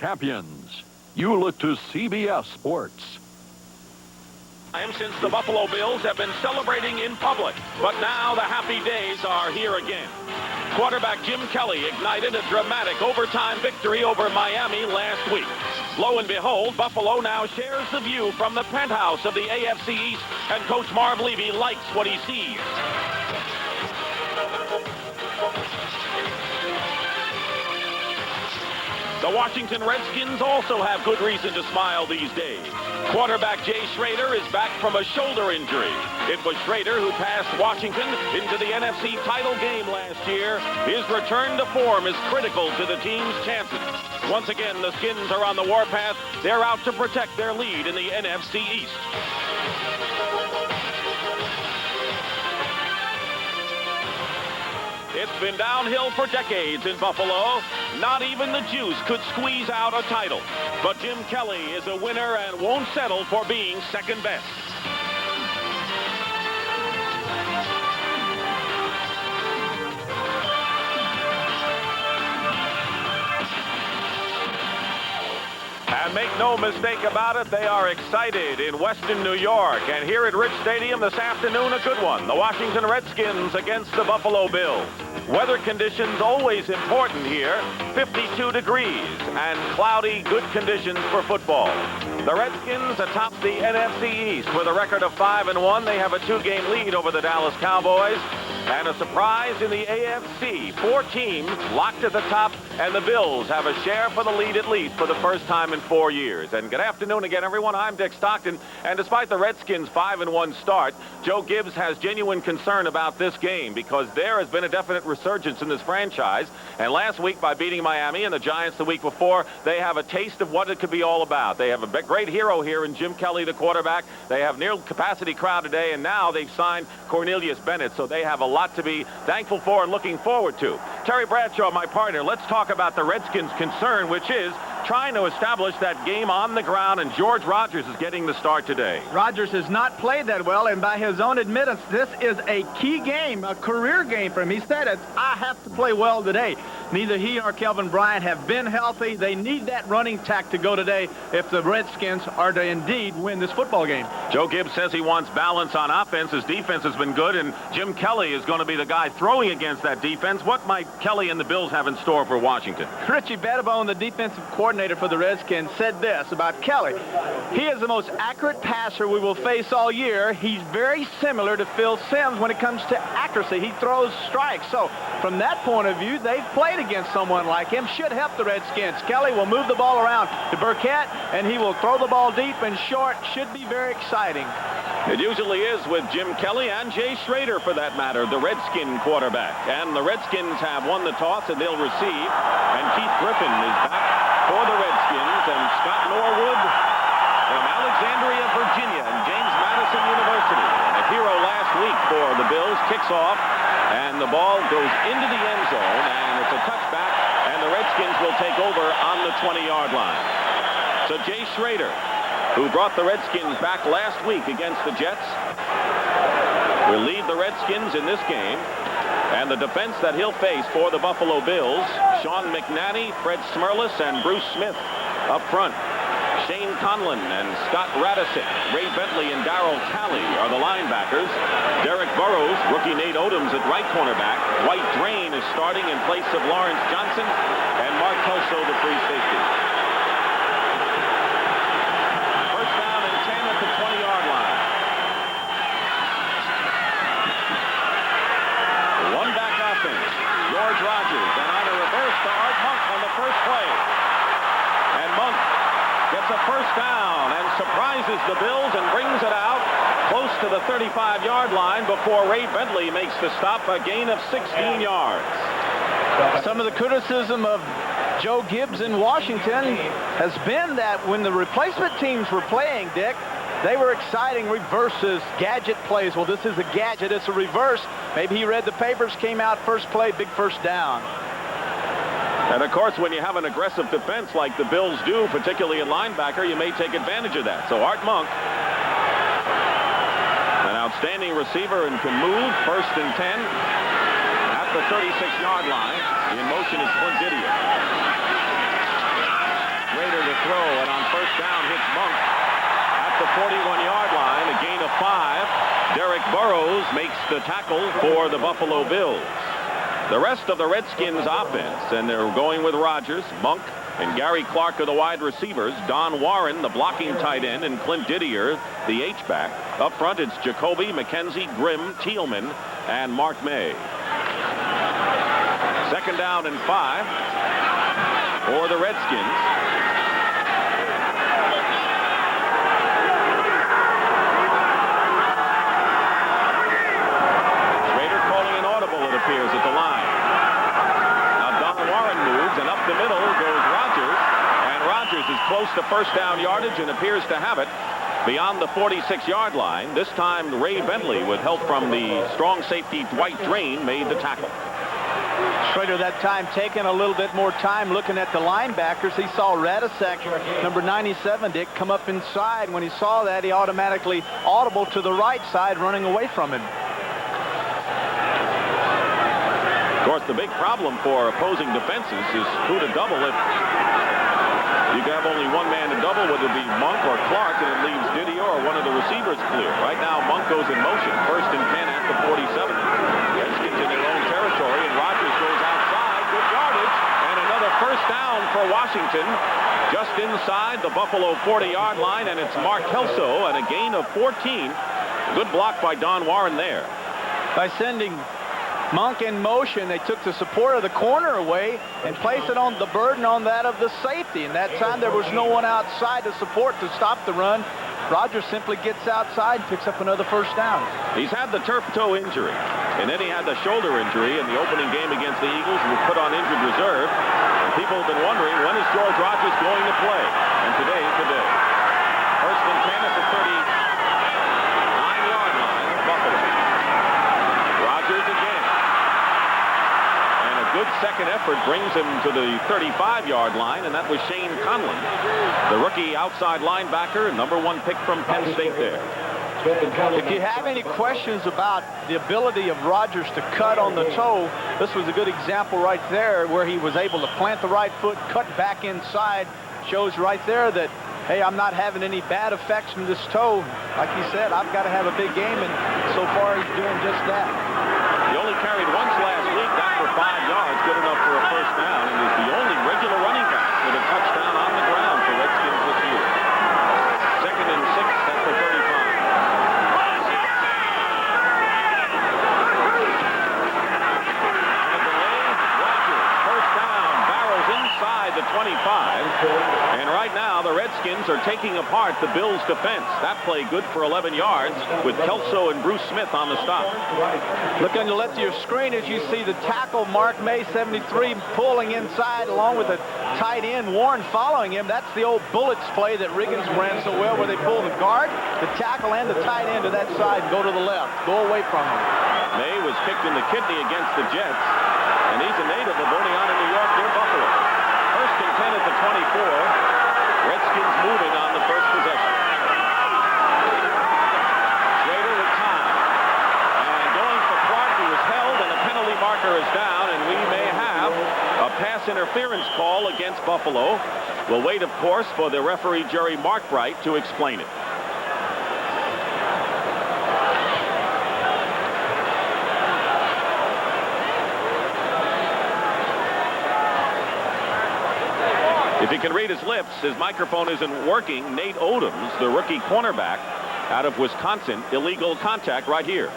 champions. You look to CBS Sports. Since the Buffalo Bills have been celebrating in public, but now the happy days are here again. Quarterback Jim Kelly ignited a dramatic overtime victory over Miami last week. Lo and behold, Buffalo now shares the view from the penthouse of the AFC East, and Coach Marv Levy likes what he sees. The Washington Redskins also have good reason to smile these days. Quarterback Jay Schrader is back from a shoulder injury. It was Schrader who passed Washington into the NFC title game last year. His return to form is critical to the team's chances. Once again, the Skins are on the warpath. They're out to protect their lead in the NFC East. It's been downhill for decades in Buffalo. Not even the juice could squeeze out a title. But Jim Kelly is a winner and won't settle for being second best. And make no mistake about it, they are excited in Western New York. And here at Rich Stadium this afternoon, a good one. The Washington Redskins against the Buffalo Bills. Weather conditions always important here. 52 degrees and cloudy, good conditions for football. The Redskins atop the NFC East with a record of 5-1. They have a 2-game lead over the Dallas Cowboys. And a surprise in the AFC. 4 teams locked at the top, and the Bills have a share for the lead at least for the first time in 4 years. And good afternoon again, everyone. I'm Dick Stockton. And despite the Redskins' 5-1 start, Joe Gibbs has genuine concern about this game because there has been a definite resurgence in this franchise. And last week, by beating Miami and the Giants the week before, they have a taste of what it could be all about. They have a great hero here in Jim Kelly, the quarterback. They have near capacity crowd today, and now they've signed Cornelius Bennett, so they have a lot to be thankful for and looking forward to. Terry Bradshaw, my partner, let's talk about the Redskins' concern, which is trying to establish that game on the ground, and George Rogers is getting the start today. Rogers has not played that well, and by his own admittance, this is a key game, a career game for him. He said, I have to play well today. Neither he nor Kelvin Bryant have been healthy. They need that running tack to go today if the Redskins are to indeed win this football game. Joe Gibbs says he wants balance on offense. His defense has been good, and Jim Kelly is going to be the guy throwing against that defense. What might Kelly and the Bills have in store for Washington? Richie Bettibone, the defensive coordinator for the Redskins, said this about Kelly. He is the most accurate passer we will face all year. He's very similar to Phil Simms when it comes to accuracy. He throws strikes. So from that point of view, they've played against someone like him. Should help the Redskins. Kelly will move the ball around to Burkett, and he will throw the ball deep and short. Should be very exciting. It usually is with Jim Kelly and Jay Schrader, for that matter, the Redskin quarterback. And the Redskins have won the toss, and they'll receive. And Keith Griffin is back for the Redskins, and Scott Norwood from Alexandria, Virginia, and James Madison University. A hero last week for the Bills, kicks off, and the ball goes into the end zone, and it's a touchback, and the Redskins will take over on the 20-yard line. So Jay Schrader, who brought the Redskins back last week against the Jets, will lead the Redskins in this game. And the defense that he'll face for the Buffalo Bills, Sean McNanny, Fred Smerlas, and Bruce Smith up front. Shane Conlon and Scott Radisick, Ray Bentley and Darryl Talley are the linebackers. Derek Burrows, rookie Nate Odoms at right cornerback. White Drain is starting in place of Lawrence Johnson, and Mark Kelso, the free safety. First down and 10 at the 20-yard line. One back offense. George Rogers, and on a reverse to Art Monk on the first play. And Monk gets a first down and surprises the Bills and brings it out close to the 35-yard line before Ray Bentley makes the stop, a gain of 16 yards. Some of the criticism of Joe Gibbs in Washington has been that when the replacement teams were playing, Dick, they were exciting reverses, gadget plays. Well, this is a gadget. It's a reverse. Maybe he read the papers, came out first play, big first down. And, of course, when you have an aggressive defense like the Bills do, particularly at linebacker, you may take advantage of that. So Art Monk, an outstanding receiver and can move, 1st and 10 at the 36-yard line. In motion is Clint Didier. against Monk at the 41-yard line, a gain of 5. Derek Burrows makes the tackle for the Buffalo Bills. The rest of the Redskins offense, and they're going with Rodgers, Monk, and Gary Clark are the wide receivers. Don Warren, the blocking tight end, and Clint Didier, the H-back. Up front, it's Jacoby, McKenzie, Grimm, Thielman, and Mark May. 2nd down and 5 for the Redskins. Schrader calling an audible, it appears, at the line. Now Don Warren moves, and up the middle goes Rodgers. And Rodgers is close to first down yardage and appears to have it beyond the 46-yard line. This time, Ray Bentley, with help from the strong safety Dwight Drain, made the tackle. Schrader that time taking a little bit more time looking at the linebackers. He saw Radisek, number 97, Dick, come up inside. When he saw that, he automatically audible to the right side, running away from him. Of course, the big problem for opposing defenses is who to double. If you have only one man to double, whether it be Monk or Clark, and it leaves Didier or one of the receivers clear. Right now, Monk goes in motion, 1st and 10 at the 47. Redskins in their own territory, and Rodgers goes outside. Good yardage, and another first down for Washington, just inside the Buffalo 40-yard line, and it's Mark Kelso, and a gain of 14. Good block by Don Warren there. By sending Monk in motion, they took the support of the corner away and placed it on the burden on that of the safety. And that time there was no one outside to support to stop the run. Rodgers simply gets outside and picks up another first down. He's had the turf toe injury, and then he had the shoulder injury in the opening game against the Eagles, and was put on injured reserve. And people have been wondering, when is George Rodgers going to play? And today is the day. 1st and 10 at the 39-yard line of Buffalo. Rodgers again. Good second effort brings him to the 35-yard line, and that was Shane Conlon, the rookie outside linebacker, number 1 pick from Penn State there. If you have any questions about the ability of Rodgers to cut on the toe, this was a good example right there where he was able to plant the right foot, cut back inside. Shows right there that, hey, I'm not having any bad effects from this toe. Like he said, I've got to have a big game, and so far he's doing just that. He only carried once last week, that for 5 yards, good enough for a first down, and is the only regular running back with a touchdown on the ground for Redskins this year. 2nd and 6 at the 35. On the delay, Rodgers, first down, barrels inside the 25, and right now the Redskins are taking apart the Bills' defense. That play good for 11 yards with Kelso and Bruce Smith on the stop. Look on the left of your screen as you see the tackle, Mark May, 73, pulling inside along with the tight end, Warren, following him. That's the old Bullets play that Riggins ran so well, where they pull the guard, the tackle, and the tight end to that side and go to the left. Go away from him. May was kicked in the kidney against the Jets, and he's a native of Oneonta, New York, near Buffalo. 1st and 10 at the 24. Redskins moving on the first possession. Schrader with time. And going for Clark, who was held, and a penalty marker is down, and we may have a pass interference call against Buffalo. We'll wait, of course, for the referee, Jerry Markbright, to explain it. If he can read his lips, his microphone isn't working. Nate Odoms, the rookie cornerback out of Wisconsin, illegal contact right here.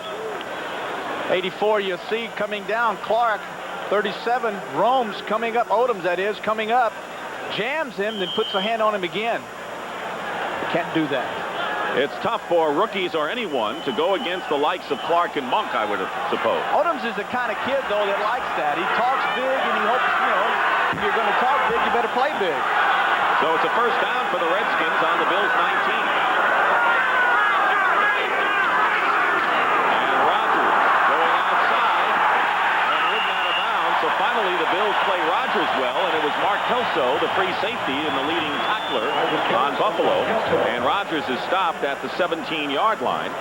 84, you see coming down. Clark, 37, roams coming up. Odoms, that is, coming up. Jams him, then puts a hand on him again. Can't do that. It's tough for rookies or anyone to go against the likes of Clark and Monk, I would suppose. Odoms is the kind of kid, though, that likes that. He talks big, and he hopes, you know, if you're going to talk big, you better play big. So it's a first down for the Redskins on the Bills' 19. And Rodgers going outside and ridden out of bounds. So finally the Bills play Rodgers well, and it was Mark Kelso, the free safety, and the leading tackler on Buffalo. And Rodgers is stopped at the 17-yard line.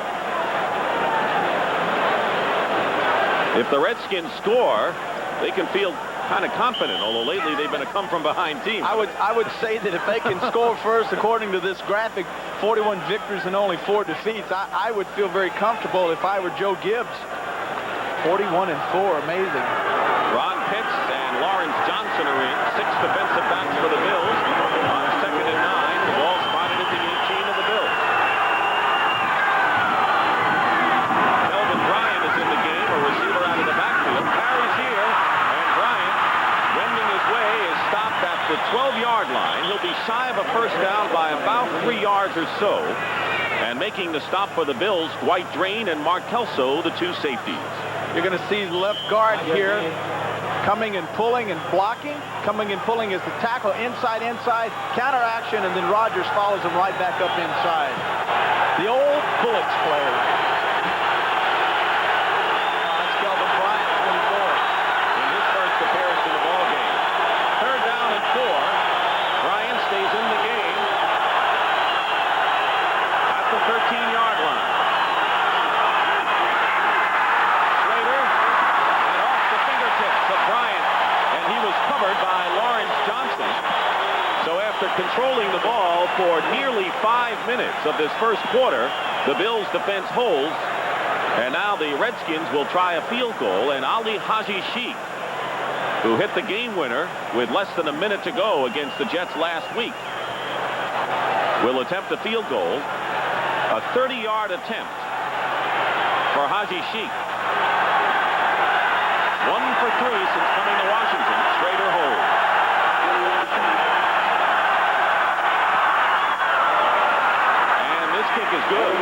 If the Redskins score, they can feel kind of confident, although lately they've been a come-from-behind team. I would say that if they can score first, according to this graphic, 41 victories and only 4 defeats, I would feel very comfortable if I were Joe Gibbs. 41-4, amazing. Ron Pitts and Lawrence Johnson are in. 6 defensive backs for the Bills. On 2nd and 9, the ball spotted at the 18 of the Bills. Melvin Bryant is in the game, a receiver out of the backfield. Carries here, and Bryant, wending his way, is stopped at the 12-yard line. He'll be shy of a first down by about 3 yards or so. And making the stop for the Bills, Dwight Drain and Mark Kelso, the 2 safeties. You're going to see the left guard here coming and pulling and blocking. Coming and pulling is the tackle inside, counter action, and then Rodgers follows him right back up inside. The old bullets play. That's Kelvin Bryant, 24. In his first appearance in the ballgame. 3rd down and 4. Bryant stays in the game at the 13-yard line. By Lawrence Johnson. So after controlling the ball for nearly 5 minutes of this first quarter, the Bills defense holds, and now the Redskins will try a field goal, and Ali Haji Sheikh, who hit the game winner with less than a minute to go against the Jets last week, will attempt a field goal, a 30-yard attempt for Haji Sheikh. 1 for 3 since coming to Washington. Schrader holds. And this kick is good.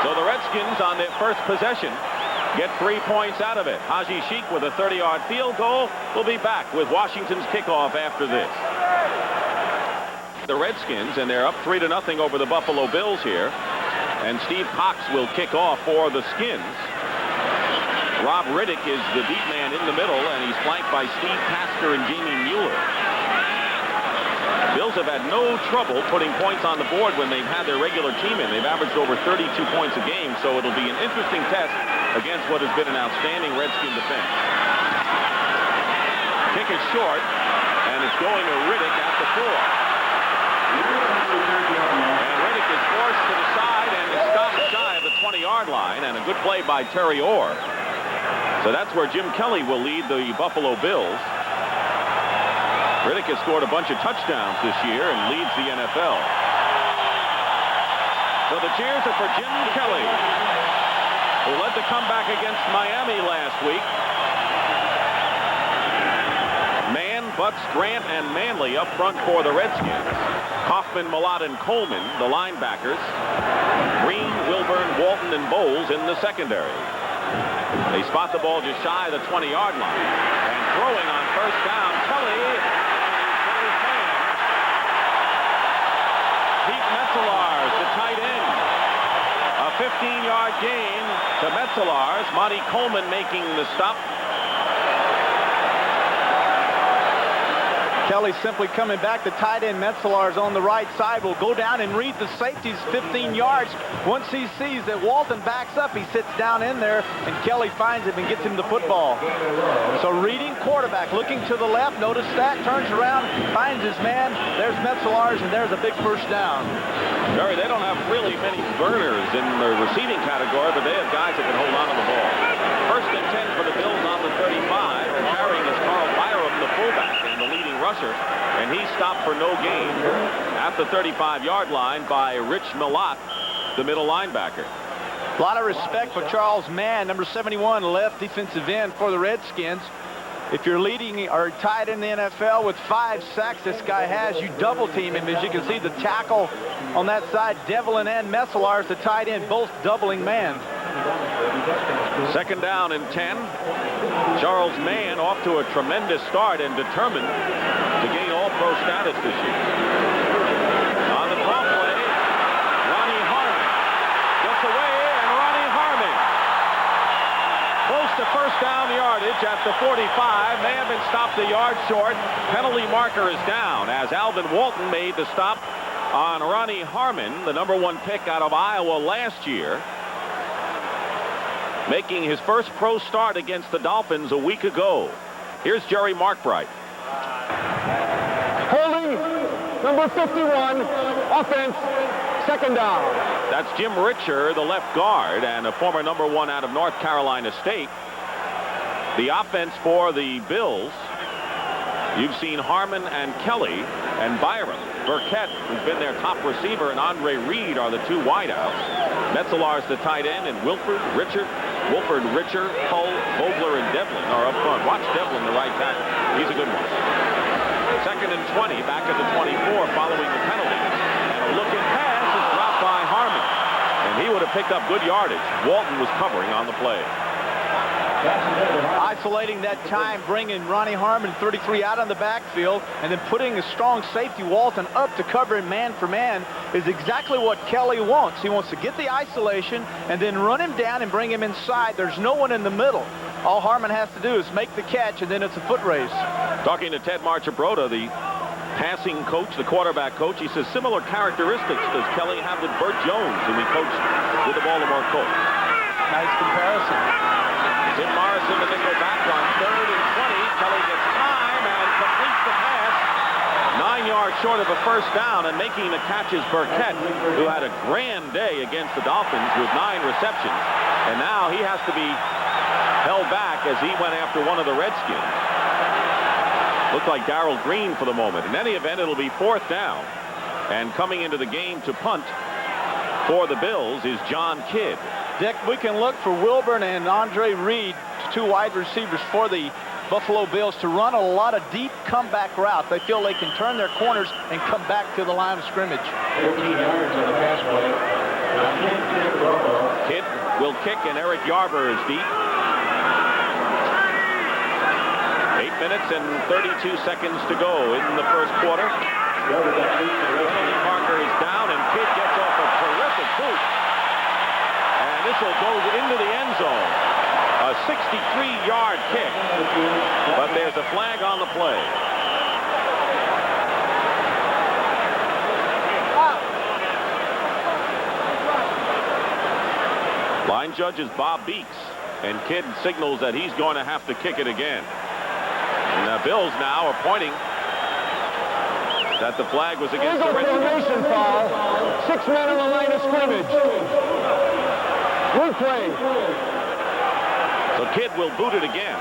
So the Redskins on their first possession get 3 points out of it. Haji Sheikh with a 30-yard field goal. Will be back with Washington's kickoff after this. The Redskins, and they're up 3-0 over the Buffalo Bills here. And Steve Cox will kick off for the Skins. Rob Riddick is the deep man in the middle, and he's flanked by Steve Tasker and Jamie Mueller. Bills have had no trouble putting points on the board when they've had their regular team in. They've averaged over 32 points a game, so it'll be an interesting test against what has been an outstanding Redskin defense. Kick is short, and it's going to Riddick at the 4. And Riddick is forced to the side and is stopped shy of the 20-yard line, and a good play by Terry Orr. So that's where Jim Kelly will lead the Buffalo Bills. Riddick has scored a bunch of touchdowns this year and leads the NFL. So the cheers are for Jim Kelly, who led the comeback against Miami last week. Mann, Butts, Grant, and Manley up front for the Redskins. Kaufman, Malott, and Coleman, the linebackers. Green, Wilburn, Walton, and Bowles in the secondary. They spot the ball just shy of the 20-yard line. And throwing on first down, Kelly. Pete Metzelars, the tight end. A 15-yard gain to Metzelars. Monty Coleman making the stop. Kelly simply coming back. The tight end Metzelars on the right side will go down and read the safeties 15 yards. Once he sees that Walton backs up, he sits down in there, and Kelly finds him and gets him the football. So reading quarterback, looking to the left, notice that, turns around, finds his man. There's Metzelars, and there's a big first down. Jerry, they don't have really many burners in the receiving category, but they have guys that can hold on to the ball. 1st and 10 for the Bills on the 35, and carrying is Carl Byram, the fullback and the leading rusher, and he's stopped for no gain at the 35-yard line by Rich Malott, the middle linebacker. A lot of respect for Charles Mann, number 71, left defensive end for the Redskins. If you're leading or tied in the NFL with 5 sacks this guy has, you double team him. As you can see, the tackle on that side, Devlin and Metzelars, the tight end, both doubling man. 2nd down and 10. Charles Mann off to a tremendous start and determined to gain all-pro status this year. On the draw play, Ronnie Harmon gets away, and Ronnie Harmon close to first down yardage at the 45. May have been stopped a yard short. Penalty marker is down as Alvin Walton made the stop on Ronnie Harmon, the #1 pick out of Iowa last year, making his first pro start against the Dolphins a week ago. Here's Jerry Markbright. Holding, number 51, offense, second down. That's Jim Richer, the left guard, and a former number 1 out of North Carolina State. The offense for the Bills, you've seen Harmon and Kelly and Byron. Burkett, who's been their top receiver, and Andre Reed are the 2 wideouts. Metzelar's the tight end, and Wolford, Richer, Hull, Vogler, and Devlin are up front. Watch Devlin, the right tackle. He's a good one. 2nd and 20, back at the 24 following the penalty. And a looking pass is dropped by Harmon. And he would have picked up good yardage. Walton was covering on the play. Isolating that time, bringing Ronnie Harmon, 33, out on the backfield, and then putting a strong safety, Walton, up to cover him man for man is exactly what Kelly wants. He wants to get the isolation and then run him down and bring him inside. There's no one in the middle. All Harmon has to do is make the catch, and then it's a foot race. Talking to Ted Marchibroda, the passing coach, the quarterback coach, he says similar characteristics does Kelly have with Burt Jones, whom he coached with the Baltimore Colts. Nice comparison. Tim Morrison, the nickel back on 3rd and 20. Kelly gets time and completes the pass. 9 yards short of a first down, and making the catch is Burkett, who had a grand day against the Dolphins with 9 receptions. And now he has to be held back as he went after one of the Redskins. Looked like Darrell Green for the moment. In any event, it'll be 4th down. And coming into the game to punt for the Bills is John Kidd. Dick, we can look for Wilburn and Andre Reed, 2 wide receivers for the Buffalo Bills, to run a lot of deep comeback routes. They feel they can turn their corners and come back to the line of scrimmage. 14 yards on the pass play. Kidd will kick, and Eric Yarber is deep. 8 minutes and 32 seconds to go in the first quarter. Parker is down, and Kidd gets off a terrific boot. And this will go into the end zone. A 63-yard kick. But there's a flag on the play. Line judge is Bob Beeks. And Kidd signals that he's going to have to kick it again. And the Bills now are pointing that the flag was against the Redskins. Formation foul. 6 men on the line of scrimmage. Replay. So Kidd will boot it again.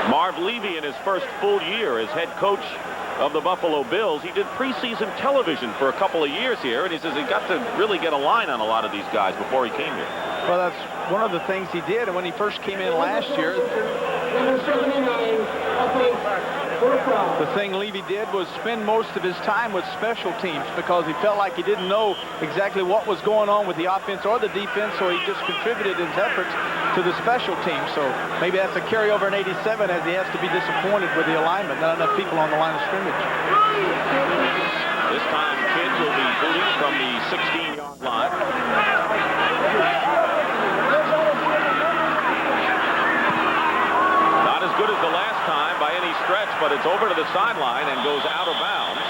Marv Levy, in his first full year as head coach of the Buffalo Bills, he did preseason television for a couple of years here, and he says he got to really get a line on a lot of these guys before he came here. Well, that's one of the things he did, and when he first came in last year, the thing Levy did was spend most of his time with special teams because he felt like he didn't know exactly what was going on with the offense or the defense, so he just contributed his efforts to the special teams. So maybe that's a carryover in '87 as he has to be disappointed with the alignment. Not enough people on the line of scrimmage. This time Kidd will be booting from the 16-yard line. Not as good as the last time by any stretch, but it's over to the sideline and goes out of bounds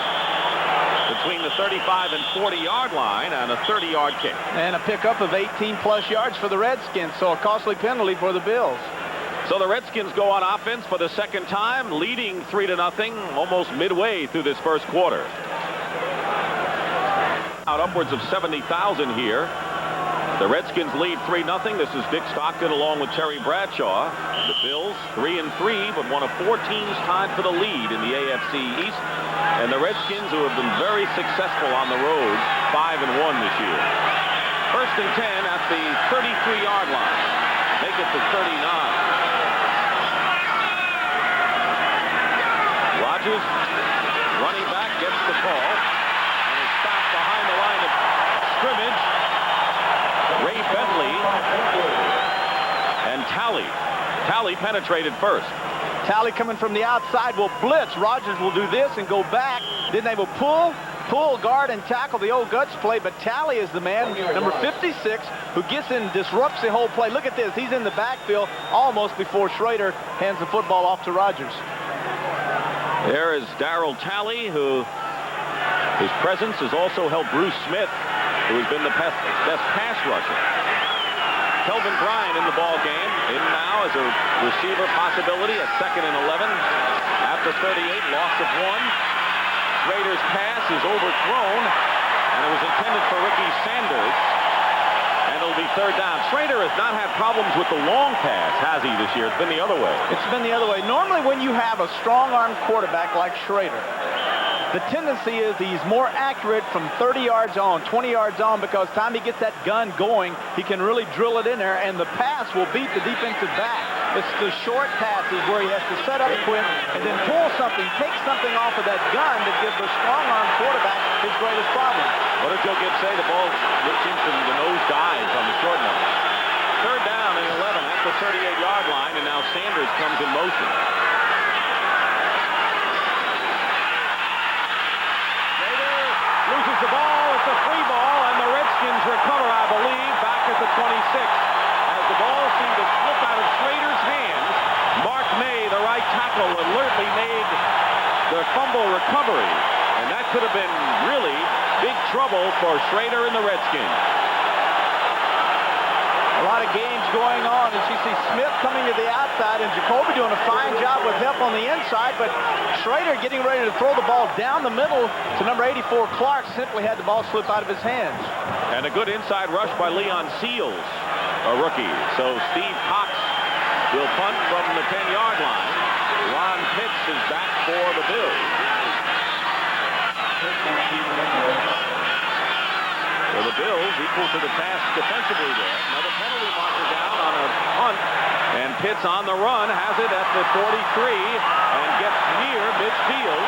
between the 35 and 40-yard line and a 30-yard kick. And a pickup of 18-plus yards for the Redskins, so a costly penalty for the Bills. So the Redskins go on offense for the second time, leading 3-0 almost midway through this first quarter. Out upwards of 70,000 here. The Redskins lead 3-0. This is Dick Stockton along with Terry Bradshaw. The Bills 3-3, but one of 4 teams tied for the lead in the AFC East. And the Redskins, who have been very successful on the road, 5-1 this year. 1st and 10 at the 33-yard line. Make it to 39. Rodgers, running back, gets the ball and is stopped behind the line of scrimmage. Ray Bentley and Talley penetrated first. Talley coming from the outside will blitz. Rodgers will do this and go back. Then they will pull, guard, and tackle the old guts play. But Talley is the man, number 56, who gets in and disrupts the whole play. Look at this. He's in the backfield almost before Schrader hands the football off to Rodgers. There is Darrell Talley, who his presence has also helped Bruce Smith, who has been the best pass rusher. Kelvin Bryant in the ball game. In now as a receiver possibility at 2nd and 11. After 38, loss of 1. Schrader's pass is overthrown, and it was intended for Ricky Sanders. And it'll be 3rd down. Schrader has not had problems with the long pass, has he, this year? It's been the other way. It's been the other way. Normally when you have a strong-arm quarterback like Schrader, the tendency is he's more accurate from 30 yards on, 20 yards on, because time he gets that gun going, he can really drill it in there, and the pass will beat the defensive back. It's the short passes where he has to set up quick and then pull something, take something off of that gun that gives the strong-arm quarterback his greatest problem. What did Joe Gibbs say? The ball seems to the nose dives on the short number. 3rd down and 11 at the 38-yard line, and now Sanders comes in motion. The ball, it's a free ball, and the Redskins recover, I believe, back at the 26. As the ball seemed to slip out of Schrader's hands, Mark May, the right tackle, alertly made the fumble recovery. And that could have been really big trouble for Schrader and the Redskins. A lot of games going on as you see Smith coming to the outside and Jacoby doing a fine job with help on the inside, but Schrader getting ready to throw the ball down the middle to number 84 Clark, simply had the ball slip out of his hands. And a good inside rush by Leon Seals, a rookie. So Steve Cox will punt from the 10-yard line. Ron Pitts is back for the Bills. So the Bills equal to the task defensively there. Another penalty marker down on a punt. And Pitts on the run has it at the 43 and gets near midfield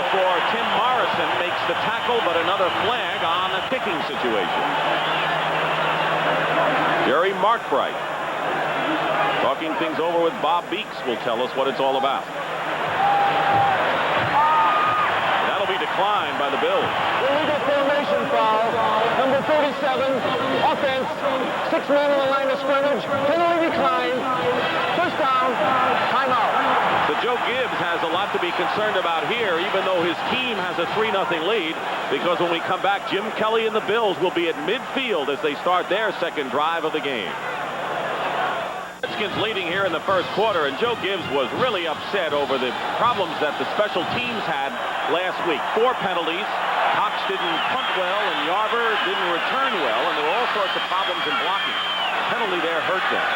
before Tim Morrison makes the tackle, but another flag on a kicking situation. Jerry Markbright talking things over with Bob Beeks will tell us what it's all about. That'll be declined by the Bills. Illegal formation foul. Number 37, offense. 6 men on the line of scrimmage. Penalty declined. 1st down. Timeout. So Joe Gibbs has a lot to be concerned about here, even though his team has a 3-0 lead, because when we come back, Jim Kelly and the Bills will be at midfield as they start their 2nd drive of the game. Redskins leading here in the 1st quarter, and Joe Gibbs was really upset over the problems that the special teams had last week. 4 penalties. Cox didn't punt well, and Yarber didn't return well, and there were all sorts of problems in blocking. The penalty there hurt them.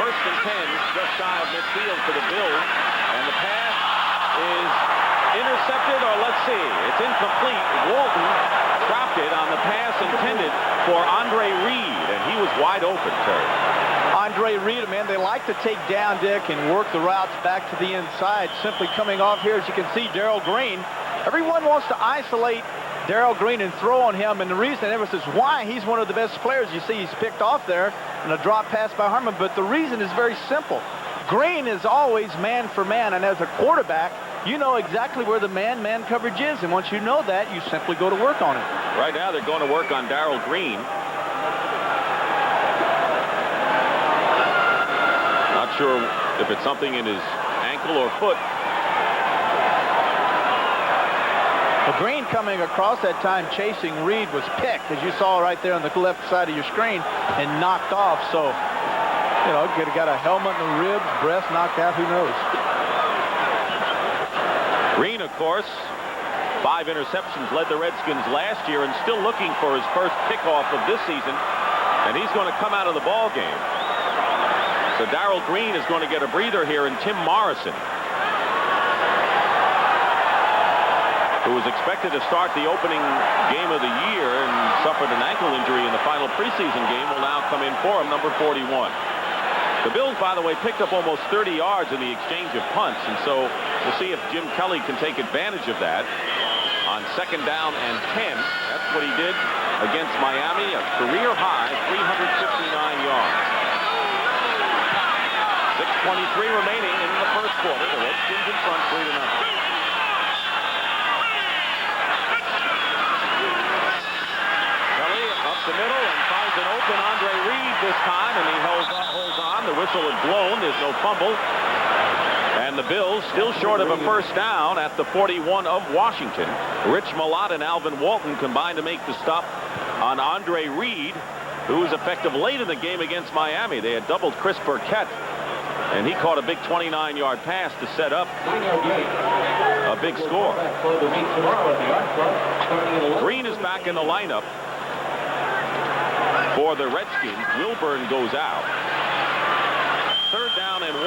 1st and 10, just shy of midfield for the Bills, and the pass is intercepted, or let's see, it's incomplete. Walton dropped it on the pass intended for Andre Reed, and he was wide open, Terry. Andre Reed, man, they like to take down Dick and work the routes back to the inside. Simply coming off here, as you can see, Darrell Green. Everyone wants to isolate Darrell Green and throw on him, and the reason everyone says why, he's one of the best players. You see he's picked off there and a drop pass by Harmon, but the reason is very simple. Green is always man for man, and as a quarterback, you know exactly where the man-man coverage is, and once you know that, you simply go to work on it. Right now they're going to work on Darrell Green. Not sure if it's something in his ankle or foot. Well, Green coming across that time chasing Reed was picked, as you saw right there on the left side of your screen, and knocked off. So, you know, could have got a helmet in the ribs, breast knocked out, who knows. Green, of course, 5 interceptions, led the Redskins last year and still looking for his first kickoff of this season, and he's going to come out of the ball game. So Darrell Green is going to get a breather here, and Tim Morrison, who was expected to start the opening game of the year and suffered an ankle injury in the final preseason game, will now come in for him, number 41. The Bills, by the way, picked up almost 30 yards in the exchange of punts, and so we'll see if Jim Kelly can take advantage of that on 2nd down and 10. That's what he did against Miami, a career high 359 yards. 6:23 remaining in the 1st quarter. The Redskins in front 3-0. Kelly up the middle and finds an open Andre Reed this time, and he holds on. The whistle had blown. There's no fumble. And the Bills still short of a 1st down at the 41 of Washington. Rich Malott and Alvin Walton combined to make the stop on Andre Reed. who was effective late in the game against Miami. They had doubled Chris Burkett, and he caught a big 29-yard pass to set up a big score. Green is back in the lineup for the Redskins. Wilburn goes out. 3rd down and 1.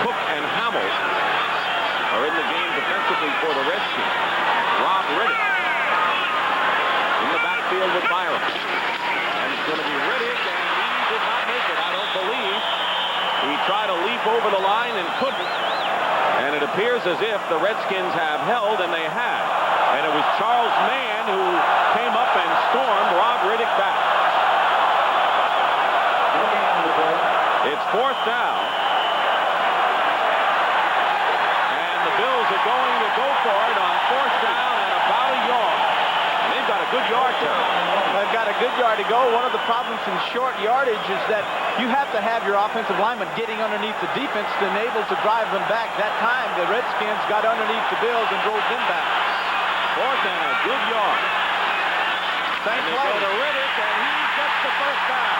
Cook and Hamill are in the game defensively for the Redskins. Rob Riddick in the backfield with Byron. And it's going to be Riddick, and he did not make it, I don't believe. He tried to leap over the line and couldn't. And it appears as if the Redskins have held, and they have. And it was Charles Mann who came up and stormed Rob Riddick back. It's 4th down. And the Bills are going to go for it on 4th down and about a yard. And they've got a good yard to go. They've got a good yard to go. One of the problems in short yardage is that you have to have your offensive lineman getting underneath the defense to enable to drive them back. That time, the Redskins got underneath the Bills and drove them back. 4th and a good yard. Same They play. go to Riddick, and he gets the 1st down.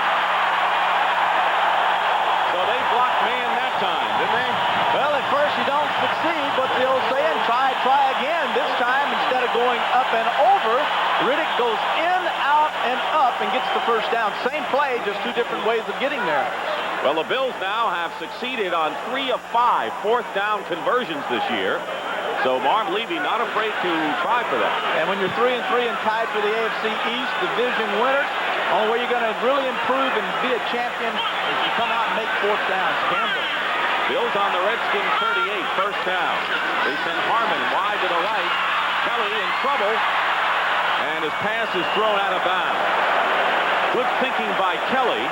So they blocked Mann that time, didn't they? Well, at first you don't succeed, but the old saying, try again. This time, instead of going up and over, Riddick goes in, out, and up and gets the 1st down. Same play, just 2 different ways of getting there. Well, the Bills now have succeeded on 3 of 5 4th down conversions this year. So Marv Levy not afraid to try for that. And when you're 3-3 and tied for the AFC East division winner, only way you're going to really improve and be a champion is to come out and make 4th downs. Campbell. Bills on the Redskins 38, 1st down. They send Harmon wide to the right. Kelly in trouble, and his pass is thrown out of bounds. Good thinking by Kelly.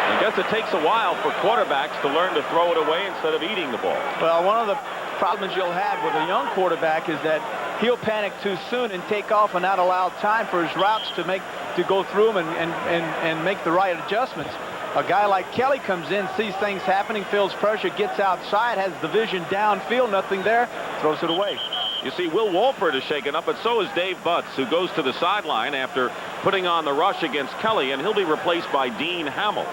I guess it takes a while for quarterbacks to learn to throw it away instead of eating the ball. Well, one of the problems you'll have with a young quarterback is that he'll panic too soon and take off and not allow time for his routes to go through them and make the right adjustments. A guy like Kelly comes in, sees things happening, feels pressure, gets outside, has the vision downfield, nothing there, throws it away. You see, Will Wolford is shaken up, but so is Dave Butts, who goes to the sideline after putting on the rush against Kelly, and he'll be replaced by Dean Hamill.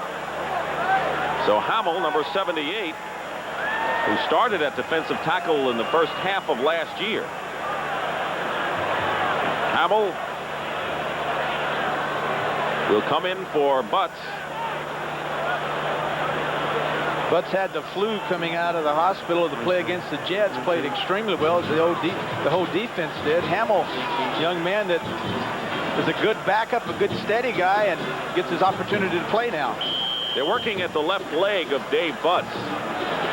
So Hamill, number 78, who started at defensive tackle in the first half of last year. Hamill will come in for Butts. Butts had the flu coming out of the hospital. The play against the Jets played extremely well, as the whole defense did. Hamill, young man that is a good backup, a good steady guy, and gets his opportunity to play now. They're working at the left leg of Dave Butts,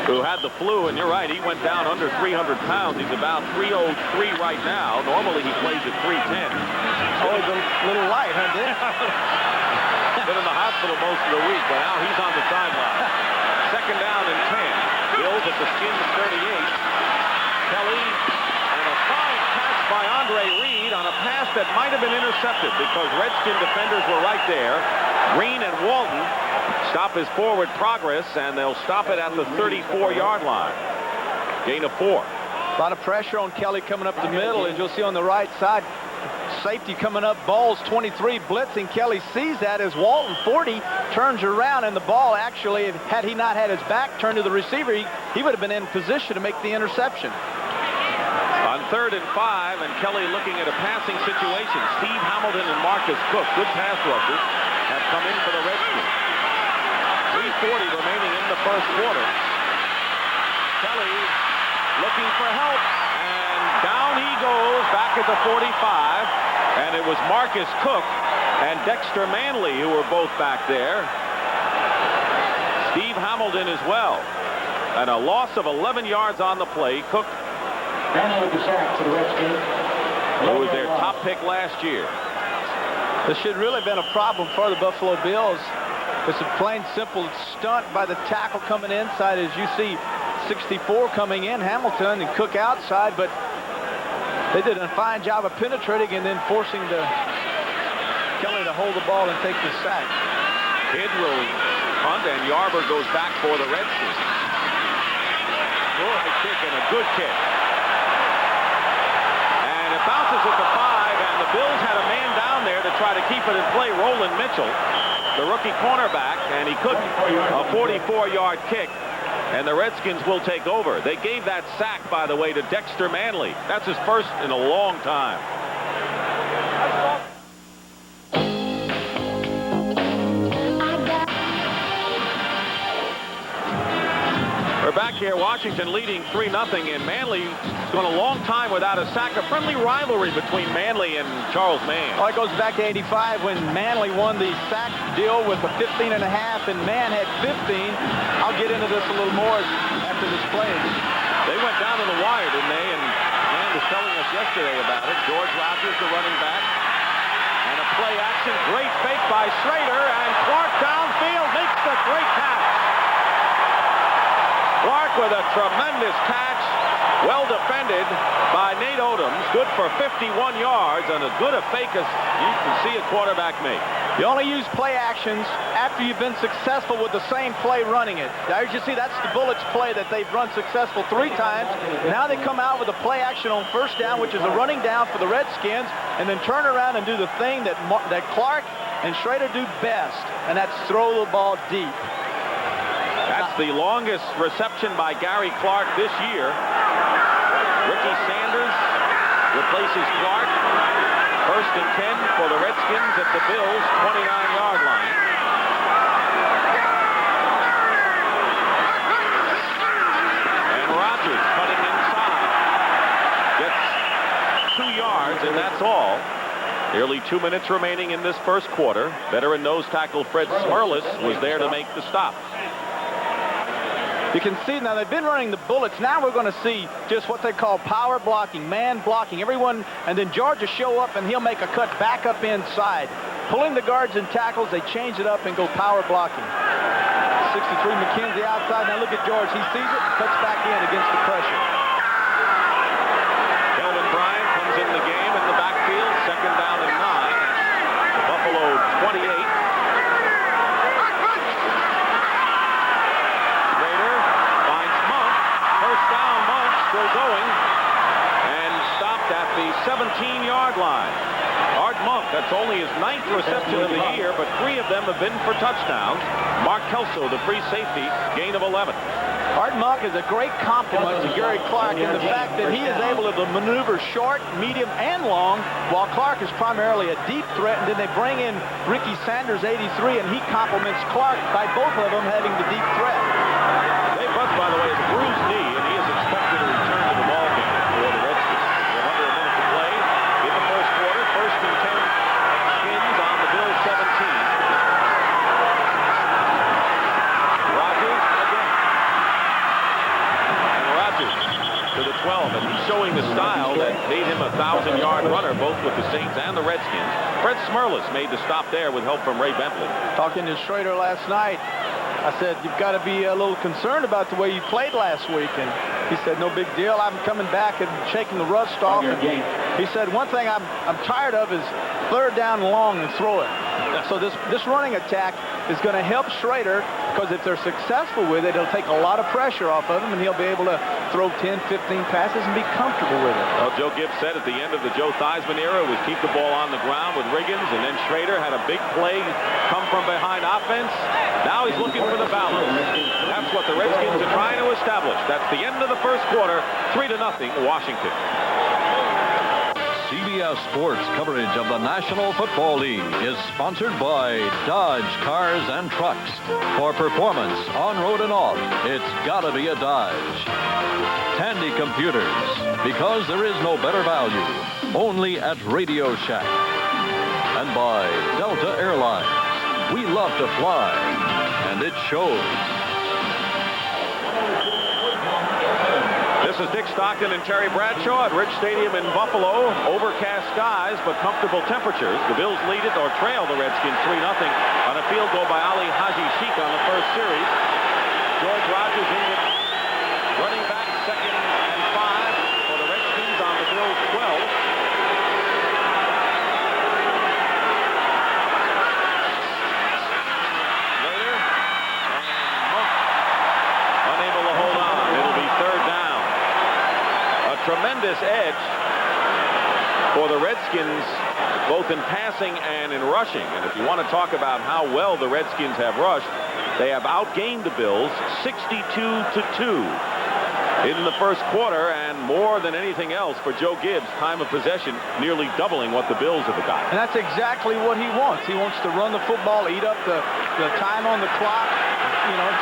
who had the flu, and you're right, he went down under 300 pounds. He's about 303 right now. Normally he plays at 310. Oh, he's a little light, huh, Dick? Been in the hospital most of the week, but now he's on the sideline. 2nd down and 10. Bills at the Skins 38. Kelly, and a fine catch by Andre Reed on a pass that might have been intercepted because Redskin defenders were right there. Green and Walton stop his forward progress, and they'll stop it at the 34-yard line. Gain of 4. A lot of pressure on Kelly coming up the middle, as you'll see on the right side. Safety coming up, balls 23 blitzing. Kelly sees that as Walton 40 turns around, and the ball actually, had he not had his back turned to the receiver, he would have been in position to make the interception. On 3rd and 5, and Kelly looking at a passing situation. Steve Hamilton and Marcus Cook, good pass rushers, have come in for the Redskins. 3:40 remaining in the 1st quarter. Kelly looking for help, and down he goes back at the 45, and it was Marcus Cook and Dexter Manley who were both back there. Steve Hamilton as well, and a loss of 11 yards on the play. Cook, who was their top pick last year. This should really have been a problem for the Buffalo Bills. It's a plain, simple stunt by the tackle coming inside, as you see 64 coming in, Hamilton and Cook outside, but they did a fine job of penetrating and then forcing Kelly to hold the ball and take the sack. Kidd will punt, and Yarber goes back for the Redskins. Good kick and a good kick. And it bounces at the 5, and the Bills had a man down there to try to keep it in play, Roland Mitchell, the rookie cornerback, and he couldn't. A 44-yard kick, and the Redskins will take over. They gave that sack, by the way, to Dexter Manley. That's his first in a long time. We're back here, Washington leading 3-0, and Manley's gone a long time without a sack. A friendly rivalry between Manley and Charles Mann. Well, it goes back to '85 when Manley won the sack deal with a 15.5, and Mann had 15. I'll get into this a little more after this play. They went down to the wire, didn't they? And Mann was telling us yesterday about it. George Rogers, the running back. And a play action, great fake by Schrader, and Clark downfield makes the great catch. Clark with a tremendous catch, well defended by Nate Odoms, good for 51 yards, and as good a fake as you can see a quarterback make. You only use play actions after you've been successful with the same play running it. As you see, that's the Bullets play that they've run successful 3 times. Now they come out with a play action on first down, which is a running down for the Redskins, and then turn around and do the thing that Clark and Schrader do best, and that's throw the ball deep. That's the longest reception by Gary Clark this year. Ricky Sanders replaces Clark. First and 10 for the Redskins at the Bills' 29-yard line. And Rogers cutting inside. Gets 2 yards, and that's all. Nearly 2 minutes remaining in this first quarter. Veteran nose tackle Fred Smerlis was there to make the stop. You can see now they've been running the Bullets. Now we're going to see just what they call power blocking, man blocking. Everyone, and then George will show up and he'll make a cut back up inside. Pulling the guards and tackles, they change it up and go power blocking. 63 McKenzie outside. Now look at George. He sees it, cuts back in against the pressure. Kelvin Bryant comes in the game in the backfield. Second down and 9. Buffalo 28. Still going, and stopped at the 17-yard line. Art Monk, that's only his 9th reception of the year, but 3 of them have been for touchdowns. Mark Kelso, the free safety, gain of 11. Art Monk is a great compliment to Gary Clark in the fact that he is able to maneuver short, medium, and long, while Clark is primarily a deep threat, and then they bring in Ricky Sanders, 83, and he compliments Clark by both of them having the deep threat. Dave Butts, by the way, is a bruised knee, and he is expected to return to the ball game for the Redskins. We have under a minute to play in the first quarter. First and 10 Skins on the Bills' 17. Rogers again. And Rogers to the 12, and he's showing the style that made him a 1,000-yard runner, both with the Saints and the Redskins. Fred Smerlis made the stop there with help from Ray Bentley. Talking to Schrader last night, I said, you've got to be a little concerned about the way you played last week. And he said, no big deal. I'm coming back and shaking the rust off. And he said, one thing I'm tired of is third down long and throw it. So this running attack is going to help Schrader, because if they're successful with it, it'll take a lot of pressure off of him, and he'll be able to throw 10, 15 passes and be comfortable with it. Well, Joe Gibbs said at the end of the Joe Theismann era was keep the ball on the ground with Riggins, and then Schrader had a big play come from behind offense. Now he's looking for the balance. That's what the Redskins are trying to establish. That's the end of the first quarter, 3-0 Washington. CBS Sports coverage of the National Football League is sponsored by Dodge Cars and Trucks. For performance, on road and off, it's gotta be a Dodge. Tandy Computers, because there is no better value, only at Radio Shack. And by Delta Airlines. We love to fly, and it shows. This is Dick Stockton and Terry Bradshaw at Rich Stadium in Buffalo. Overcast skies, but comfortable temperatures. The Bills lead it or trail the Redskins 3-0 on a field goal by Ali Haji Sheikh on the first series. George Rogers in with running back, 2nd and 5 for the Redskins on the Bills' 12. Tremendous edge for the Redskins, both in passing and in rushing. And if you want to talk about how well the Redskins have rushed, they have outgained the Bills 62-2 in the first quarter, and more than anything else for Joe Gibbs, time of possession nearly doubling what the Bills have got. And that's exactly what he wants. He wants to run the football, eat up the time on the clock,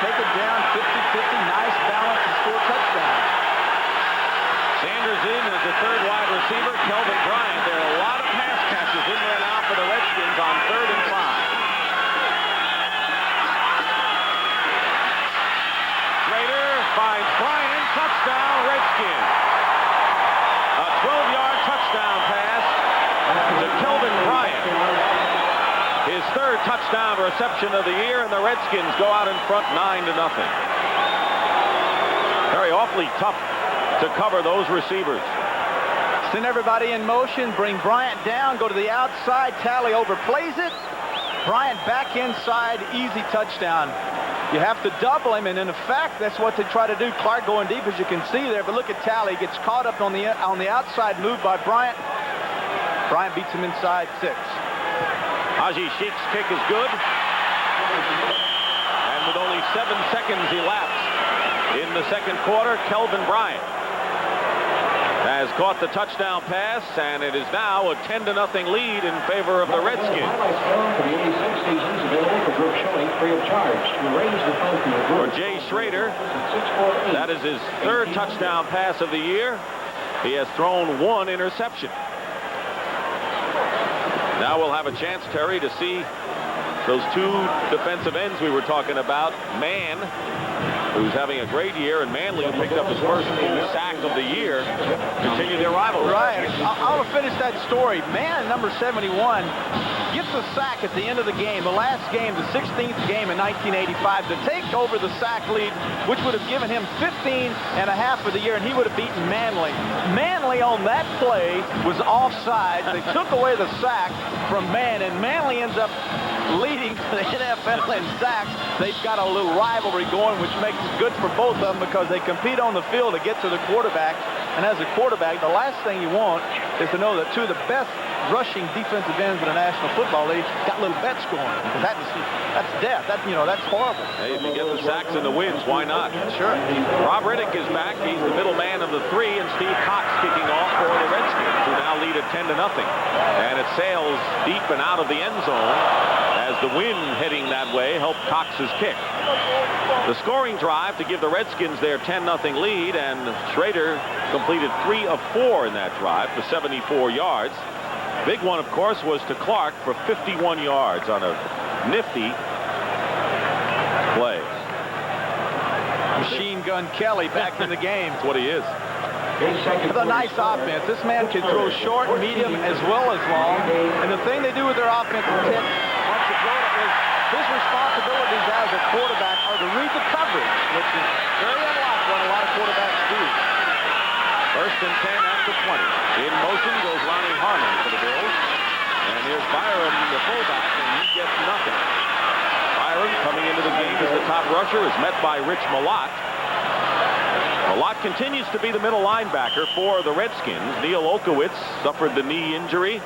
take it down 50-50, nice balance, and score touchdowns. Sanders in as the third wide receiver, Kelvin Bryant. There are a lot of pass catches in there now for the Redskins on 3rd and 5. Finds Bryant, touchdown, Redskins. A 12-yard touchdown pass to Kelvin Bryant. His 3rd touchdown reception of the year, and the Redskins go out in front 9-0. Very awfully tough to cover those receivers. Send everybody in motion, bring Bryant down, go to the outside, Talley overplays it. Bryant back inside, easy touchdown. You have to double him, and in effect, that's what they try to do. Clark going deep, as you can see there. But look at Talley. He gets caught up on the outside move by Bryant. Bryant beats him inside 6. Haji Sheikh's kick is good. And with only 7 seconds elapsed in the second quarter, Kelvin Bryant has caught the touchdown pass, and it is now a 10-0 lead in favor of the Redskins. For Jay Schrader, that is his 3rd touchdown pass of the year. He has thrown 1 interception. Now we'll have a chance, Terry, to see those 2 defensive ends we were talking about. Mann, who's having a great year, and Manley, who picked up his first full sack of the year, continue their rivalry. Right. I want to finish that story. Mann, number 71, gets a sack at the end of the game, the last game, the 16th game in 1985, to take over the sack lead, which would have given him 15 and a half for the year, and he would have beaten Manley. Manley on that play was offside. They took away the sack from Mann, and Manley ends up leading the NFL in sacks. They've got a little rivalry going, which makes it good for both of them because they compete on the field to get to the quarterback. And as a quarterback, the last thing you want is to know that 2 of the best rushing defensive ends in the National Football League got little bets going. That's death. That's horrible. Hey, if you get the sacks and the wins, why not? Sure. Rob Riddick is back. He's the middle man of the 3, and Steve Cox kicking off for the Redskins, who now lead at 10-0. And it sails deep and out of the end zone as the wind heading that way helped Cox's kick. The scoring drive to give the Redskins their 10-0 lead, and Schrader completed 3 of 4 in that drive for 74 yards. Big one, of course, was to Clark for 51 yards on a nifty play. Machine Gun Kelly back in the game. That's what he is. With a nice offense. This man can throw short, medium, as well as long. And the thing they do with their offensive tip, once you throw it, is his responsibilities as a quarterback are to read the coverage, which is very unlike what a lot of quarterbacks do. 1st and 10 at the 20. In motion goes Ronnie Harmon for the Bills. And here's Byron, the fullback, and he gets nothing. Byron, coming into the game as the top rusher, is met by Rich Malott. Malott continues to be the middle linebacker for the Redskins. Neil Olkowitz suffered the knee injury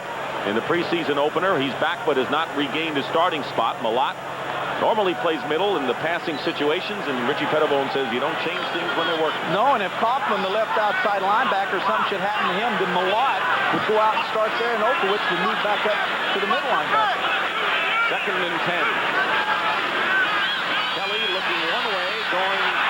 in the preseason opener. He's back but has not regained his starting spot. Malott normally plays middle in the passing situations, and Richie Pettibone says you don't change things when they're working. No, and if Kaufman, the left outside linebacker, something should happen to him, then Malott would go out and start there, and Olkowitz would move back up to the middle linebacker. 2nd and 10. Kelly looking one way,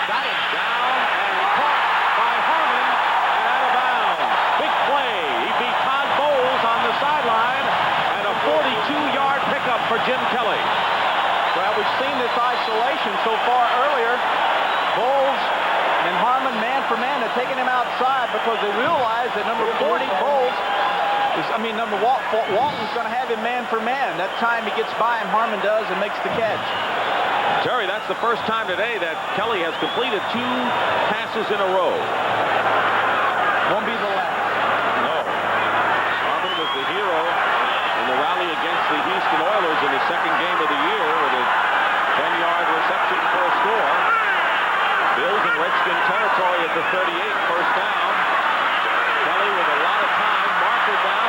got it down, and caught by Harmon, and out of bounds. Big play. He beat Todd Bowles on the sideline, and a 42-yard pickup for Jim Kelly. Well, we've seen this isolation so far earlier. Bowles and Harmon, man for man, have taken him outside because they realize that number 40, Bowles, Walton's going to have him man for man. That time he gets by him, Harmon does, and makes the catch. Terry, that's the first time today that Kelly has completed 2 passes in a row. Won't be the last. No. Harmon was the hero in the rally against the Houston Oilers in the second game of the year with a 10-yard reception for a score. Bills in Redskin territory at the 38, first down. Kelly with a lot of time, marker down,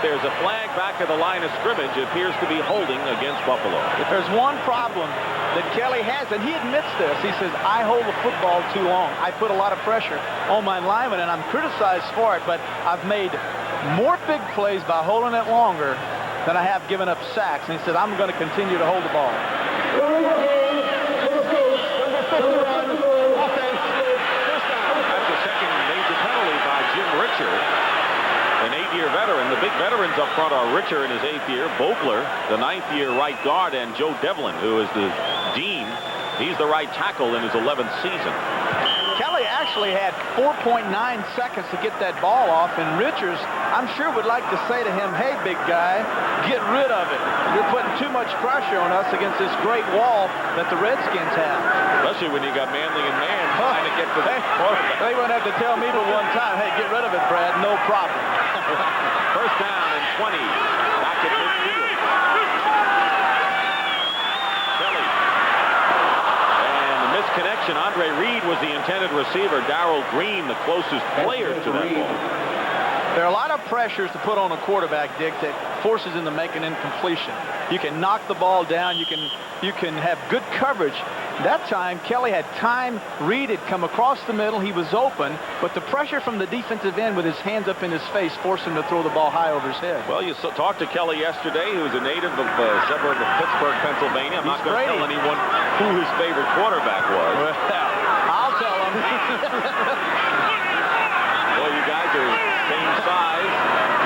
there's a flag back at the line of scrimmage. It appears to be holding against Buffalo. If there's one problem that Kelly has, and he admits this, he says, I hold the football too long. I put a lot of pressure on my lineman, and I'm criticized for it, but I've made more big plays by holding it longer than I have given up sacks. And he said, I'm going to continue to hold the ball. That's the second major penalty by Jim Richard, an 8-year veteran. The big veterans up front are Richard in his 8th year, Vogler, the 9th-year right guard, and Joe Devlin, who is the dean. He's the right tackle in his 11th season. Kelly actually had 4.9 seconds to get that ball off, and Richards, I'm sure, would like to say to him, hey, big guy, get rid of it. You're putting too much pressure on us against this great wall that the Redskins have. Especially when you got Manley and Mann trying to get to the quarterback. They wouldn't have to tell me but one time, hey, get rid of it, Brad, no problem. First down and 20, back at midfield. Kelly. And the misconnection, Andre Reed was the intended receiver. Darrell Green, the closest player to that ball. There are a lot of pressures to put on a quarterback, Dick, that forces him to make an incompletion. You can knock the ball down. You can have good coverage. That time, Kelly had time. Reed had come across the middle. He was open, but the pressure from the defensive end with his hands up in his face forced him to throw the ball high over his head. Well, you talked to Kelly yesterday, who's a native of a suburb of Pittsburgh, Pennsylvania. I'm not going to tell anyone who his favorite quarterback was. Well, I'll tell him. Well, you guys are same size.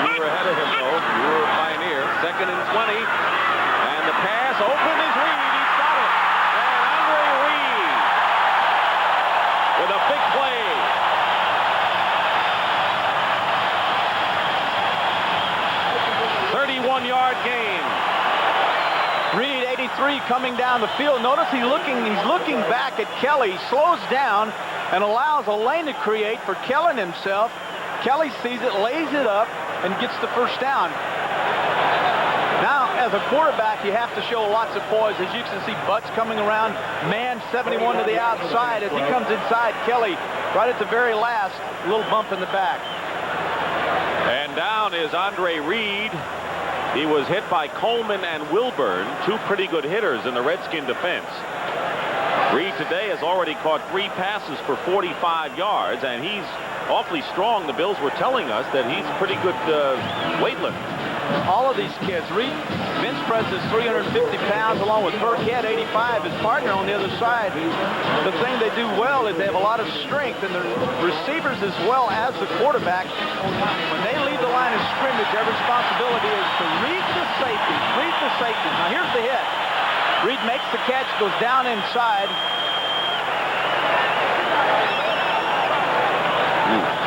You were ahead of him, though. You were a pioneer. Second and 20. And the pass open is Reed. He's got it. And Andre Reed with a big play. "31-yard gain." Reed, 83, coming down the field. Notice he's looking back at Kelly, slows down, and allows a lane to create for Kelly and himself. Kelly sees it, lays it up, and gets the first down. Now, as a quarterback, you have to show lots of poise. As you can see, Butts coming around, man 71 to the outside. As he comes inside, Kelly, right at the very last, a little bump in the back. And down is Andre Reed. He was hit by Coleman and Wilburn, two pretty good hitters in the Redskin defense. Reed today has already caught 3 passes for 45 yards, and he's awfully strong. The Bills were telling us that he's a pretty good weightlifter. All of these kids, Reed, bench press is 350 pounds, along with Burkhead, 85, his partner on the other side. The thing they do well is they have a lot of strength, and the receivers as well as the quarterback, when they leave the line of scrimmage, their responsibility is to read the safety. Now here's the hit. Reed makes the catch, goes down inside.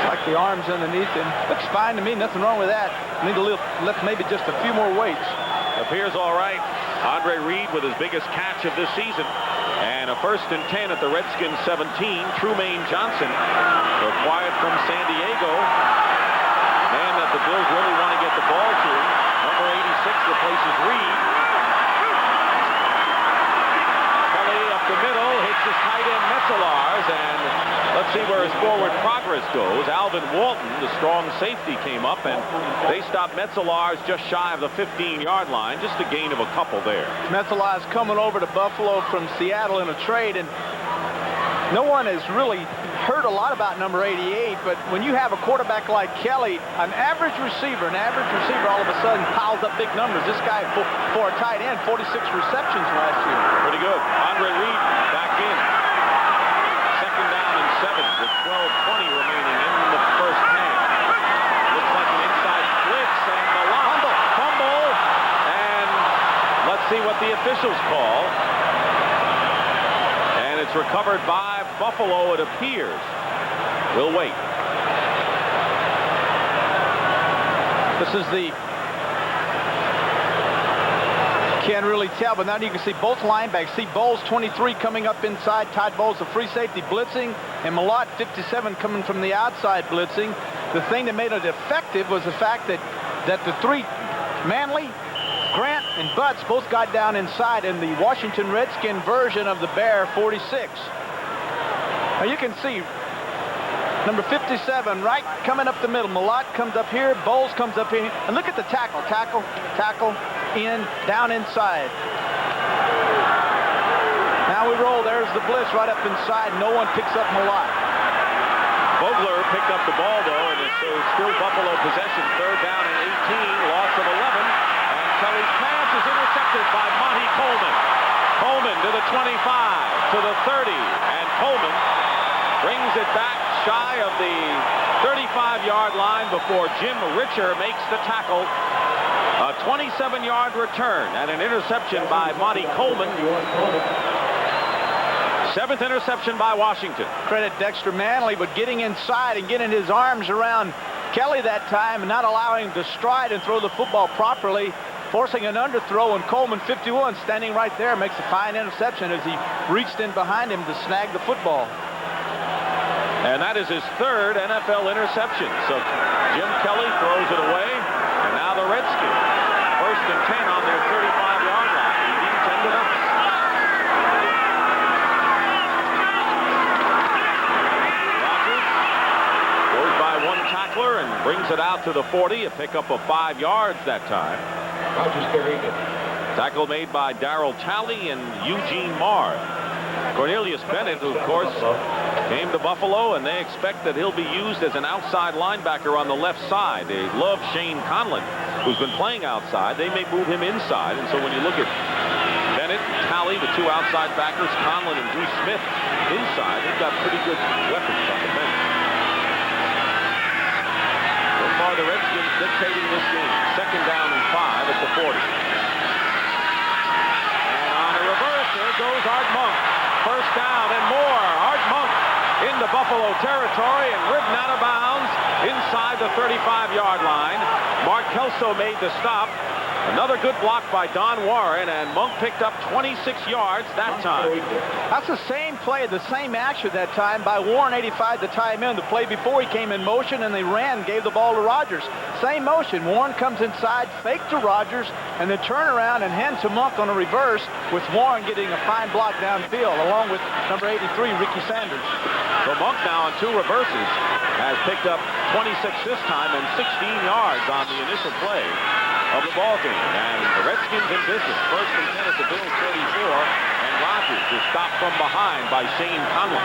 Like the arms underneath him. Looks fine to me, nothing wrong with that. Need to lift maybe just a few more weights. Appears all right. Andre Reed with his biggest catch of this season. And a 1st and 10 at the Redskins 17. Trumaine Johnson, acquired from San Diego. Man that the Bills really want to get the ball to. Number 86 replaces Reed. Kelly up the middle, hits his tight end Metzelars, and let's see where his forward progress goes. Alvin Walton, the strong safety, came up, and they stopped Metzelars just shy of the 15-yard line. Just a gain of a couple there. Metzelars coming over to Buffalo from Seattle in a trade, and no one has really heard a lot about number 88, but when you have a quarterback like Kelly, an average receiver all of a sudden piles up big numbers. This guy, for a tight end, 46 receptions last year. Pretty good. Andre Reed back in. 2nd down and 7 with 12:20 remaining in the first half. Looks like an inside blitz, and the line. Fumble. And let's see what the officials call. And it's recovered by Buffalo, it appears. We'll wait. This is the... Can't really tell, but now you can see both linebackers. See Bowles, 23, coming up inside. Todd Bowles, the free safety, blitzing. And Malott, 57, coming from the outside, blitzing. The thing that made it effective was the fact that the three, Manley, Grant, and Butts, both got down inside in the Washington Redskin version of the Bear 46. Now you can see Number 57, right, coming up the middle. Malott comes up here. Bowles comes up here. And look at the tackle. Tackle, in, down inside. Now we roll. There's the blitz right up inside. No one picks up Malott. Vogler picked up the ball, though, and it's still Buffalo possession. 3rd down and 18, loss of 11. And Kelly's pass is intercepted by Monty Coleman. Coleman to the 25, to the 30, and Coleman brings it back shy of the 35-yard line before Jim Richer makes the tackle. A 27-yard return and an interception by Monty Coleman. 7th interception by Washington. Credit Dexter Manley with getting inside and getting his arms around Kelly that time and not allowing him to stride and throw the football properly, forcing an underthrow, and Coleman, 51, standing right there, makes a fine interception as he reached in behind him to snag the football. And that is his 3rd NFL interception. So Jim Kelly throws it away, and now the Redskins, 1st and 10 on their 35-yard line, leading 10-0. And brings it out to the 40, a pickup of 5 yards that time. Tackle made by Darryl Talley and Eugene Marr. Cornelius Bennett, who of course came to Buffalo, and they expect that he'll be used as an outside linebacker on the left side. They love Shane Conlon, who's been playing outside. They may move him inside, and so when you look at Bennett, Talley, the 2 outside backers, Conlon and Drew Smith inside, they've got pretty good weapons on the bench. The Redskins dictating this game. 2nd down and 5 at the 40. And on a reverse, there goes Art Monk. 1st down and more. Art Monk into Buffalo territory and ridden out of bounds inside the 35-yard line. Mark Kelso made the stop. Another good block by Don Warren, and Monk picked up 26 yards that time. That's the same play, the same action that time by Warren, 85, to tie him in. The play before, he came in motion, and they ran, gave the ball to Rogers. Same motion. Warren comes inside, fake to Rogers, and then turn around and hand to Monk on a reverse, with Warren getting a fine block downfield, along with number 83, Ricky Sanders. So Monk now on 2 reverses has picked up 26 this time and 16 yards on the initial play of the ball game. And the Redskins in business. 1st and 10 at the Bills 34, and Rogers is stopped from behind by Shane Conlon.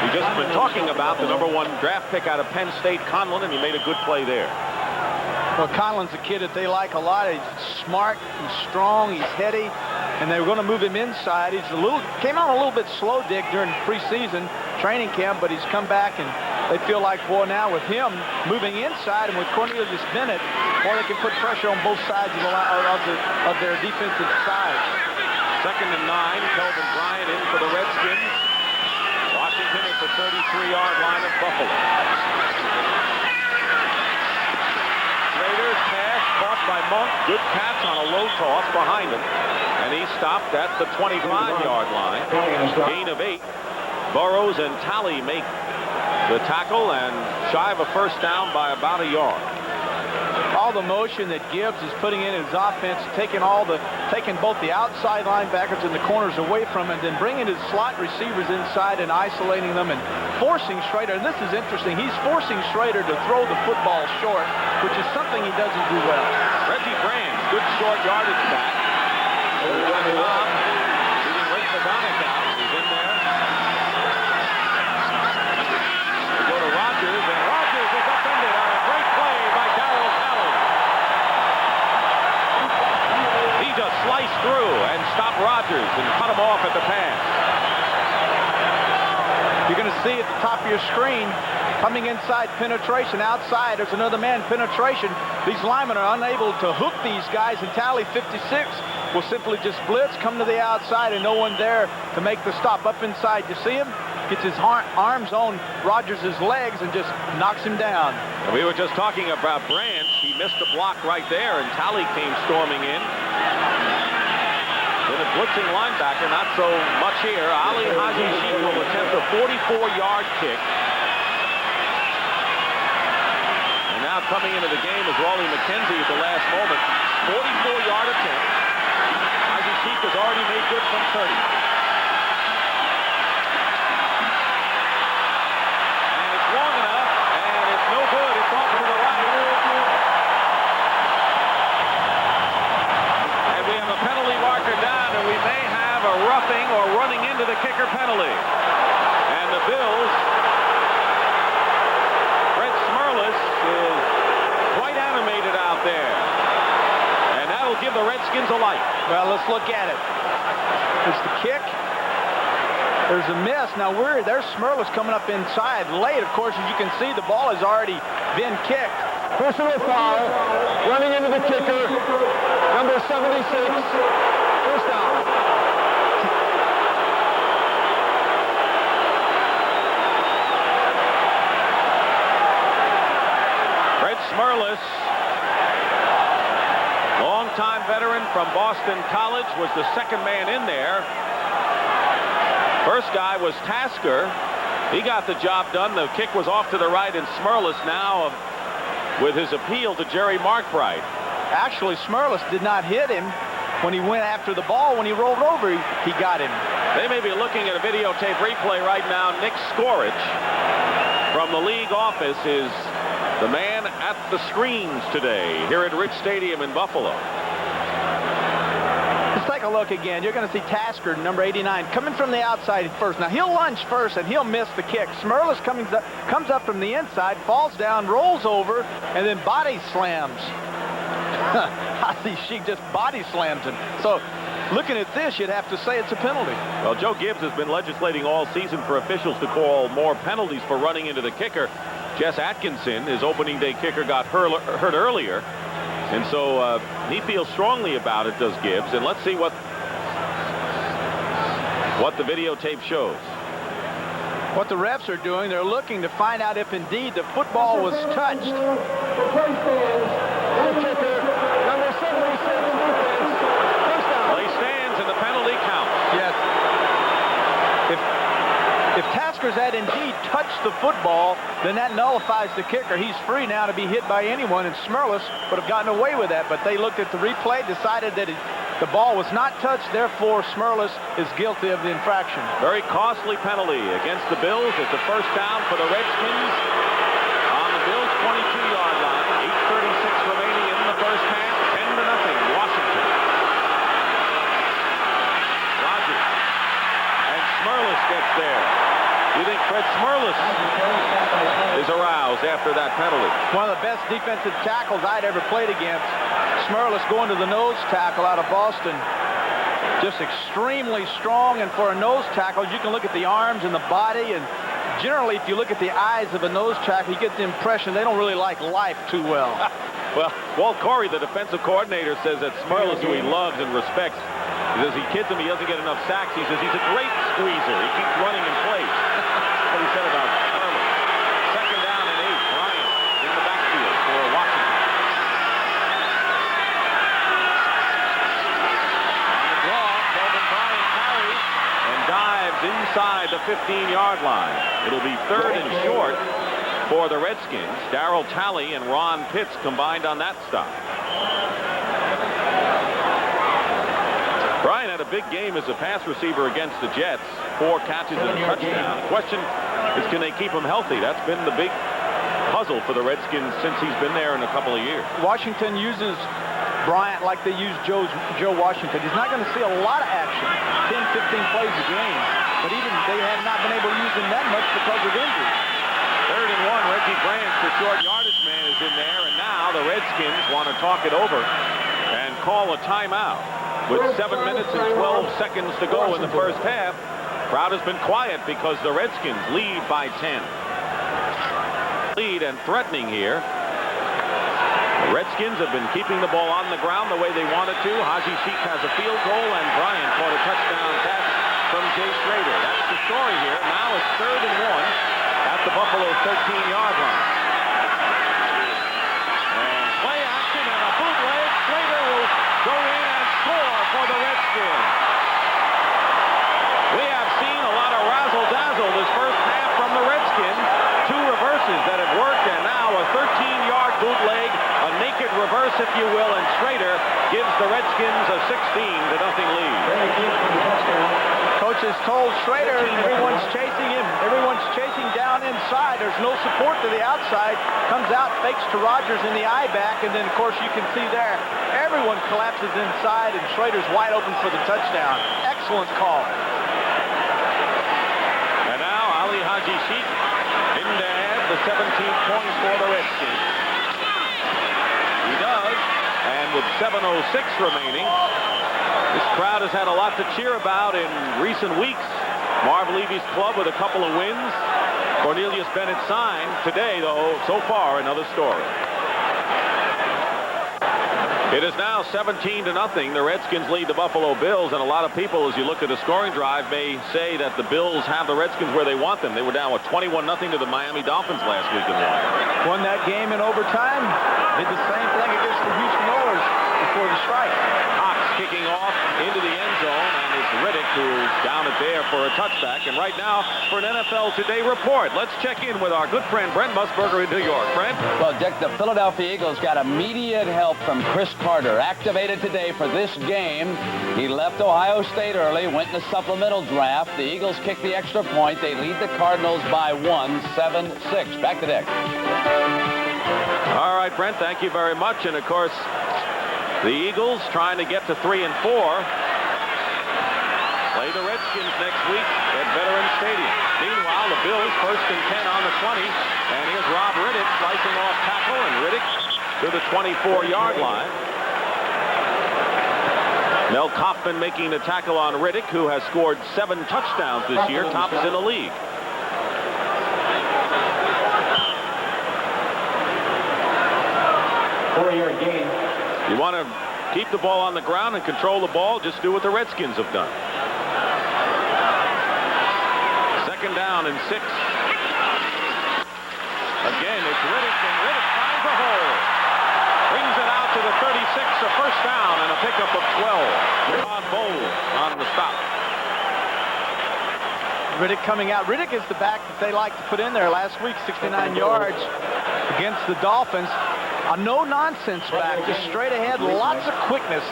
We've just been talking about the number 1 draft pick out of Penn State, Conlon, and he made a good play there. Well, Conlon's a kid that they like a lot. He's smart, he's strong, he's heady, and they were going to move him inside. He's came on a little bit slow, Dick, during preseason training camp, but he's come back, and they feel like, boy, now with him moving inside and with Cornelius Bennett, boy, they can put pressure on both sides of their defensive side. 2nd and 9, Kelvin Bryant in for the Redskins. Washington at the 33-yard line of Buffalo. Slater's pass caught by Monk. Good catch on a low toss behind him. And he stopped at the 25-yard line. Gain of 8. Burrows and Talley make the tackle, and shy of a 1st down by about a yard. All the motion that Gibbs is putting in his offense, taking both the outside linebackers and the corners away from him, and then bringing his slot receivers inside and isolating them and forcing Schrader. And this is interesting. He's forcing Schrader to throw the football short, which is something he doesn't do well. Reggie Brands, good short yardage back. Leading Rick Madonic out. He's in there. We go to Rogers, and Rogers is upended on a great play by Darryl Talley. He just sliced through and stopped Rogers and cut him off at the pass. You're going to see at the top of your screen, coming inside, penetration. Outside, there's another man, penetration. These linemen are unable to hook these guys, and Talley, 56, will simply just blitz, come to the outside, and no one there to make the stop. Up inside, you see him? Gets his arms on Rogers' legs and just knocks him down. And we were just talking about Brandt. He missed the block right there, and Talley came storming in. Then a blitzing linebacker, not so much here. Ali Haji Sheik will attempt a 44-yard kick. And now coming into the game is Raleigh McKenzie at the last moment. 44-yard attempt. Haji Sheik has already made good from 30. into the kicker penalty. And the Bills, Fred Smerlas is quite animated out there. And that'll give the Redskins a light. Well, let's look at it. There's the kick. There's a miss. Now, there's Smerlas coming up inside late. Of course, as you can see, the ball has already been kicked. Personal foul, running into the kicker, number 76, first down. Fred Smerlas, longtime veteran from Boston College, was the second man in there. First guy was Tasker. He got the job done. The kick was off to the right, and Smerlas now with his appeal to Jerry Markbright. Actually, Smerlas did not hit him when he went after the ball. When he rolled over, he got him. They may be looking at a videotape replay right now. Nick Skorich from the league office is the man at the screens today here at Rich Stadium in Buffalo. Let's take a look again. You're going to see Tasker, number 89, coming from the outside first. Now, he'll lunge first, and he'll miss the kick. Smerlas comes up from the inside, falls down, rolls over, and then body slams. Ozzie Sheik just body slams him. So, looking at this, you'd have to say it's a penalty. Well, Joe Gibbs has been legislating all season for officials to call more penalties for running into the kicker. Jess Atkinson, his opening day kicker, got hurt earlier. And so he feels strongly about it, does Gibbs. And let's see what the videotape shows. What the refs are doing, they're looking to find out if indeed the football was touched. The play stands, and the kicker, number 76, defense, first down. Play stands, and the penalty counts. Yes. If Tasker's had indeed touched the football, then that nullifies the kicker. He's free now to be hit by anyone, and Smerlas would have gotten away with that. But they looked at the replay, decided that the ball was not touched, therefore Smerlas is guilty of the infraction. Very costly penalty against the Bills. It's a first down for the Redskins on the Bills' 22-yard line. 8:36 remaining in the first half. 10-0, Washington. Rodgers. And Smerlas gets there. You think Fred Smerlas is aroused after that penalty? One of the best defensive tackles I'd ever played against. Smerlas going to the nose tackle out of Boston. Just extremely strong, and for a nose tackle, you can look at the arms and the body, and generally, if you look at the eyes of a nose tackle, you get the impression they don't really like life too well. Well, Walt Corey, the defensive coordinator, says that Smerlas, who he loves and respects, he says he kids him, he doesn't get enough sacks. He says he's a great squeezer. He keeps running in place. That's what he said about Smerlas. Second down and 8. Bryant in the backfield for Washington. On the draw, Kelvin Bryant carries and dives inside the 15-yard line. It'll be third and short for the Redskins. Darryl Talley and Ron Pitts combined on that stop. Bryant had a big game as a pass receiver against the Jets. 4 catches and a touchdown. The question is, can they keep him healthy? That's been the big puzzle for the Redskins since he's been there in a couple of years. Washington uses Bryant like they use Joe Washington. He's not going to see a lot of action, 10, 15 plays a game. But even they have not been able to use him that much because of injury. Third and 1, Reggie Branch, the short yardage man, is in there. And now the Redskins want to talk it over and call a timeout. With 7 minutes and 12 seconds to go in the first half, crowd has been quiet because the Redskins lead by 10. Lead and threatening here. The Redskins have been keeping the ball on the ground the way they wanted to. Ozzie Sheik has a field goal, and Bryant caught a touchdown pass from Jay Schrader. That's the story here. Now it's 3rd and 1 at the Buffalo 13-yard line. And play action and a bootleg. Schrader will go in and score for the Redskins. We have seen a lot of razzle-dazzle this first half from the Redskins. 2 reverses that have worked, and now a 13-yard bootleg, a naked reverse, if you will, and Schrader gives the Redskins a 16-0 lead. Coach has told Schrader everyone's chasing him. Everyone's chasing down inside. There's no support to the outside. Comes out, fakes to Rodgers in the eye back, and then, of course, you can see there, everyone collapses inside, and Schrader's wide open for the touchdown. Excellent call. 17th point for the Redskins. He does, and with 7:06 remaining, this crowd has had a lot to cheer about in recent weeks. Marv Levy's club with a couple of wins. Cornelius Bennett signed today, though, so far, another story. It is now 17-0. The Redskins lead the Buffalo Bills, and a lot of people, as you look at the scoring drive, may say that the Bills have the Redskins where they want them. They were down with 21-0 to the Miami Dolphins last week and won. Won that game in overtime. Did the same thing against the Houston Oilers before the strike. Cox kicking off into the end zone, and it's Riddick who's down it there for a touchback. And right now, for an NFL Today report, let's check in with our good friend Brent Musburger in New York. Brent? Well, Dick, the Philadelphia Eagles got immediate help from Chris Carter, activated today for this game. He left Ohio State early, went in the supplemental draft. The Eagles kicked the extra point. They lead the Cardinals by 1, 7-6. Back to Dick. All right, Brent, thank you very much. And, of course, the Eagles trying to get to 3 and 4. Play the Redskins next week at Veterans Stadium. Meanwhile, the Bills first and 10 on the 20. And here's Rob Riddick slicing off tackle, and Riddick to the 24-yard line. Mel Kaufman making the tackle on Riddick, who has scored 7 touchdowns this year, tops in the league. Four-yard gain. You want to keep the ball on the ground and control the ball, just do what the Redskins have done. Second down and 6. Again, it's Riddick, and Riddick finds a hole. Brings it out to the 36, a first down, and a pickup of 12. Ron Bowles on the stop. Riddick coming out. Riddick is the back that they like to put in there last week, 69 yards against the Dolphins. A no-nonsense back, just straight ahead, lots of quickness.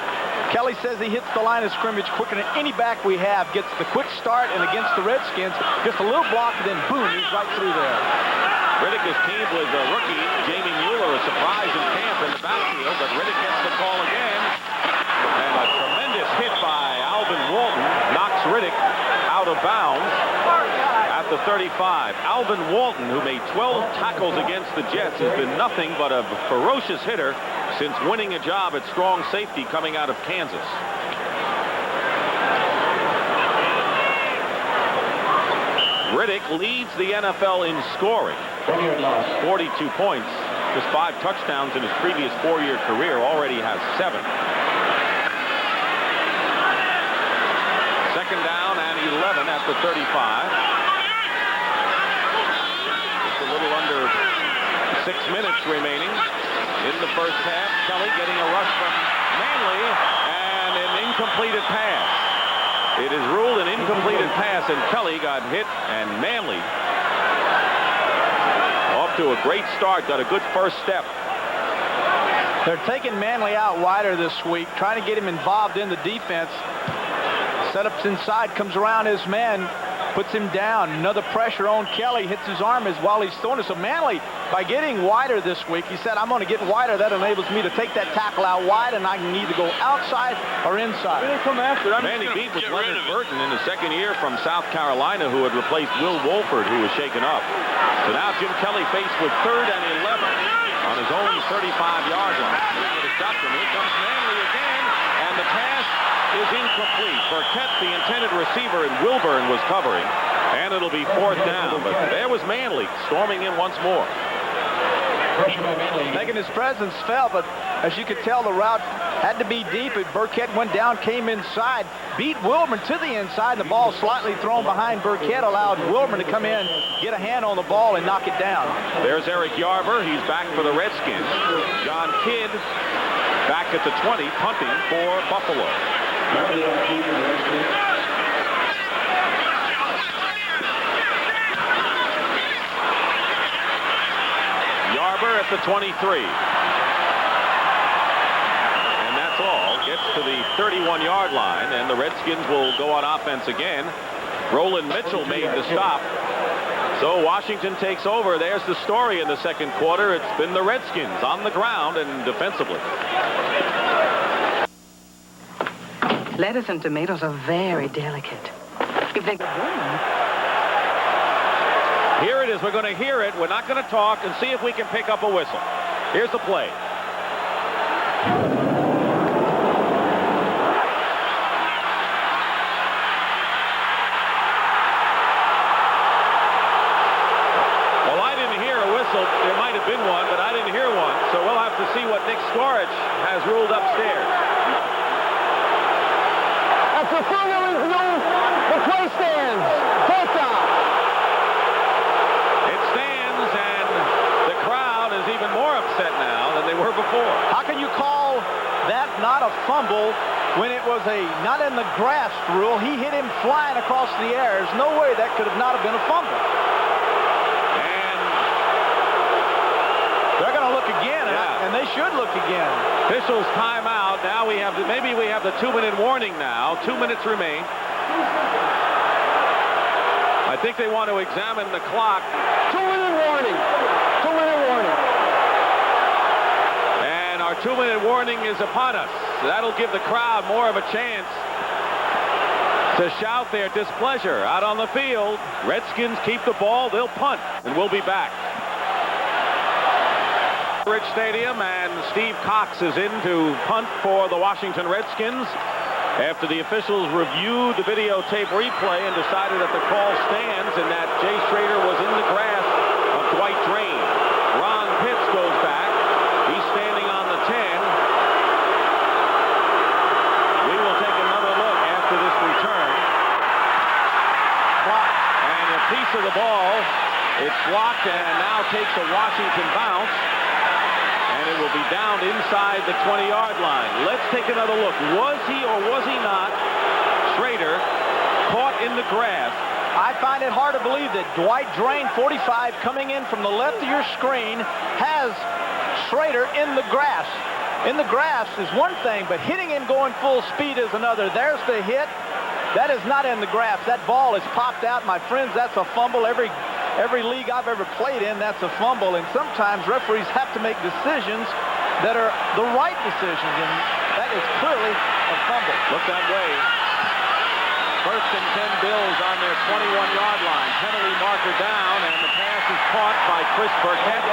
Kelly says he hits the line of scrimmage quicker than any back we have. Gets the quick start, and against the Redskins, just a little block, and then boom, he's right through there. Riddick is teamed with rookie Jamie Mueller, a surprise in camp in the backfield, but Riddick gets the call again. And a tremendous hit by Alvin Walton knocks Riddick out of bounds at the 35. Alvin Walton, who made 12 tackles against the Jets, has been nothing but a ferocious hitter since winning a job at strong safety coming out of Kansas. Riddick leads the NFL in scoring. 42 points, just 5 touchdowns in his previous 4-year career, already has 7. Second down and 11 at the 35. Just a little under 6 minutes remaining in the first half. Kelly getting a rush from Manley, and an incompleted pass. It is ruled an incompleted pass, and Kelly got hit, and Manley off to a great start, got a good first step. They're taking Manley out wider this week, trying to get him involved in the defense. Setups inside, comes around his man, puts him down. Another pressure on Kelly, hits his arm as while he's throwing it. So Manley, by getting wider this week, he said, I'm going to get wider. That enables me to take that tackle out wide, and I can either go outside or inside. Come after it. Manny beat was Leonard Burton in his second year from South Carolina, who had replaced Will Wolford, who was shaken up. So now Jim Kelly faced with 3rd and 11 on his own 35-yard line. Here comes Manley again, and the pass is incomplete. Burkett, the intended receiver, and Wilburn was covering, and it'll be 4th down. But there was Manley storming in once more. Making his presence felt, but as you could tell, the route had to be deep. Burkett went down, came inside, beat Wilburn to the inside. The ball slightly thrown behind Burkett, allowed Wilburn to come in, get a hand on the ball, and knock it down. There's Eric Yarber. He's back for the Redskins. John Kidd back at the 20, punting for Buffalo. Yarber at the 23. And that's all. Gets to the 31-yard line, and the Redskins will go on offense again. Roland Mitchell made the stop. So Washington takes over. There's the story in the second quarter. It's been the Redskins on the ground and defensively. Lettuce and tomatoes are very delicate. If they go wrong, Here it is. We're going to hear it. We're not going to talk and see if we can pick up a whistle. Here's the play. Well, I didn't hear a whistle. There might have been one, but I didn't hear one. So we'll have to see what Nick Skorich has ruled upstairs. After further review, the play stands. Fourth down. It stands, and the crowd is even more upset now than they were before. How can you call that not a fumble when it was a not in the grass rule? He hit him flying across the air. There's no way that could have not have been a fumble. And they're going to look again, Yeah. and they should look again. officials timeout. Now we have maybe we have the 2-minute warning now. 2 minutes remain. I think they want to examine the clock. 2-minute warning. 2-minute warning. And our 2-minute warning is upon us. That'll give the crowd more of a chance to shout their displeasure out on the field. Redskins keep the ball. They'll punt, and we'll be back. Rich Stadium, and Steve Cox is in to punt for the Washington Redskins after the officials reviewed the videotape replay and decided that the call stands and that Jay Schrader was in the grasp of Dwight Drain. Ron Pitts goes back. He's standing on the 10. We will take another look after this return. And a piece of the ball, it's blocked and now takes a Washington bounce. And it will be down inside the 20-yard line. Let's take another look. Was he or was he not, Schrader, caught in the grass? I find it hard to believe that Dwight Drain, 45, coming in from the left of your screen, has Schrader in the grass. In the grass is one thing, but hitting him going full speed is another. There's the hit. That is not in the grass. That ball is popped out. My friends, that's a fumble. Every league I've ever played in, that's a fumble. And sometimes referees have to make decisions that are the right decisions, and that is clearly a fumble. Look that way. First and 10 Bills on their 21-yard line. Penalty marker down, and the pass is caught by Chris Burkett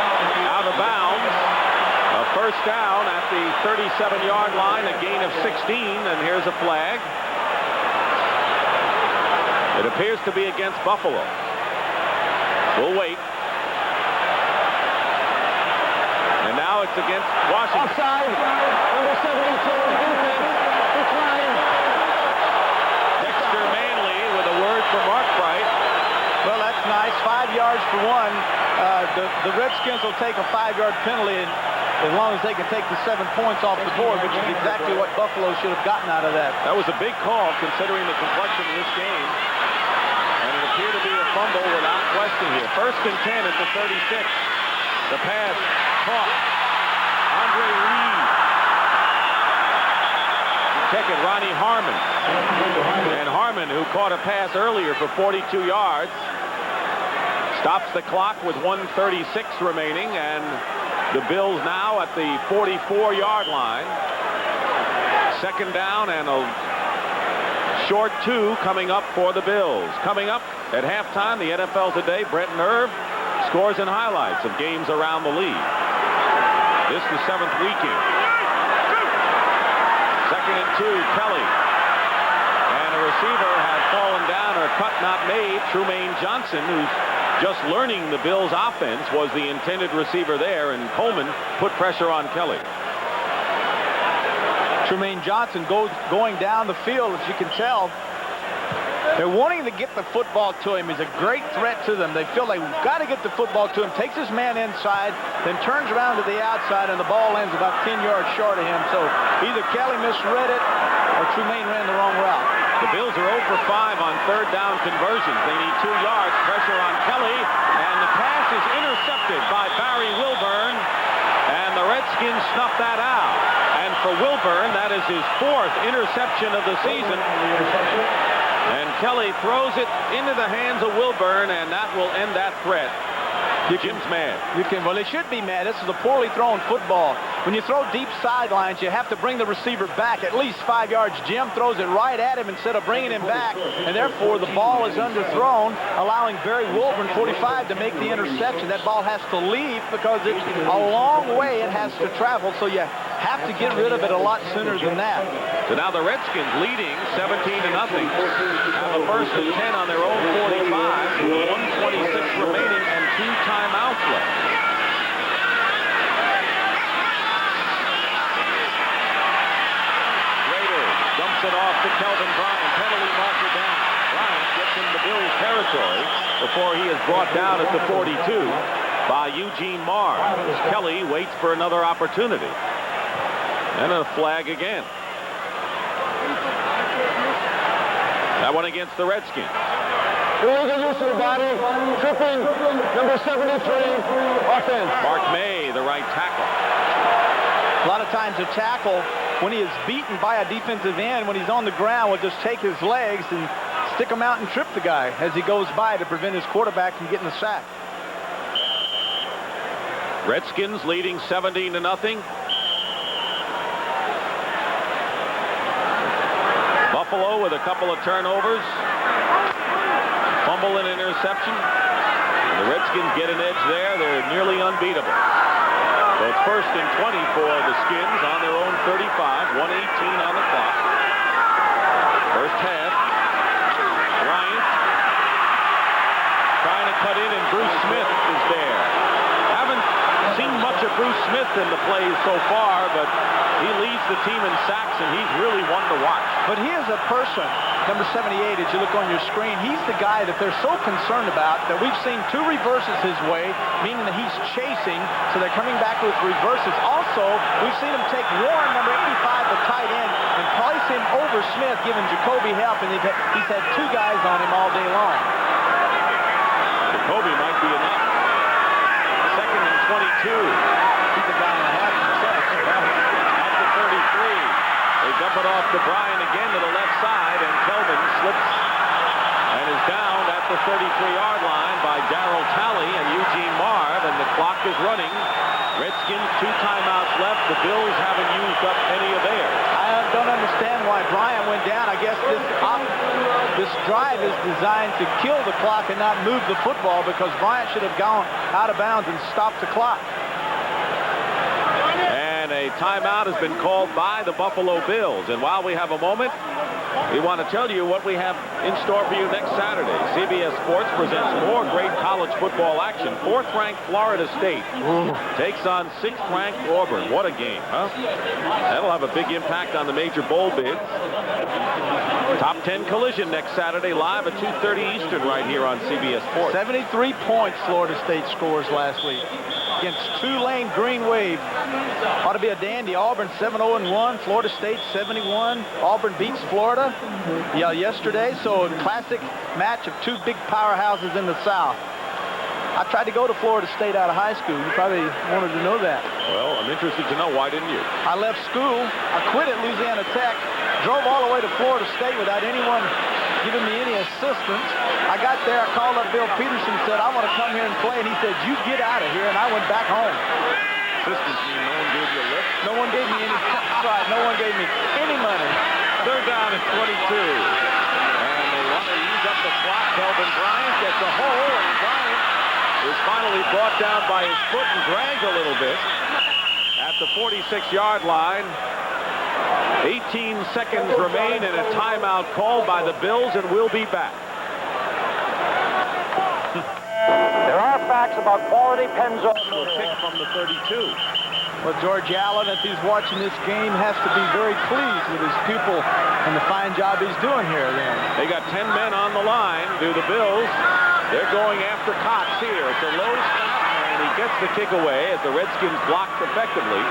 out of bounds. A first down at the 37-yard line, a gain of 16, and here's a flag. It appears to be against Buffalo. We'll wait. And now it's against Washington. Offside. Number 72. Defense. Decline. Dexter Manley with a word from Mark Bright. Well, that's nice. 5 yards for one. The Redskins will take a 5-yard penalty as long as they can take the 7 points off the board, which is exactly what Buffalo should have gotten out of that. That was a big call considering the complexion of this game. And it appeared to be a fumble without question here. First and 10 at the 36. The pass caught. Andre Reed. Check it, Ronnie Harmon. And Harmon, who caught a pass earlier for 42 yards, stops the clock with 1:36 remaining, and the Bills now at the 44-yard line. Second down and a short 2 coming up for the Bills. Coming up at halftime, the NFL Today, Brett Nerve scores and highlights of games around the league. This is the 7th weekend. Second and 2, Kelly. And a receiver had fallen down or cut not made. Trumaine Johnson, who's just learning the Bills' offense, was the intended receiver there, and Coleman put pressure on Kelly. Trumaine Johnson going down the field, as you can tell. They're wanting to get the football to him. He's a great threat to them. They feel they've got to get the football to him. Takes his man inside, then turns around to the outside, and the ball lands about 10 yards short of him. So either Kelly misread it or Trumaine ran the wrong route. The Bills are 0 for 5 on third down conversions. They need 2 yards. Pressure on Kelly, and the pass is intercepted by Barry Wilburn, and the Redskins snuff that out. And for Wilburn, that is his 4th interception of the season. And Kelly throws it into the hands of Wilburn, and that will end that threat. Jim's mad. Well, they should be mad. This is a poorly thrown football. When you throw deep sidelines, you have to bring the receiver back at least 5 yards. Jim throws it right at him instead of bringing him back, and therefore the ball is underthrown, allowing Barry Wilburn, 45, to make the interception. That ball has to leave because it's a long way it has to travel, so you have to get rid of it a lot sooner than that. So now the Redskins leading 17-0. Have a first and 10 on their own 45, 1:26 remaining, and 2 timeouts left. Rader dumps it off to Kelvin Bryant. Penalty marker down. Bryant gets in the Bills' territory before he is brought down at the 42 by Eugene Marr. Kelly waits for another opportunity. And a flag again. That one against the Redskins. Illegal use of the body, tripping, number 73, offense. Mark May, the right tackle. A lot of times a tackle, when he is beaten by a defensive end, when he's on the ground, will just take his legs and stick them out and trip the guy as he goes by to prevent his quarterback from getting the sack. Redskins leading 17-0. Buffalo with a couple of turnovers. Fumble and interception. And the Redskins get an edge there. They're nearly unbeatable. So it's first and 20 for the Skins on their own 35. 1:18 on the clock. First half. Bryant trying to cut in, and Bruce Smith is there. Haven't seen much of Bruce Smith in the plays so far, but he leads the team in sacks, and he's really one to watch. But he is a person, number 78, as you look on your screen, he's the guy that they're so concerned about that we've seen 2 reverses his way, meaning that he's chasing, so they're coming back with reverses. Also, we've seen him take Warren, number 85, the tight end, and place him over Smith, giving Jacoby help, and he's had 2 guys on him all day long. Jacoby might be enough. Second and 22. He's a guy and a half himself. At the 33. They dump it off to Bryan again to the left side, and Kelvin slips and is down at the 33-yard line by Darryl Talley and Eugene Marv, and the clock is running. Redskins 2 timeouts left. The Bills haven't used up any of theirs. I don't understand why Bryan went down. I guess this drive is designed to kill the clock and not move the football, because Bryant should have gone out of bounds and stopped the clock. And a timeout has been called by the Buffalo Bills. And while we have a moment, we want to tell you what we have in store for you next Saturday. CBS Sports presents more great college football action. 4th-ranked Florida State takes on 6th-ranked Auburn. What a game, huh? That'll have a big impact on the major bowl bids. Top 10 collision next Saturday, live at 2:30 Eastern right here on CBS Sports. 73 points Florida State scores last week against Tulane Green Wave. Ought to be a dandy. Auburn 7-0-1. Florida State 71. Auburn beats Florida yesterday. So a classic match of 2 big powerhouses in the South. I tried to go to Florida State out of high school. You probably wanted to know that. Well, I'm interested to know, why didn't you? I left school. I quit at Louisiana Tech. Drove all the way to Florida State without anyone giving me any assistance. I got there. I called up Bill Peterson, said, I want to come here and play. And he said, you get out of here. And I went back home. Assistance mean no one gave you a lift? No one gave me any. That's right. No one gave me any money. Third down at 22. And they want to use up the clock. Kelvin Bryant gets a hole, and Bryant is finally brought down by his foot and dragged a little bit at the 46-yard line. 18 seconds remain, and a timeout called by the Bills, and we'll be back. There are facts about quality pens. Kick from the 32. Well, George Allen, if he's watching this game, has to be very pleased with his pupil and the fine job he's doing here then. They got 10 men on the line. Do the Bills. They're going after Cox here. It's a low snap, and he gets the kick away as the Redskins blocked effectively.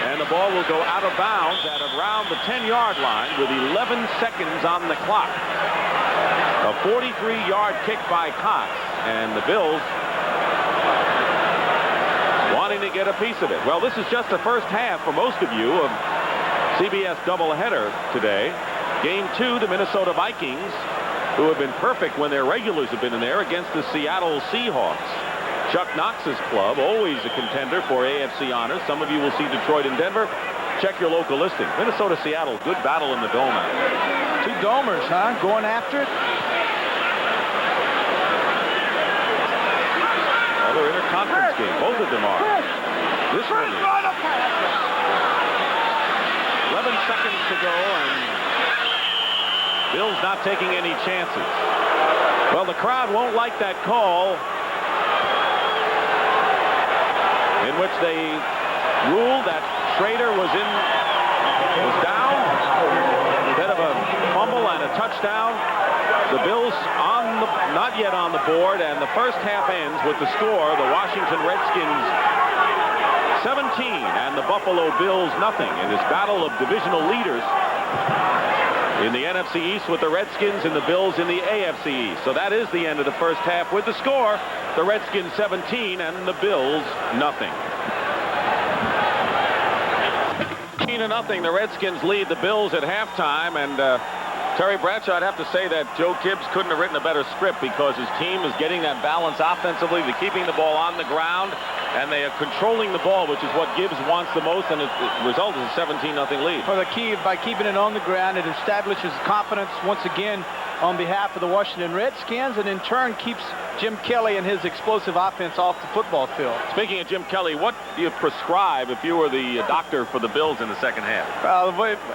And the ball will go out of bounds at around the 10-yard line with 11 seconds on the clock. A 43-yard kick by Cox, and the Bills wanting to get a piece of it. Well, this is just the first half for most of you of CBS doubleheader today. Game 2, the Minnesota Vikings, who have been perfect when their regulars have been in there, against the Seattle Seahawks. Chuck Knox's club, always a contender for AFC honors. Some of you will see Detroit and Denver. Check your local listing. Minnesota, Seattle, good battle in the dome. Two domers, huh? Going after it. Another interconference game. Both of them are. This one is. 11 seconds to go, and Bill's not taking any chances. Well, the crowd won't like that call, in which they ruled that Schrader was down. Instead of a fumble and a touchdown. The Bills not yet on the board, and the first half ends with the score: the Washington Redskins 17 and the Buffalo Bills nothing in this battle of divisional leaders in the NFC East, with the Redskins and the Bills in the AFC East. So that is the end of the first half with the score: the Redskins 17 and the Bills nothing. 13-0, the Redskins lead the Bills at halftime, and Terry Bradshaw, I'd have to say that Joe Gibbs couldn't have written a better script, because his team is getting that balance offensively. They're keeping the ball on the ground, and they are controlling the ball, which is what Gibbs wants the most, and it results in a 17-0 lead. Well, the key, by keeping it on the ground, it establishes confidence once again on behalf of the Washington Redskins, and in turn keeps Jim Kelly and his explosive offense off the football field. Speaking of Jim Kelly, what do you prescribe if you were the doctor for the Bills in the second half?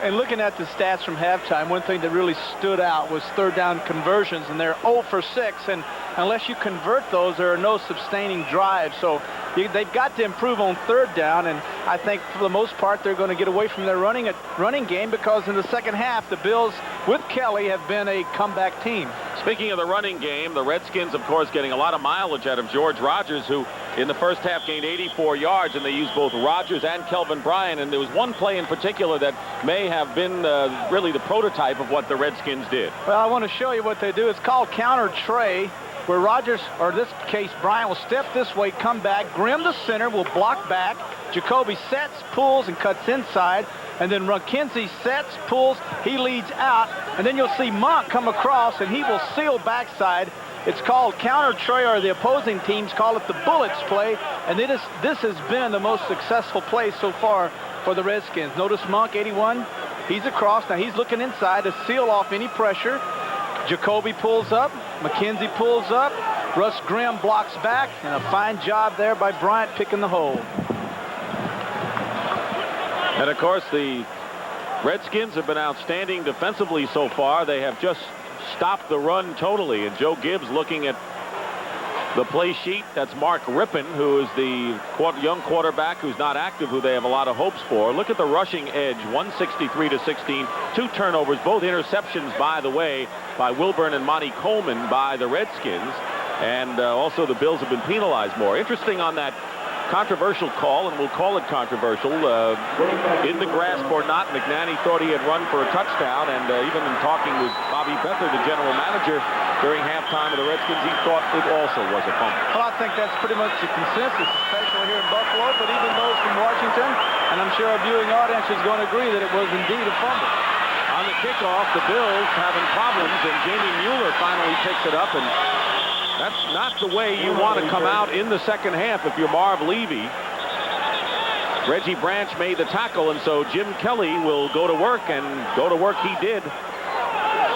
And looking at the stats from halftime, one thing that really stood out was third down conversions, and they're 0 for 6, and unless you convert those, there are no sustaining drives. So they've got to improve on third down, and I think for the most part they're going to get away from their running game, because in the second half the Bills with Kelly have been a comeback team. Speaking of the running game, the Redskins, of course, getting a lot of mileage out of George Rogers, who in the first half gained 84 yards, and they used both Rogers and Kelvin Bryant. And there was one play in particular that may have been really the prototype of what the Redskins did. Well, I want to show you what they do. It's called counter tray, where Rogers, or in this case Bryant, will step this way, come back, Grimm the center will block back, Jacoby sets, pulls, and cuts inside, and then McKenzie sets, pulls, he leads out, and then you'll see Monk come across, and he will seal backside. It's called counter tray, or the opposing teams call it the Bullets play, and this has been the most successful play so far for the Redskins. Notice Monk, 81, he's across, now he's looking inside to seal off any pressure. Jacoby pulls up, McKenzie pulls up, Russ Grimm blocks back, and a fine job there by Bryant picking the hole. And of course, the Redskins have been outstanding defensively so far. They have just stopped the run totally, and Joe Gibbs looking at the play sheet. That's Mark Rippon, who is the young quarterback who's not active, who they have a lot of hopes for. Look at the rushing edge, 163-16, 2 turnovers, both interceptions, by the way, by Wilburn and Monty Coleman by the Redskins. And also the Bills have been penalized more. Interesting on that controversial call, and we'll call it controversial, in the grasp or not, McNanny thought he had run for a touchdown, and even in talking with Bobby Beathard, the general manager, during halftime of the Redskins, he thought it also was a fumble. Well, I think that's pretty much the consensus, especially here in Buffalo, but even those from Washington, and I'm sure our viewing audience is going to agree that it was indeed a fumble. On the kickoff, the Bills having problems, and Jamie Mueller finally picks it up, and that's not the way you want to come out in the second half if you're Marv Levy. Reggie Branch made the tackle, and so Jim Kelly will go to work, and go to work he did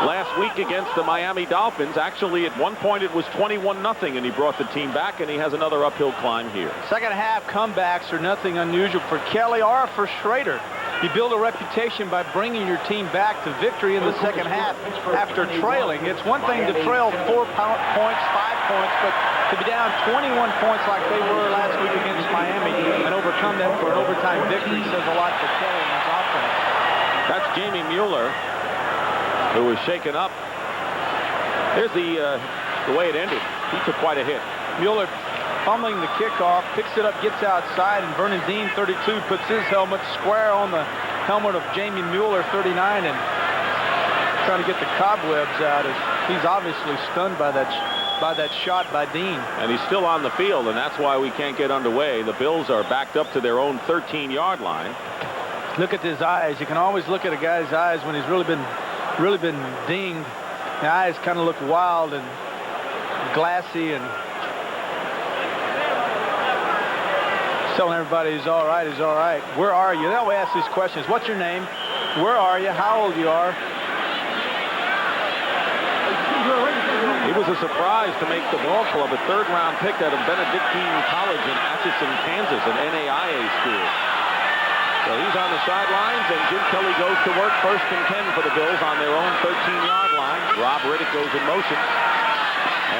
last week against the Miami Dolphins. Actually, at one point it was 21-0, and he brought the team back, and he has another uphill climb here. Second half comebacks are nothing unusual for Kelly or for Schrader. You build a reputation by bringing your team back to victory in the second half after trailing. It's one thing to trail 4 points, 5 points, but to be down 21 points like they were last week against Miami and overcome that for an overtime victory says a lot for Kelly and his offense. That's Jamie Mueller, who was shaken up. Here's the way it ended. He took quite a hit. Mueller fumbling the kickoff, picks it up, gets outside, and Vernon Dean, 32, puts his helmet square on the helmet of Jamie Mueller, 39, and trying to get the cobwebs out. As he's obviously stunned by that shot by Dean. And he's still on the field, and that's why we can't get underway. The Bills are backed up to their own 13-yard line. Look at his eyes. You can always look at a guy's eyes when he's really been dinged. The eyes kind of look wild and glassy, and Telling everybody he's all right, he's all right. Where are you? They always ask these questions. What's your name? Where are you? How old you are? He was a surprise to make the ball club, a third-round pick out of Benedictine College in Atchison, Kansas, an NAIA school. So he's on the sidelines, and Jim Kelly goes to work. 1st and 10 for the Bills on their own 13-yard line. Rob Riddick goes in motion.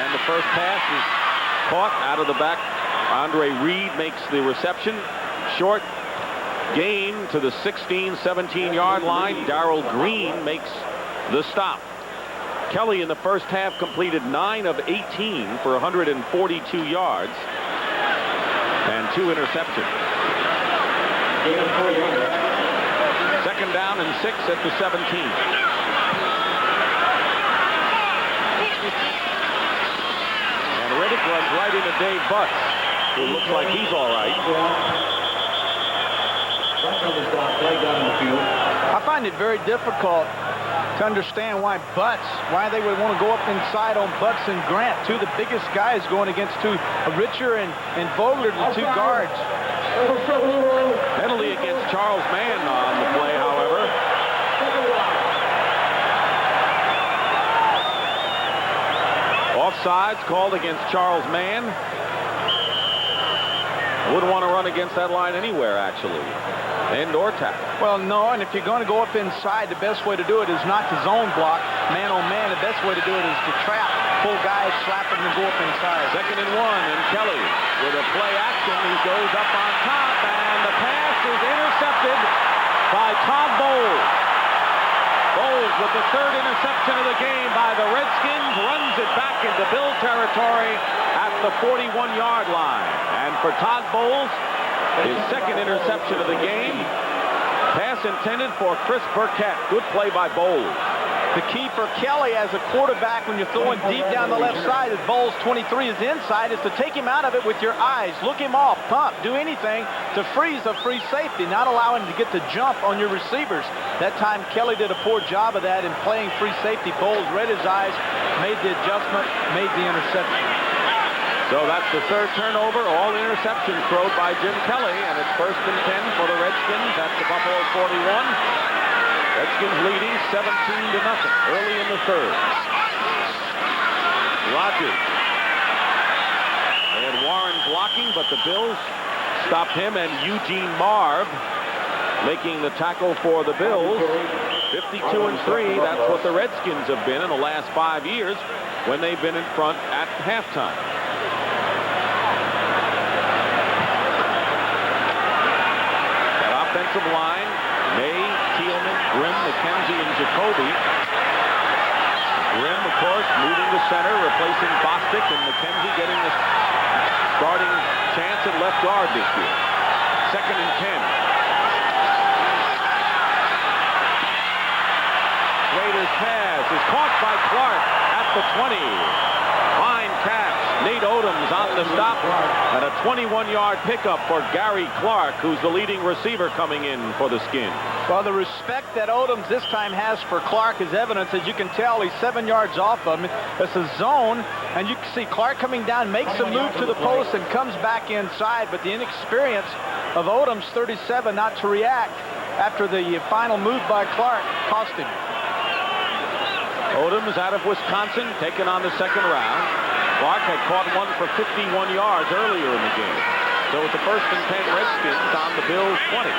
And the first pass is caught out of the back. Andre Reed makes the reception. Short gain to the 16, 17-yard line. Darrell Green makes the stop. Kelly in the first half completed 9 of 18 for 142 yards and 2 interceptions. 2nd down and 6 at the 17. And Riddick runs right into Dave Butts, who looks like he's all right. I find it very difficult to understand why they would want to go up inside on Butts and Grant, two of the biggest guys going against Richer and Vogler, the 2 guards. Penalty against Charles Mann on the play, however. Offsides called against Charles Mann. I wouldn't want to run against that line anywhere, actually. End or tackle. Well, no, and if you're going to go up inside, the best way to do it is not to zone block, man on man. The best way to do it is to trap, pull guys, slap them, and go up inside. 2nd and 1, and Kelly with a play action. He goes up on top, and the pass is intercepted by Todd Bowles. Bowles with the 3rd interception of the game by the Redskins, runs it back into Bill territory at the 41-yard line. And for Todd Bowles, his 2nd interception of the game. Pass intended for Chris Burkett. Good play by Bowles. The key for Kelly as a quarterback when you're throwing deep down the left side as Bowles 23 is inside is to take him out of it with your eyes. Look him off, pump, do anything to freeze a free safety, not allow him to get the jump on your receivers. That time Kelly did a poor job of that in playing free safety. Bowles read his eyes, made the adjustment, made the interception. So that's the 3rd turnover, all interceptions thrown by Jim Kelly, and it's 1st and 10 for the Redskins at the Buffalo 41. Redskins leading 17-0 early in the 3rd. Rogers. They had Warren blocking, but the Bills stopped him, and Eugene Marv making the tackle for the Bills. 52-3, that's what the Redskins have been in the last 5 years when they've been in front at halftime. Offensive line, May, Thielman, Grimm, McKenzie, and Jacoby. Grimm, of course, moving to center, replacing Bostic, and McKenzie getting the starting chance at left guard this year. 2nd and 10. Raiders pass is caught by Clark at the 20. Fine catch. Nate Odoms on the stop, and a 21-yard pickup for Gary Clark, who's the leading receiver coming in for the Skins. Well, the respect that Odoms this time has for Clark is evidence. As you can tell, he's 7 yards off of him. It's a zone, and you can see Clark coming down, makes a move to the post, and comes back inside. But the inexperience of Odoms, 37, not to react after the final move by Clark cost him. Odoms out of Wisconsin, taken on the 2nd round. Clark had caught one for 51 yards earlier in the game. So it's the 1st and 10 Redskins on the Bills 20.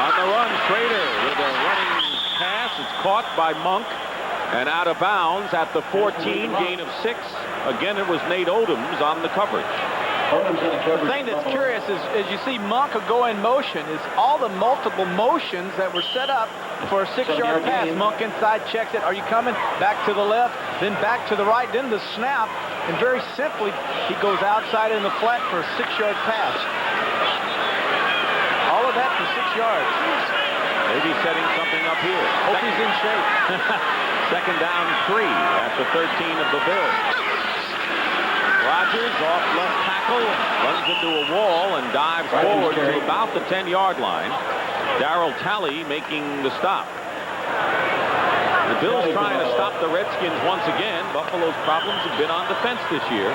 On the run, Schrader with a running pass. It's caught by Monk and out of bounds at the 14, gain of 6. Again, it was Nate Odoms on the coverage. The thing that's curious is, as you see Monk go in motion, is all the multiple motions that were set up for a 6-yard pass. Monk inside, checks it. Are you coming? Back to the left, then back to the right, then the snap. And very simply, he goes outside in the flat for a 6-yard pass. All of that for 6 yards. Maybe setting something up here. Hope he's in shape. 2nd down 3 at the 13 of the Bills. Rogers off left tackle, runs into a wall and dives forward to about the 10-yard line. Darrell Talley making the stop. The Bills trying to stop the Redskins once again. Buffalo's problems have been on defense this year.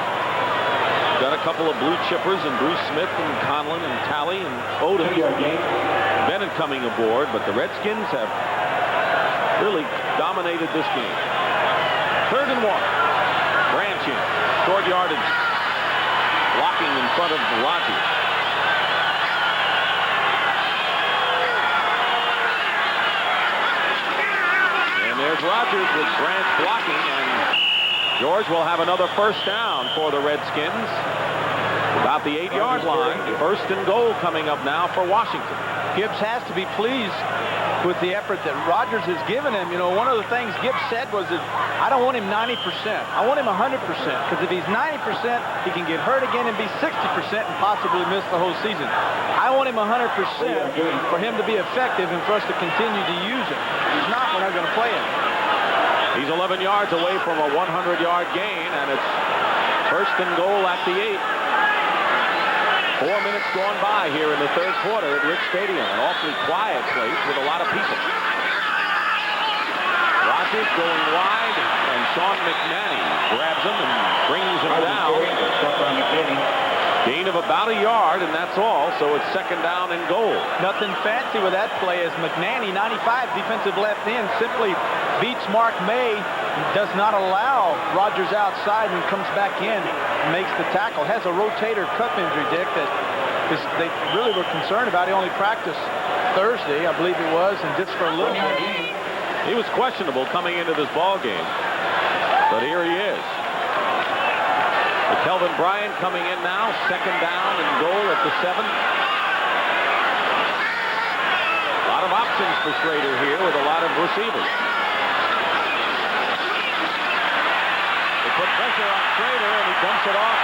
Got a couple of blue chippers and Bruce Smith and Conlon and Talley and Odom. Bennett coming aboard, but the Redskins have really dominated this game. 3rd and 1. Branching. Short yardage. Blocking in front of Rodgers. And there's Rodgers with Branch blocking, and George will have another first down for the Redskins. About the 8-yard line. 1st and goal coming up now for Washington. Gibbs has to be pleased with the effort that Rodgers has given him. You know, one of the things Gibbs said was that I don't want him 90%. I want him 100%, because if he's 90%, he can get hurt again and be 60% and possibly miss the whole season. I want him 100% for him to be effective and for us to continue to use him. If he's not, we're not going to play him. He's 11 yards away from a 100-yard gain, and it's 1st and goal at the 8. 4 minutes gone by here in the 3rd quarter at Rich Stadium. An awfully quiet place with a lot of people. Rodgers going wide, and Sean McManny grabs him and brings him down. Gain of about a yard, and that's all, so it's 2nd down and goal. Nothing fancy with that play as McManny, 95, defensive left end, simply beats Mark May, does not allow Rodgers outside, and comes back in and makes the tackle. Has a rotator cuff injury, Dick, that they really were concerned about. He only practiced Thursday, I believe it was, and just for a little bit. He was questionable coming into this ball game, but here he is. Kelvin Bryant coming in now, 2nd down and goal at the 7. A lot of options for Schrader here with a lot of receivers. They put pressure on Schrader, and he dumps it off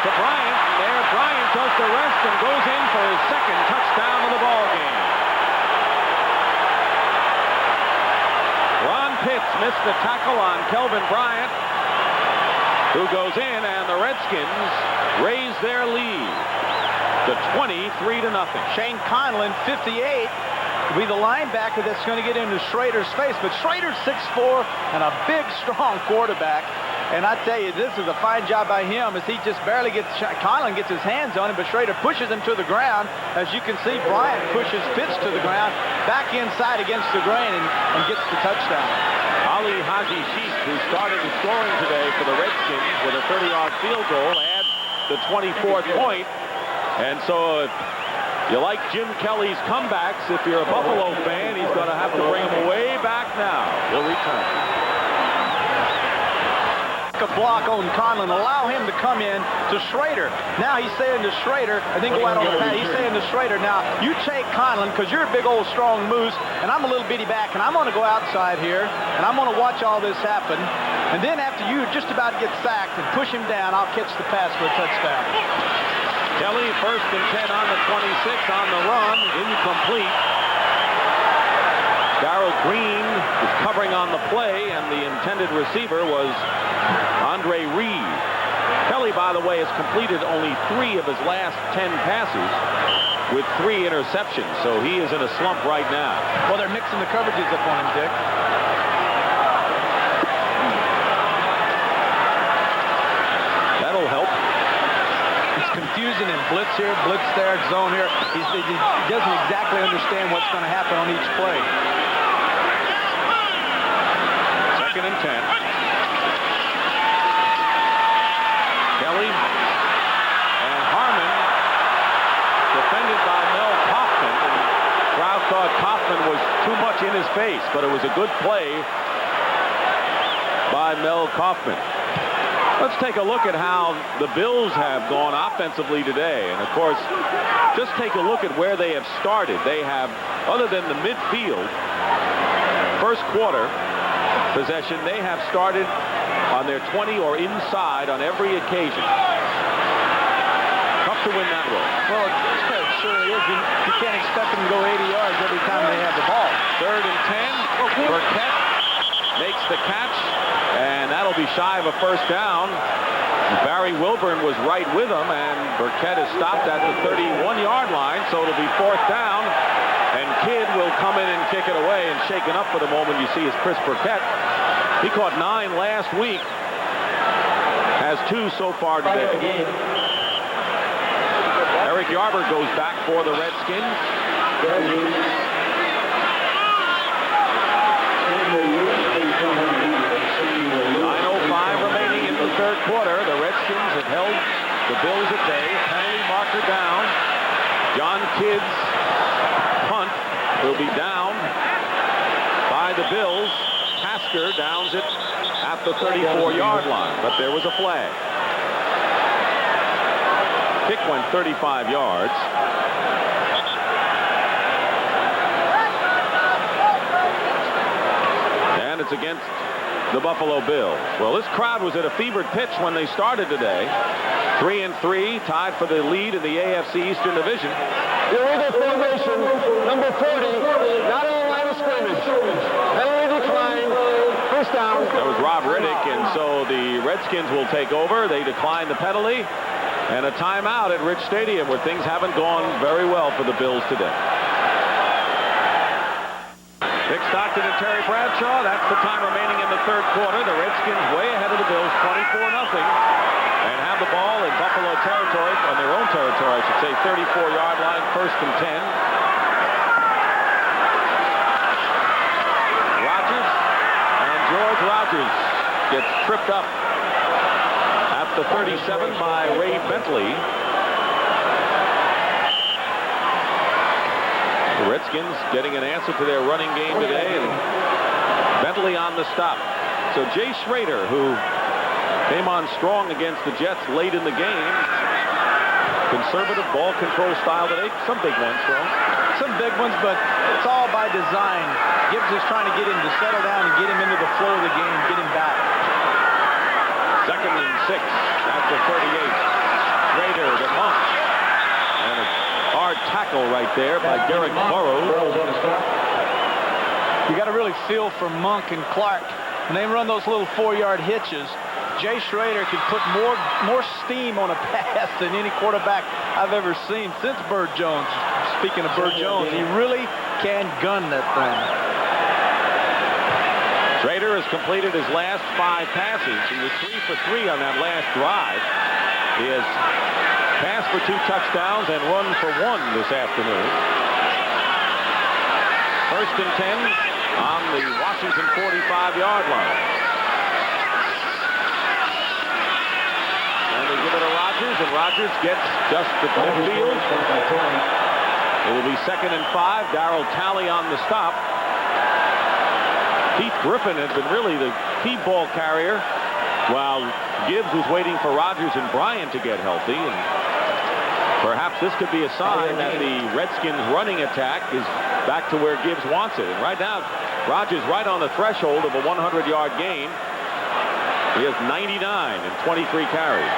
to Bryant. There, Bryant does the rest and goes in for his 2nd touchdown of the ball game. Ron Pitts missed the tackle on Kelvin Bryant, who goes in, and the Redskins raise their lead to 23-0. Shane Conlon, 58, will be the linebacker that's going to get into Schrader's face. But Schrader's 6'4" and a big, strong quarterback. And I tell you, this is a fine job by him as he just barely gets, Conlon gets his hands on him, but Schrader pushes him to the ground. As you can see, Bryant pushes Pitts to the ground, back inside against the grain, and gets the touchdown. Ali Haji Sheikh, who started the scoring today for the Redskins with a 30-yard field goal, adds the 24th point. And so if you like Jim Kelly's comebacks, if you're a Buffalo fan, he's going to have to bring him way back now. He'll return. A block on Conlon, allow him to come in to Schrader. Now he's saying to Schrader, and then go out on the pad. He's saying to Schrader, now you take Conlon because you're a big old strong moose, and I'm a little bitty back, and I'm going to go outside here, and I'm going to watch all this happen. And then after you just about get sacked and push him down, I'll catch the pass for a touchdown. Kelly, 1st and 10 on the 26 on the run, incomplete. Darrell Green was covering on the play, and the intended receiver was Andre Reed. Kelly, by the way, has completed only 3 of his last 10 passes with 3 interceptions, so he is in a slump right now. Well, they're mixing the coverages up on him, Dick. That'll help. It's confusing in blitz here, blitz there, zone here. He doesn't exactly understand what's going to happen on each play. 2nd and 10. Kelly and Harmon defended by Mel Kaufman. The crowd thought Kaufman was too much in his face, but it was a good play by Mel Kaufman. Let's take a look at how the Bills have gone offensively today. And of course, just take a look at where they have started. They have, other than the midfield, first quarter possession, they have started on their 20 or inside on every occasion. Tough to win that one. Well, it surely is. You can't expect them to go 80 yards every time they have the ball. 3rd and 10. Burkett makes the catch, and that'll be shy of a first down. Barry Wilburn was right with him, and Burkett is stopped at the 31-yard line, so it'll be 4th down. And Kidd will come in and kick it away, and shaken up for the moment you see is Chris Burkett. He caught 9 last week. Has 2 so far today. Eric Yarber goes back for the Redskins. 9:05 remaining in the third quarter. The Redskins have held the Bills at bay. Penalty marker down. John Kidd's punt will be down by the Bills. Tasker downs it at the 34-yard line, but there was a flag. Kick went 35 yards. And it's against the Buffalo Bills. Well, this crowd was at a fevered pitch when they started today. 3-3, tied for the lead in the AFC Eastern Division. Illegal formation, number 40, not on the line of scrimmage. Penalty decline, first down. That was Rob Riddick, and so the Redskins will take over. They decline the penalty. And a timeout at Rich Stadium, where things haven't gone very well for the Bills today. Dick Stockton and Terry Bradshaw. That's the time remaining in the third quarter. The Redskins way ahead of the Bills, 24-0. And have the ball in Buffalo territory, on their own territory, I should say, 34-yard line, 1st and 10. Rodgers, and George Rodgers gets tripped up at the 37 by Ray Bentley. The Redskins getting an answer to their running game today, and Bentley on the stop. So Jay Schrader, who came on strong against the Jets late in the game, conservative ball control style today. Some big men throw. Some big ones, but it's all by design. Gibbs is trying to get him to settle down and get him into the flow of the game, get him back. 2nd and 6 at the 38. Schrader to Monk. And a hard tackle right there by Derek Burrows. You got to really feel for Monk and Clark. When they run those little 4-yard hitches, Jay Schrader can put more steam on a pass than any quarterback I've ever seen since Bird Jones. Speaking of Bird Jones, he really can gun that thing. Schrader has completed his last 5 passes. He was 3 for 3 on that last drive. He has passed for 2 touchdowns and run for 1 this afternoon. 1st and 10 on the Washington 45-yard line. And they give it to Rodgers, and Rodgers gets just the midfield. It will be 2nd and 5. Darryl Talley on the stop. Keith Griffin has been really the key ball carrier, while Gibbs was waiting for Rodgers and Bryant to get healthy. And perhaps this could be a sign that the Redskins' running attack is back to where Gibbs wants it. And right now, Rodgers right on the threshold of a 100-yard gain. He has 99 and 23 carries.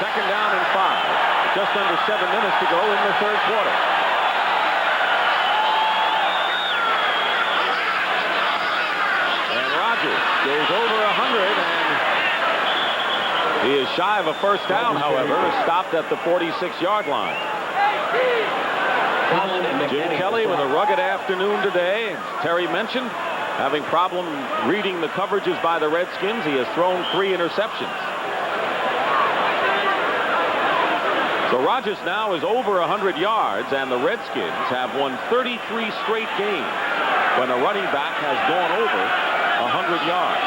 2nd down and 5. Just under 7 minutes to go in the third quarter. Goes over 100, and he is shy of a first down, however, stopped at the 46-yard line. Jim Kelly with a rugged afternoon today. As Terry mentioned, having problem reading the coverages by the Redskins. He has thrown 3 interceptions. So Rodgers now is over 100 yards, and the Redskins have won 33 straight games when a running back has gone over 100 yards.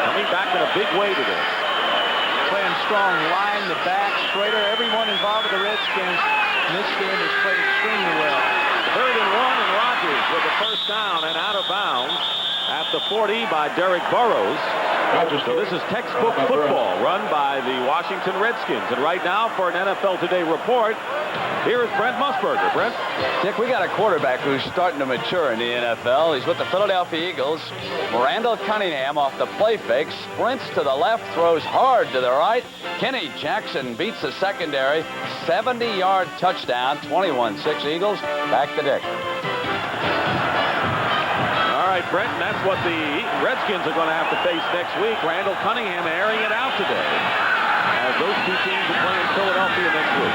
Coming back in a big way today. Playing strong line, the back, Schrader, everyone involved with the Redskins in this game has played extremely well. 3rd and 1, and Rodgers with the first down and out of bounds at the 40 by Derek Burrows. So this is textbook football run by the Washington Redskins. And right now, for an NFL Today report, here is Brent Musburger. Brent? Dick, we got a quarterback who's starting to mature in the NFL. He's with the Philadelphia Eagles. Randall Cunningham off the play fake, sprints to the left, throws hard to the right. Kenny Jackson beats the secondary. 70-yard touchdown, 21-6 Eagles. Back to Dick. All right, Brent, and that's what the Redskins are going to have to face next week. Randall Cunningham airing it out today, as those two teams are playing Philadelphia next week.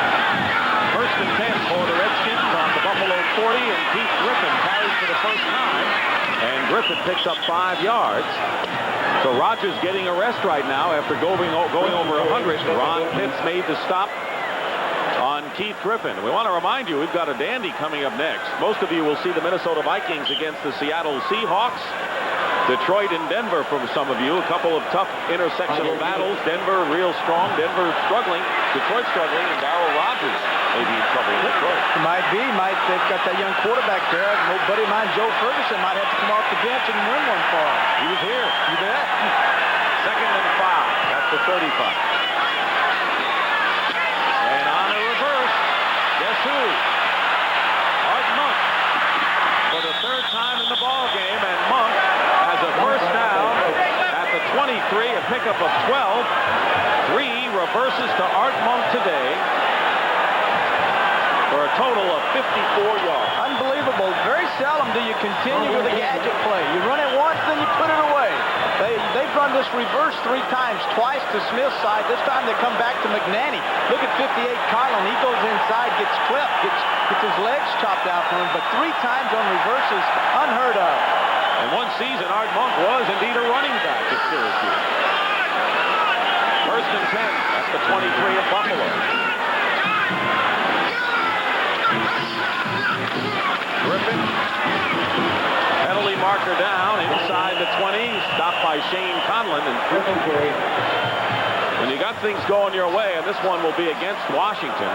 1st and 10 for the Redskins on the Buffalo 40, and Keith Griffin the first time. And Griffin picks up 5 yards. So Rogers getting a rest right now after going over 100. Ron Pitts made the stop on Keith Griffin. We want to remind you, we've got a dandy coming up next. Most of you will see the Minnesota Vikings against the Seattle Seahawks. Detroit and Denver from some of you. A couple of tough intersectional battles. Denver real strong. Denver struggling. Detroit struggling. And Darryl Rogers may be in trouble in Detroit. Might be. They've got that young quarterback there. Old buddy of mine, Joe Ferguson, might have to come off the bench and win one for him. He was here. You bet. 2nd and 5 at the 35. And on a reverse, guess who? Art Monk for the 3rd time in the ball game, and Monk has a first down at the 23, a pickup of 12. 3 reverses to Art Monk today for a total of 54 yards. Unbelievable. Very seldom do you continue with a gadget play. You run it once, then you put it away. They've run this reverse 3 times, twice to Smith's side. This time they come back to McNanny. Look at 58 Carlin. He goes inside, gets clipped, gets his legs chopped out for him. But 3 times on reverses, unheard of. And one season, Art Monk was indeed a running back at Syracuse. 1st and 10 at the 23 of Buffalo. Griffin, penalty marker down inside the 20, stopped by Shane Conlon. And when you got things going your way, and this one will be against Washington,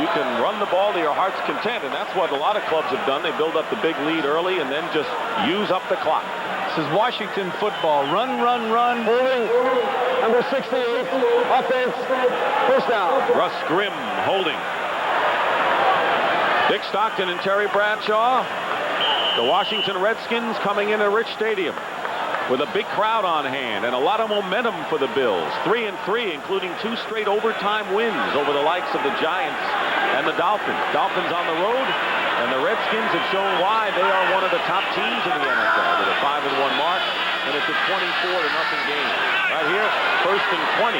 you can run the ball to your heart's content, and that's what a lot of clubs have done. They build up the big lead early and then just use up the clock. This is Washington football. Run, run, run. Holding. Number 68. Offense. First down. Russ Grimm holding. Dick Stockton and Terry Bradshaw. The Washington Redskins coming into Rich Stadium with a big crowd on hand and a lot of momentum for the Bills. 3-3, including 2 straight overtime wins over the likes of the Giants and the Dolphins. Dolphins on the road, and the Redskins have shown why they are one of the top teams in the NFL with a 5-1 mark, and it's a 24-0 game. Right here, 1st and 20.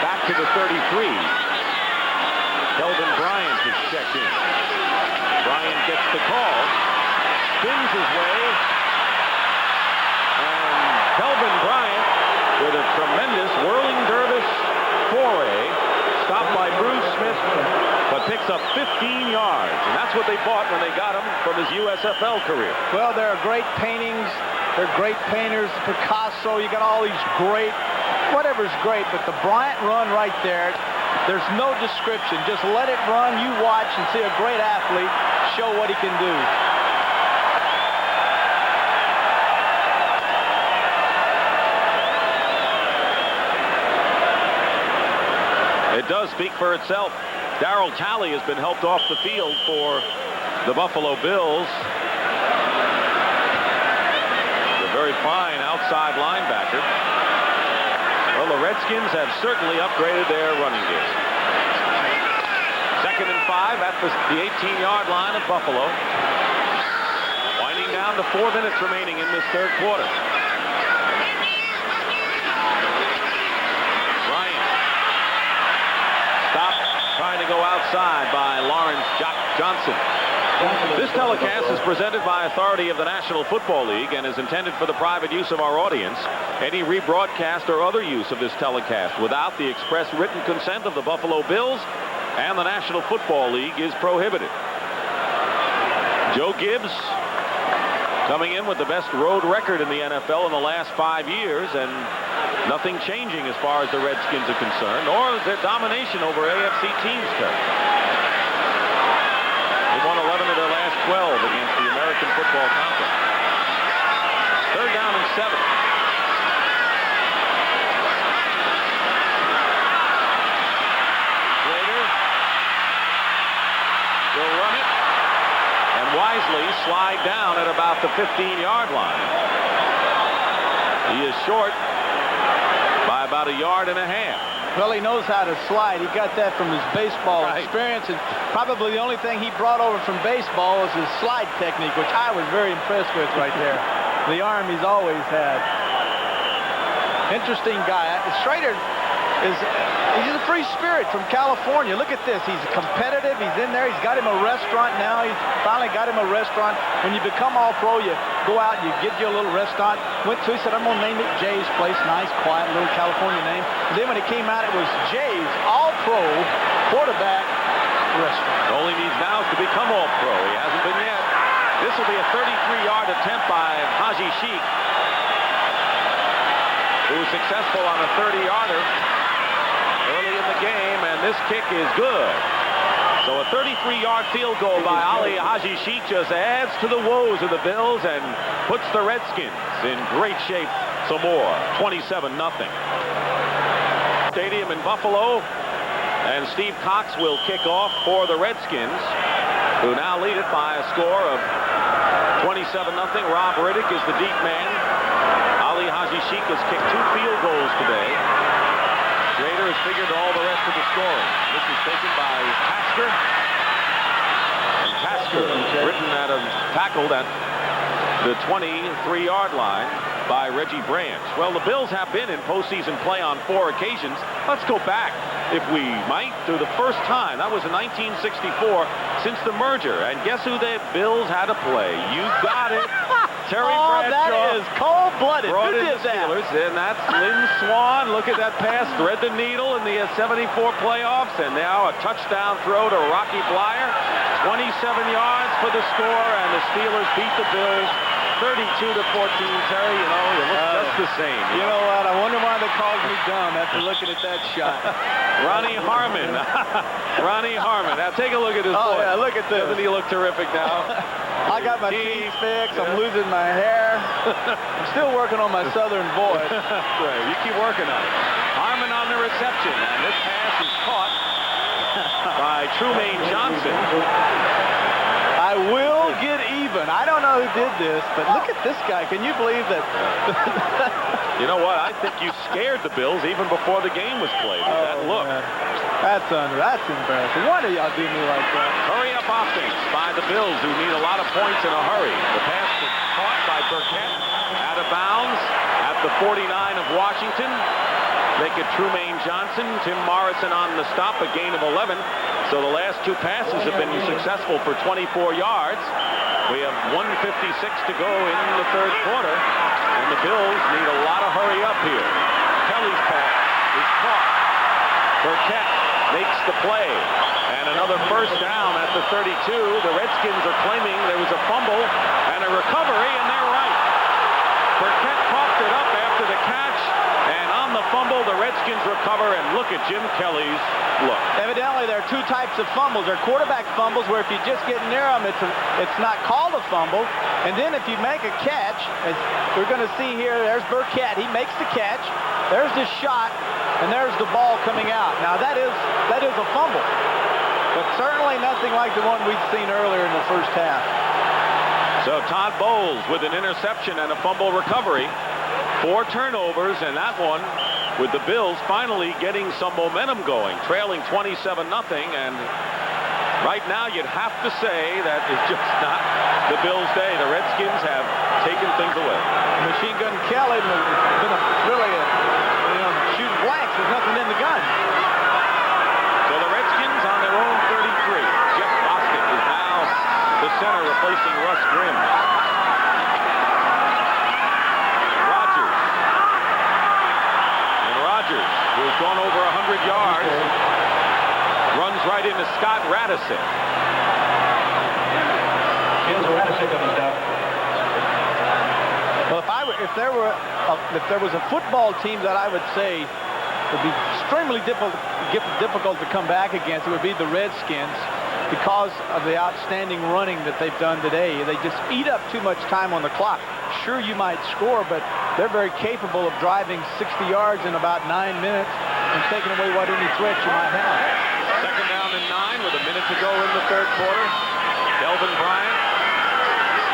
Back to the 33. Kelvin Bryant is checked in. Bryant gets the call, spins his way, and Kelvin Bryant with a tremendous whirling dervish foray, stopped by Bruce Smith, but picks up 15 yards. And that's what they bought when they got him from his USFL career. Well, there are great paintings. They're great painters. Picasso, you got all these great, whatever's great, but the Bryant run right there, there's no description. Just let it run. You watch and see a great athlete show what he can do. It does speak for itself. Darryl Talley has been helped off the field for the Buffalo Bills. A very fine outside linebacker. Well, the Redskins have certainly upgraded their running game. 2nd and 5 at the 18-yard line of Buffalo. Winding down to 4 minutes remaining in this 3rd quarter. Trying to go outside by Lawrence Johnson. This telecast is presented by authority of the National Football League and is intended for the private use of our audience. Any rebroadcast or other use of this telecast without the express written consent of the Buffalo Bills and the National Football League is prohibited. Joe Gibbs coming in with the best road record in the NFL in the last 5 years, and nothing changing as far as the Redskins are concerned, or their domination over AFC teams. They've won 11 of their last 12 against the American Football Conference. 3rd down and 7. Slater will run it and wisely slide down at about the 15-yard line. He is short by about 1.5 yards. Well, he knows how to slide. He got that from his baseball experience, and probably the only thing he brought over from baseball was his slide technique, which I was very impressed with right there. The arm he's always had. Interesting guy. Schrader he's a free spirit from California. Look at this. He's competitive. He's in there. He's got him a restaurant now. He's finally got him a restaurant. When you become all-pro, you go out and you get you a little restaurant. He said, I'm going to name it Jay's Place. Nice, quiet, little California name. And then when it came out, it was Jay's All-Pro Quarterback Restaurant. All he needs now is to become all-pro. He hasn't been yet. This will be a 33-yard attempt by Haji Sheikh, who was successful on a 30-yarder early in the game, and this kick is good. So a 33-yard field goal by Ali Haji Sheikh just adds to the woes of the Bills and puts the Redskins in great shape some more. 27-0. Stadium in Buffalo, and Steve Cox will kick off for the Redskins, who now lead it by a score of 27-0. Rob Riddick is the deep man. Ali Haji Sheikh has kicked 2 field goals today. Schrader has figured all the rest of the scoring. This is taken by Tasker. And Tasker tackled at the 23-yard line by Reggie Branch. Well, the Bills have been in postseason play on 4 occasions. Let's go back, if we might, to the first time. That was in 1964 since the merger. And guess who the Bills had to play? You got it. Terry Bradshaw. That is cold-blooded. Brought Who in did the Steelers, and that's Lynn Swann. Look at that pass, thread the needle in the 74 playoffs, and now a touchdown throw to Rocky Blyer. 27 yards for the score, and the Steelers beat the Bills 32-14. Terry, you know, you look just the same. You know what? I wonder why they called me dumb after looking at that shot. Ronnie Harmon. Ronnie Harmon. Now take a look at his voice. Yeah, look at this. Doesn't he look terrific now? I got my teeth fixed. I'm losing my hair. I'm still working on my southern voice. Right. You keep working on it. Harmon on the reception, and this pass is caught by Trumaine Johnson. I will get even. I don't know who did this, but look at this guy. Can you believe that? You know what? I think you scared the Bills even before the game was played with that look. Man. That's embarrassing. Why do y'all do me like that? Hurry up offense by the Bills, who need a lot of points in a hurry. The pass was caught by Burkett out of bounds at the 49 of Washington. Make it Trumaine Johnson, Tim Morrison on the stop, a gain of 11. So the last 2 passes have been successful for 24 yards. We have 1:56 to go in the 3rd quarter, and the Bills need a lot of hurry up here. Kelly's pass is caught. Burkett makes the play, and another first down at the 32. The Redskins are claiming there was a fumble and a recovery, and they're right. Burkett coughed it up after the catch, and on the fumble, the Redskins recover, and look at Jim Kelly's look. Evidently, there are 2 types of fumbles. There are quarterback fumbles where if you just get near them, it's not called a fumble. And then if you make a catch, as we're going to see here, there's Burkett. He makes the catch. There's the shot, and there's the ball coming out. Now, that is a fumble, but certainly nothing like the one we'd seen earlier in the first half. So Todd Bowles with an interception and a fumble recovery. 4 turnovers, and that one with the Bills finally getting some momentum going, trailing 27-0, and right now you'd have to say that it's just not the Bills' day. The Redskins have taken things away. Machine Gun Kelly has been shooting blanks. There's nothing in the gun. So the Redskins on their own 33. Jeff Bostic is now the center, replacing Russ Grimm. Rogers, who's gone over 100 yards, runs right into Scott Radisick. Well, if there was a football team that I would say would be extremely difficult to come back against, it would be the Redskins, because of the outstanding running that they've done today. They just eat up too much time on the clock. Sure, you might score, but they're very capable of driving 60 yards in about 9 minutes and taking away what any threat you might have. 2nd down and 9 with a minute to go in the 3rd quarter. Delvin Bryant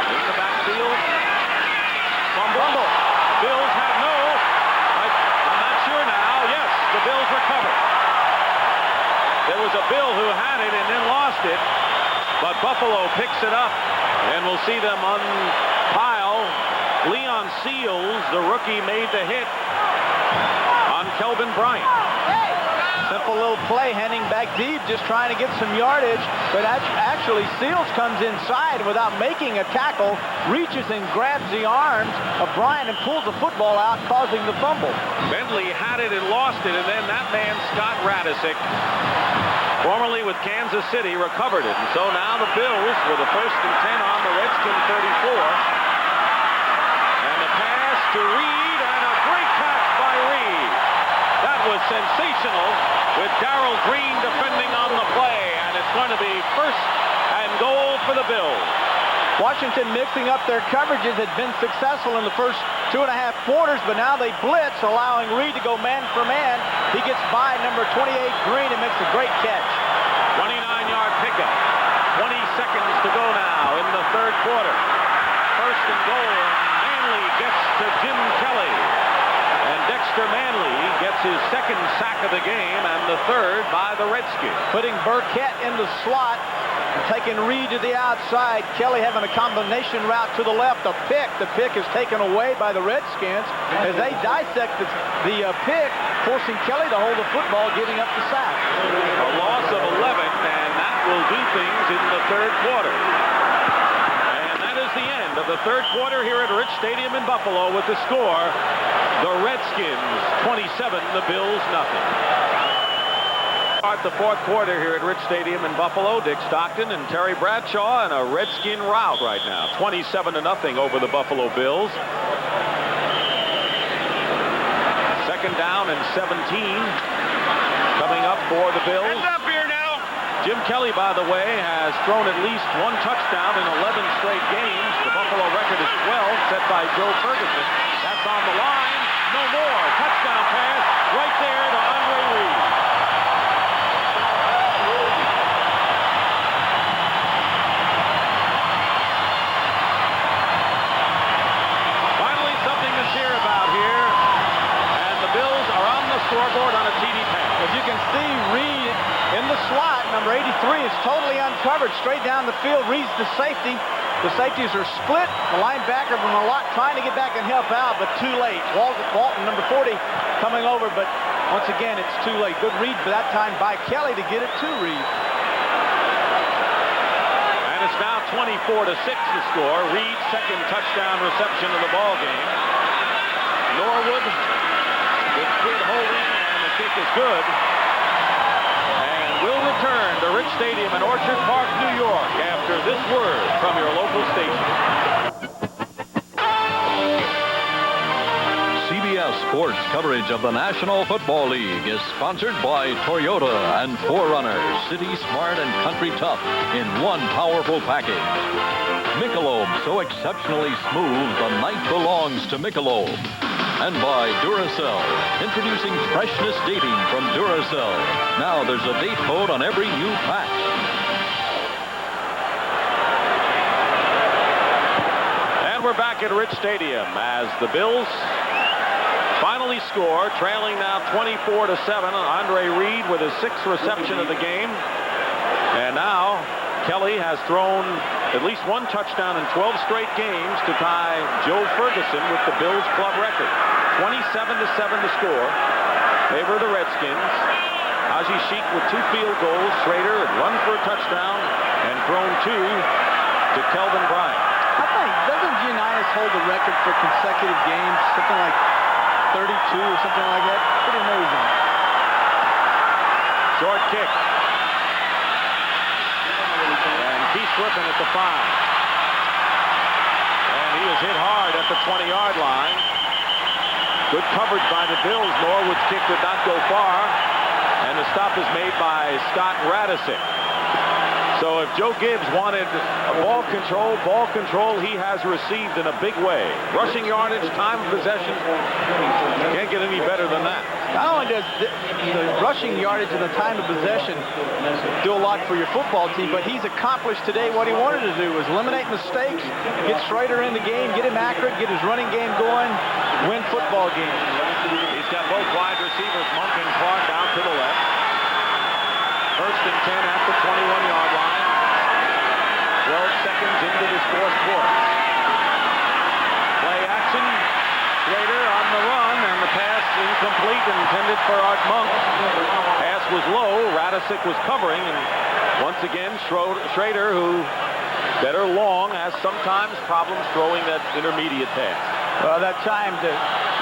in the backfield. Fumble. Bills have no. I'm not sure now. Yes, the Bills recover. There was a Bill who had it and then lost it, but Buffalo picks it up, and we'll see them unpile. Leon Seals, the rookie, made the hit on on Kelvin Bryant. Simple little play, handing back deep, just trying to get some yardage. But actually, Seals comes inside without making a tackle, reaches and grabs the arms of Bryant and pulls the football out, causing the fumble. Bentley had it and lost it, and then that man, Scott Radisick, formerly with Kansas City, recovered it. And so now the Bills with a 1st and 10 on the Redskin 34. And the pass to Reed, and a great catch by Reed. That was sensational with Darrell Green defending on the play, and it's going to be 1st and goal for the Bills. Washington mixing up their coverages had been successful in the first 2.5 quarters, but now they blitz, allowing Reed to go man for man. He gets by number 28 Green and makes a great catch. 29-yard pickup. 20 seconds to go now in the 3rd quarter. 1st and goal, and Manley gets to Jim Kelly. And Dexter Manley gets his 2nd sack of the game and the 3rd by the Redskins. Putting Burkett in the slot and taking Reed to the outside. Kelly having a combination route to the left. The pick is taken away by the Redskins as they dissect the pick, forcing Kelly to hold the football, giving up the sack. A loss of 11, and that will do things in the 3rd quarter. And that is the end of the 3rd quarter here at Rich Stadium in Buffalo with the score. The Redskins 27, the Bills nothing. Start the 4th quarter here at Rich Stadium in Buffalo. Dick Stockton and Terry Bradshaw in a Redskin rout right now. 27-0 over the Buffalo Bills. 2nd down and 17 coming up for the Bills. Hands up here now. Jim Kelly, by the way, has thrown at least 1 touchdown in 11 straight games. The Buffalo record is 12, set by Joe Ferguson. That's on the line. No more. Touchdown pass right there to Andre Reed. Finally, something to cheer about here. And the Bills are on the scoreboard on a TD pass. As you can see, Reed in the slot, number 83, is totally uncovered. Straight down the field, Reed's the safety. The safeties are split. The linebacker from a lot trying to get back and help out, but too late. Walton, number 40, coming over, but once again, it's too late. Good read for that time by Kelly to get it to Reed. And it's now 24-6 the score. Reed's 2nd touchdown reception of the ball game. Norwood with good holding, and the kick is good. Will return to Rich Stadium in Orchard Park, New York, after this word from your local station. CBS Sports coverage of the National Football League is sponsored by Toyota and 4Runner, City Smart and Country Tough in one powerful package. Michelob, so exceptionally smooth, the night belongs to Michelob. And by Duracell, introducing freshness dating from Duracell. Now there's a date code on every new pack. And we're back at Rich Stadium as the Bills finally score, trailing now 24-7. Andre Reed with his 6th reception of the game. And now Kelly has thrown at least 1 touchdown in 12 straight games to tie Joe Ferguson with the Bills club record. 27-7 the score. Favor the Redskins. Haji Sheik with 2 field goals. Schrader had run for a touchdown and thrown 2 to Kelvin Bryant. I think, doesn't Giannis hold the record for consecutive games? Something like 32 or something like that? Pretty amazing. Short kick. And Keith Griffin at the 5. And he is hit hard at the 20-yard line. Good coverage by the Bills. Norwood's kick did not go far. And the stop is made by Scott Radisick. So if Joe Gibbs wanted ball control he has received in a big way. Rushing yardage, time of possession, can't get any better than that. Not only does the rushing yardage and the time of possession do a lot for your football team, but he's accomplished today what he wanted to do, was eliminate mistakes, get Schrader in the game, get him accurate, get his running game going, win football games. He's got both wide receivers, Monk and Clark, out to the left. 1st and 10 at the 21-yard line. 12 seconds into this 4th quarter. Play action. Schrader on the run, and the pass incomplete, intended for Art Monk. Pass was low. Radisic was covering, and once again, Schrader, who better long, has sometimes problems throwing that intermediate pass. Well, that time the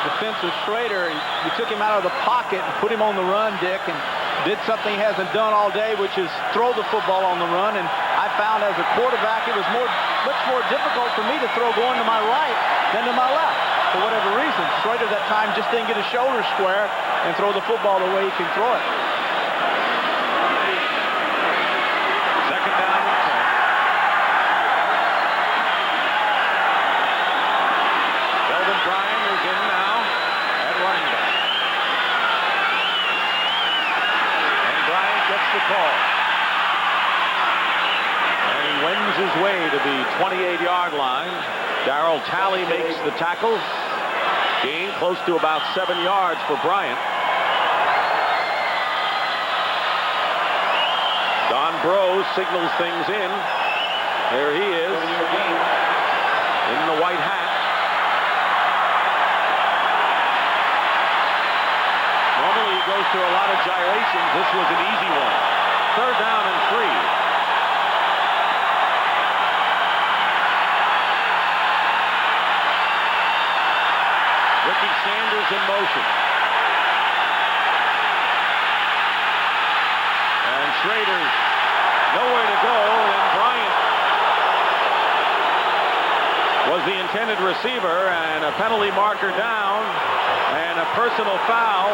defense of Schrader, he took him out of the pocket and put him on the run, Dick, and did something he hasn't done all day, which is throw the football on the run. And I found as a quarterback it was much more difficult for me to throw going to my right than to my left. For whatever reason, Schrader that time just didn't get his shoulder square and throw the football the way he can throw it. Second down and 10. Belvin Bryant is in now at running back. And Bryant gets the call. And he wends his way to the 28-yard line. Darryl Talley makes the tackle. Gain close to about 7 yards for Bryant. Don Bro signals things in. There he is in the white hat. Normally he goes through a lot of gyrations. This was an easy one. Third down and 3. Ricky Sanders in motion. And Schrader's nowhere to go, and Bryant was the intended receiver, and a penalty marker down, and a personal foul.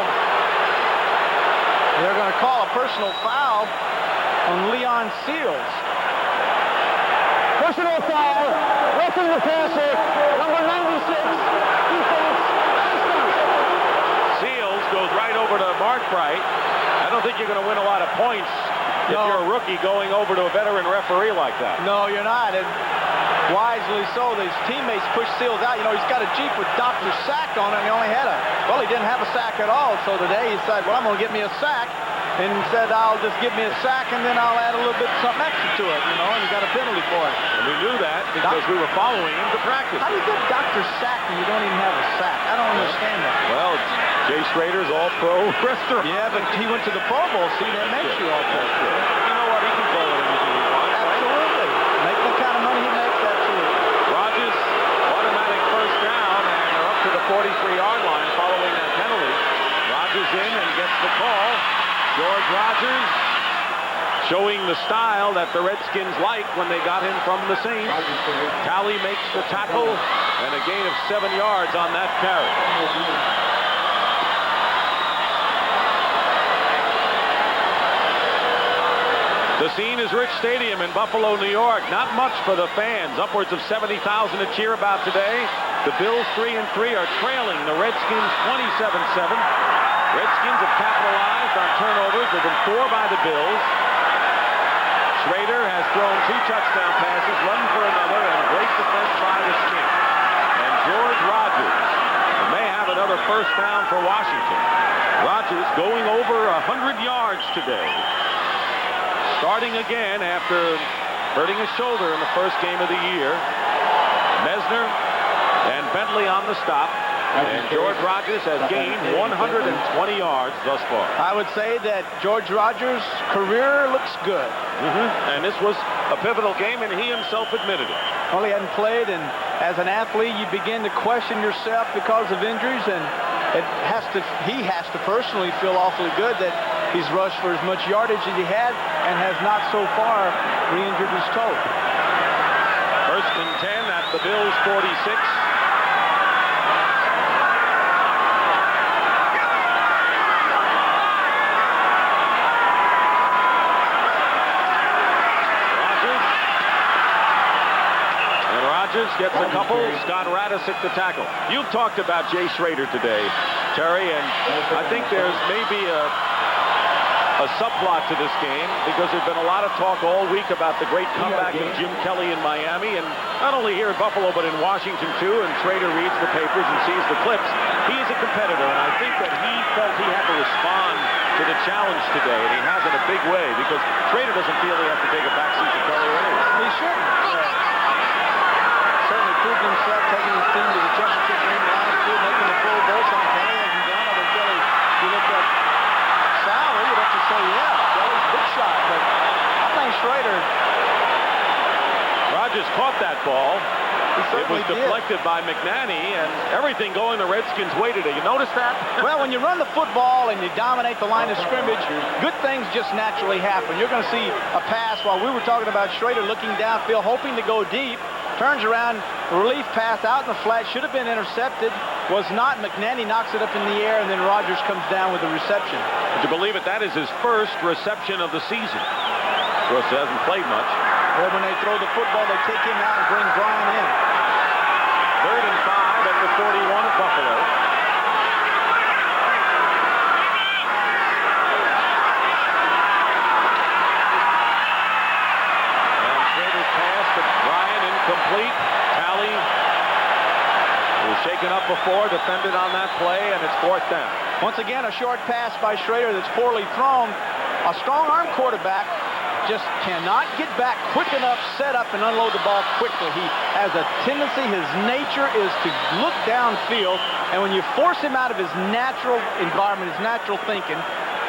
They're going to call a personal foul on Leon Seals. Personal foul, roughing the passer, number 96, defense. Seals goes right over to Mark Bright. I don't think you're going to win a lot of points if you're a rookie going over to a veteran referee like that. No, you're not. And wisely so, his teammates pushed Seals out. You know, he's got a Jeep with Dr. Sack on it, and he only had he didn't have a sack at all. So today he said, well, I'm going to get me a sack. And said, I'll just give me a sack, and then I'll add a little bit something extra to it, you know, and he got a penalty for it. And we knew that because we were following him to practice. How do you get Dr. Sack when you don't even have a sack? I don't understand that. Well, Jay Schrader's all-pro restaurant. Yeah, but he went to the Pro Bowl. See, that makes you all-pro. You know what? He can throw it anything he wants. Absolutely. Make the kind of money he makes, absolutely. Rogers, automatic first down, and they're up to the 43-yard line following that penalty. Rogers in and gets the call. George Rogers showing the style that the Redskins like when they got him from the Saints. Talley makes the tackle and a gain of 7 yards on that carry. The scene is Rich Stadium in Buffalo, New York. Not much for the fans. Upwards of 70,000 to cheer about today. The Bills 3-3 are trailing the Redskins 27-7. Redskins have capitalized on turnovers. There have been 4 by the Bills. Schrader has thrown 2 touchdown passes, run for another, and great defense by the Skins. And George Rogers may have another first down for Washington. Rogers going over 100 yards today. Starting again after hurting his shoulder in the first game of the year. Mesner and Bentley on the stop. And George Rogers has gained 120 yards thus far. I would say that George Rogers' career looks good. And this was a pivotal game, and he himself admitted it. Well, he hadn't played, and as an athlete, you begin to question yourself because of injuries, and he has to personally feel awfully good that he's rushed for as much yardage as he had and has not so far re-injured his toe. First and 10 at the Bills' 46. Rogers gets a couple. Scott Radisic the tackle. You've talked about Jay Schrader today, Terry, and I think there's maybe a subplot to this game because there's been a lot of talk all week about the great comeback of Jim Kelly in Miami, and not only here in Buffalo but in Washington too. And Schrader reads the papers and sees the clips. He is a competitor, and I think that he felt he had to respond to the challenge today, and he has in a big way because Schrader doesn't feel he has to take a backseat to Kelly anyway. He shouldn't. Certainly proved himself taking his team to the championship game last year, making the Pro Bowl. Something Kelly hasn't done. I think that ball. It was certainly did. deflected by McNanny, and everything going the Redskins' way today. You notice that? Well, when you run the football and you dominate the line of scrimmage, good things just naturally happen. You're going to see a pass while we were talking about Schrader looking downfield, hoping to go deep. Turns around, relief pass out in the flat, should have been intercepted, was not. McNanny knocks it up in the air, and then Rogers comes down with the reception. Would you believe it? That is his first reception of the season. Of course, he hasn't played much. Well, when they throw the football, they take him out and bring Brian in. 3rd and 5 at the 41 at Buffalo. And Schrader's pass to Brian incomplete. Talley was shaken up before, defended on that play, and it's 4th down. Once again, a short pass by Schrader that's poorly thrown. A strong-arm quarterback just cannot get back quick enough, set up, and unload the ball quickly. He has a tendency, his nature is to look downfield, and when you force him out of his natural environment, his natural thinking,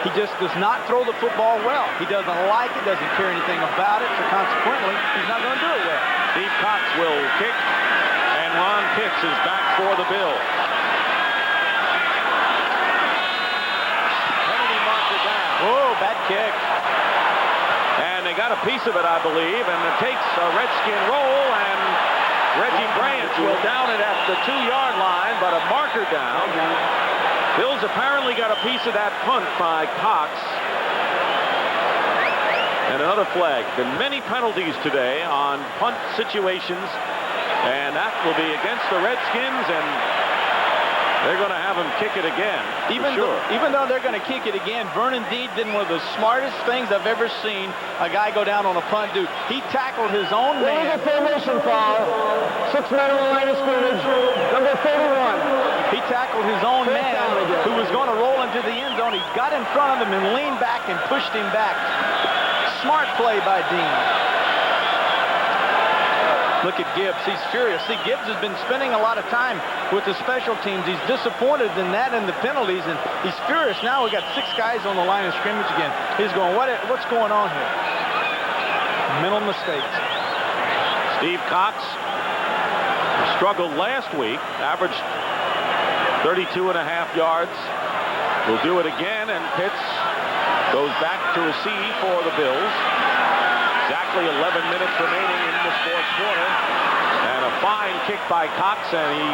he just does not throw the football well. He doesn't like it, doesn't care anything about it, so consequently, he's not going to do it well. Steve Cox will kick, and Ron Pitts is back for the Bills. Kennedy marked it down. Oh, bad kick. And they got a piece of it, I believe, and it takes a Redskin roll, and Reggie Branch will down it at the 2-yard line, but a marker down. Bills apparently got a piece of that punt by Cox. And another flag. Been many penalties today on punt situations, and that will be against the Redskins, and they're going to have him kick it again. Even though they're going to kick it again, Vernon Deed did one of the smartest things I've ever seen a guy go down on a punt do. He tackled his own man. There's a formation foul. 6 men on the line of scrimmage. Number 31. He tackled his own man who was going to roll into the end zone. He got in front of him and leaned back and pushed him back. Smart play by Dean. Look at Gibbs. He's furious. See, Gibbs has been spending a lot of time with the special teams. He's disappointed in that and the penalties, and he's furious. Now we got 6 guys on the line of scrimmage again. He's going, what's going on here? Mental mistakes. Steve Cox struggled last week, averaged 32.5 yards. Will do it again, and Pitts goes back to receive for the Bills. Exactly 11 minutes remaining in this 4th quarter. And a fine kick by Cox, and he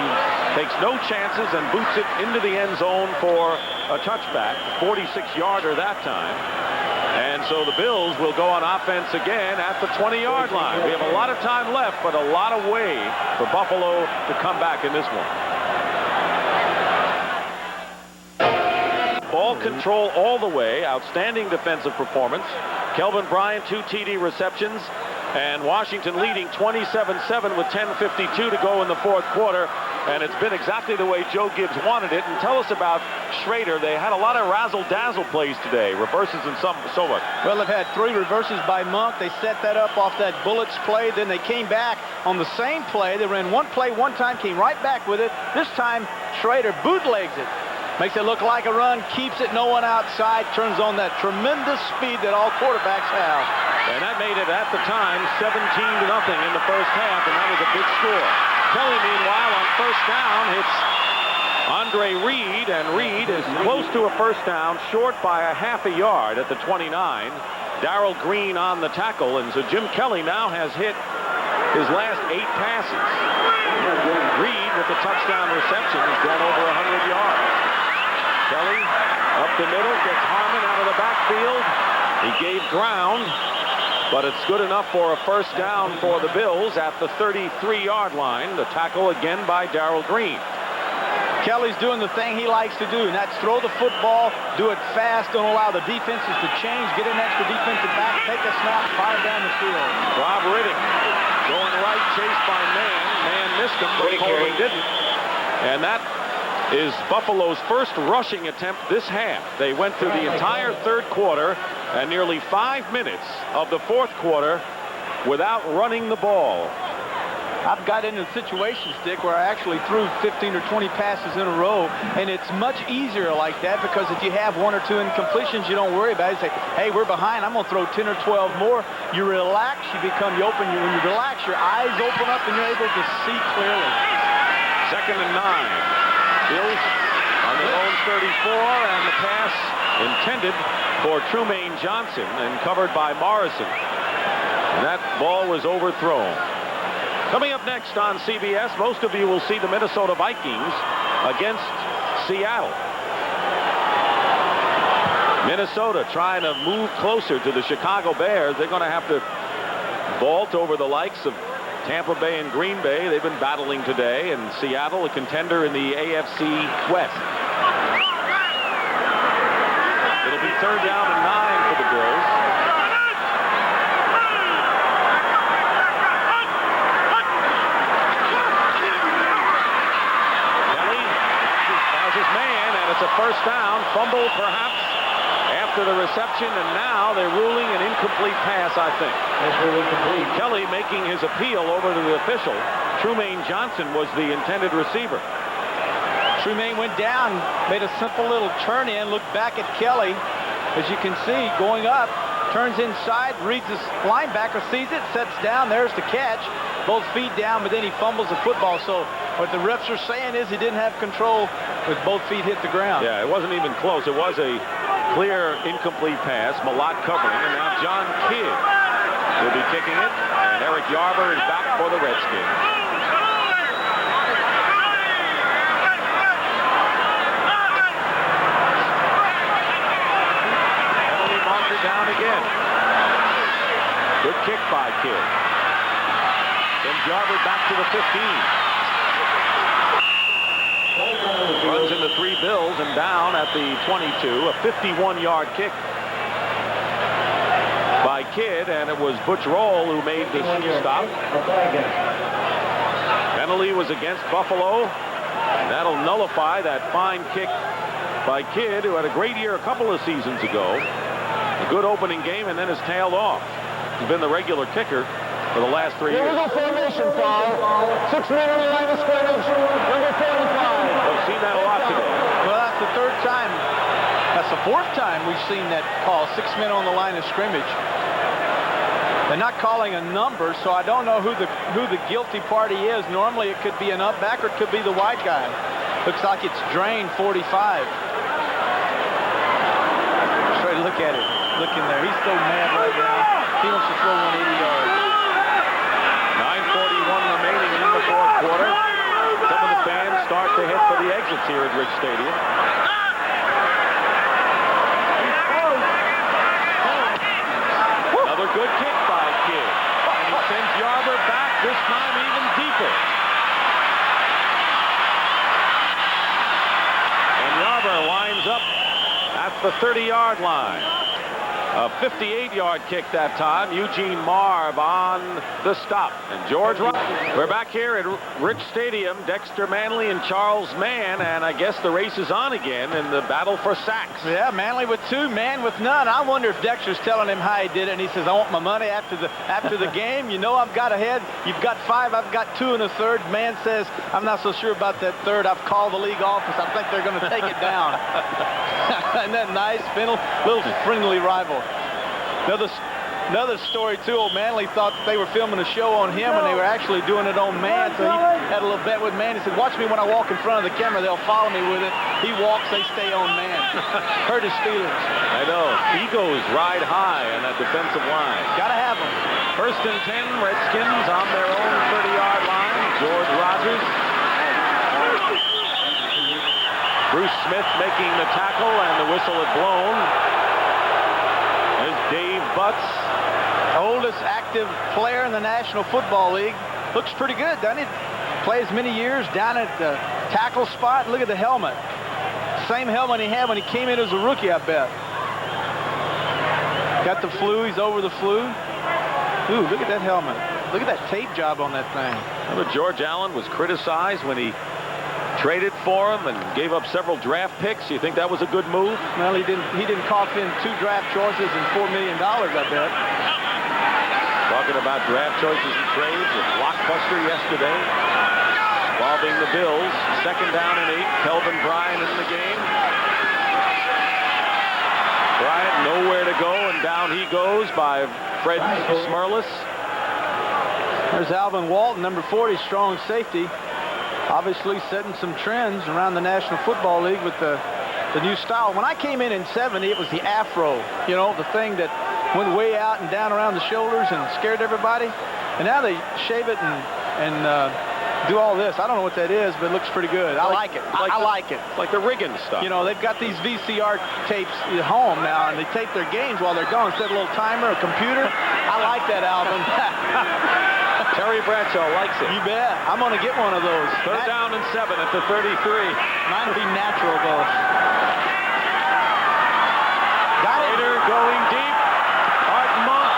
takes no chances and boots it into the end zone for a touchback. 46-yarder that time. And so the Bills will go on offense again at the 20-yard line. We have a lot of time left, but a lot of way for Buffalo to come back in this one. Ball control all the way. Outstanding defensive performance. Kelvin Bryant, 2 TD receptions, and Washington leading 27-7 with 10:52 to go in the 4th quarter. And it's been exactly the way Joe Gibbs wanted it. And tell us about Schrader. They had a lot of razzle-dazzle plays today, reverses and so much. Well, they've had 3 reverses by Monk. They set that up off that Bullets play. Then they came back on the same play. They ran one play one time, came right back with it. This time, Schrader bootlegs it. Makes it look like a run, keeps it, no one outside, turns on that tremendous speed that all quarterbacks have. And that made it, at the time, 17-0 in the first half, and that was a big score. Kelly, meanwhile, on first down, hits Andre Reed, and Reed is close to a first down, short by a half a yard at the 29. Darrell Green on the tackle, and so Jim Kelly now has hit his last 8 passes. Reed, with the touchdown reception, has gone over 100 yards. Kelly up the middle, gets Harmon out of the backfield. He gave ground, but it's good enough for a first down for the Bills at the 33-yard line. The tackle again by Darrell Green. Kelly's doing the thing he likes to do, and that's throw the football, do it fast, don't allow the defenses to change, get an extra defensive back, take a snap, fire down the field. Rob Riddick going right, chased by Mann. Mann missed him, but Coleman didn't. And that is Buffalo's first rushing attempt this half. They went through the entire 3rd quarter and nearly 5 minutes of the 4th quarter without running the ball. I've got into a situation, Stick, where I actually threw 15 or 20 passes in a row, and it's much easier like that because if you have 1 or 2 incompletions, you don't worry about it. You say, hey, we're behind. I'm going to throw 10 or 12 more. You relax. You when you relax, your eyes open up, and you're able to see clearly. 2nd and 9. Bills on their own 34, and the pass intended for Trumaine Johnson and covered by Morrison. And that ball was overthrown. Coming up next on CBS, most of you will see the Minnesota Vikings against Seattle. Minnesota trying to move closer to the Chicago Bears. They're going to have to vault over the likes of Tampa Bay and Green Bay. They've been battling today, and Seattle, a contender in the AFC West. It'll be 3rd down and 9 for the Bills. It's a 1st down, fumble perhaps after the reception, and now they're ruling an incomplete pass, I think. Kelly making his appeal over to the official. Trumaine Johnson was the intended receiver. Trumaine went down, made a simple little turn in, looked back at Kelly. As you can see, going up, turns inside, reads his linebacker, sees it, sets down, there's the catch. Both feet down, but then he fumbles the football. So what the refs are saying is he didn't have control with both feet hit the ground. Yeah, it wasn't even close. It was a clear incomplete pass. Malott covering, and now John Kidd will be kicking it, and Eric Yarber is back for the Redskins. Penalty marker down again. Good kick by Kidd. Then Yarber back to the 15. Runs into 3 Bills and down at the 22. A 51-yard kick by Kidd, and it was Butch Roll who made the stop. Penalty was against Buffalo. That'll nullify that fine kick by Kidd, who had a great year a couple of seasons ago. A good opening game, and then has tailed off. He's been the regular kicker for the last 3 years. There was a formation foul. 6 men on the line of scrimmage. Number 45. We've seen that a lot today. Well, that's the 3rd time. That's the 4th time we've seen that call. 6 men on the line of scrimmage. They're not calling a number, so I don't know who the guilty party is. Normally it could be an up back or it could be the white guy. Looks like it's Drain 45. Try to look at it. Look in there. He's so mad right now. He wants to throw 180 yards. 9:41 remaining in the 4th quarter. Some of the fans start to head for the exits here at Rich Stadium. Another good kick by Kidd. And he sends Yarber back, this time even deeper. And Yarber winds up at the 30-yard line. A 58-yard kick that time. Eugene Marv on the stop. And George Rogers. We're back here at Rich Stadium. Dexter Manley and Charles Mann. And I guess the race is on again in the battle for sacks. Yeah, Manley with 2, Mann with none. I wonder if Dexter's telling him how he did it. And he says, I want my money after the game. You know I've got ahead. You've got 5. I've got 2 in the 3rd. Mann says, I'm not so sure about that 3rd. I've called the league office. I think they're going to take it down. Isn't that nice? Little friendly rival. Another story, too. Old Manley thought they were filming a show on him when they were actually doing it on Mann. So he had a little bet with Mann. He said, watch me when I walk in front of the camera. They'll follow me with it. He walks, they stay on Mann. Hurt his feelings. I know. Egos ride high on that defensive line. Got to have them. 1st and 10, Redskins on their own 30-yard line. George Rogers. Bruce Smith making the tackle, and the whistle had blown. There's Dave Butts. Oldest active player in the National Football League. Looks pretty good, doesn't he? Plays many years down at the tackle spot. Look at the helmet. Same helmet he had when he came in as a rookie, I bet. Got the flu. He's over the flu. Ooh, look at that helmet. Look at that tape job on that thing. Remember George Allen was criticized when he traded for him and gave up several draft picks. You think that was a good move? Well, he didn't cough in 2 draft choices and $4 million, I bet. Talking about draft choices and trades, a blockbuster yesterday involving the Bills. 2nd down and 8. Kelvin Bryant in the game. Bryant nowhere to go, and down he goes by Fred Smerlis. There's Alvin Walton, number 40, strong safety. Obviously setting some trends around the National Football League with the new style. When I came in 70, it was the afro, you know, the thing that went way out and down around the shoulders and scared everybody. And now they shave it and do all this. I don't know what that is, but it looks pretty good. I like it. I like it. Like the rigging stuff. You know, they've got these VCR tapes at home now, and they tape their games while they're gone. Instead of a little timer or computer. I like that, Alvin. Terry Bradshaw likes it. You bet. I'm going to get one of those. 3rd down and 7 at the 33. Mine will be natural, though. Got it. Raider going deep. Art Monk.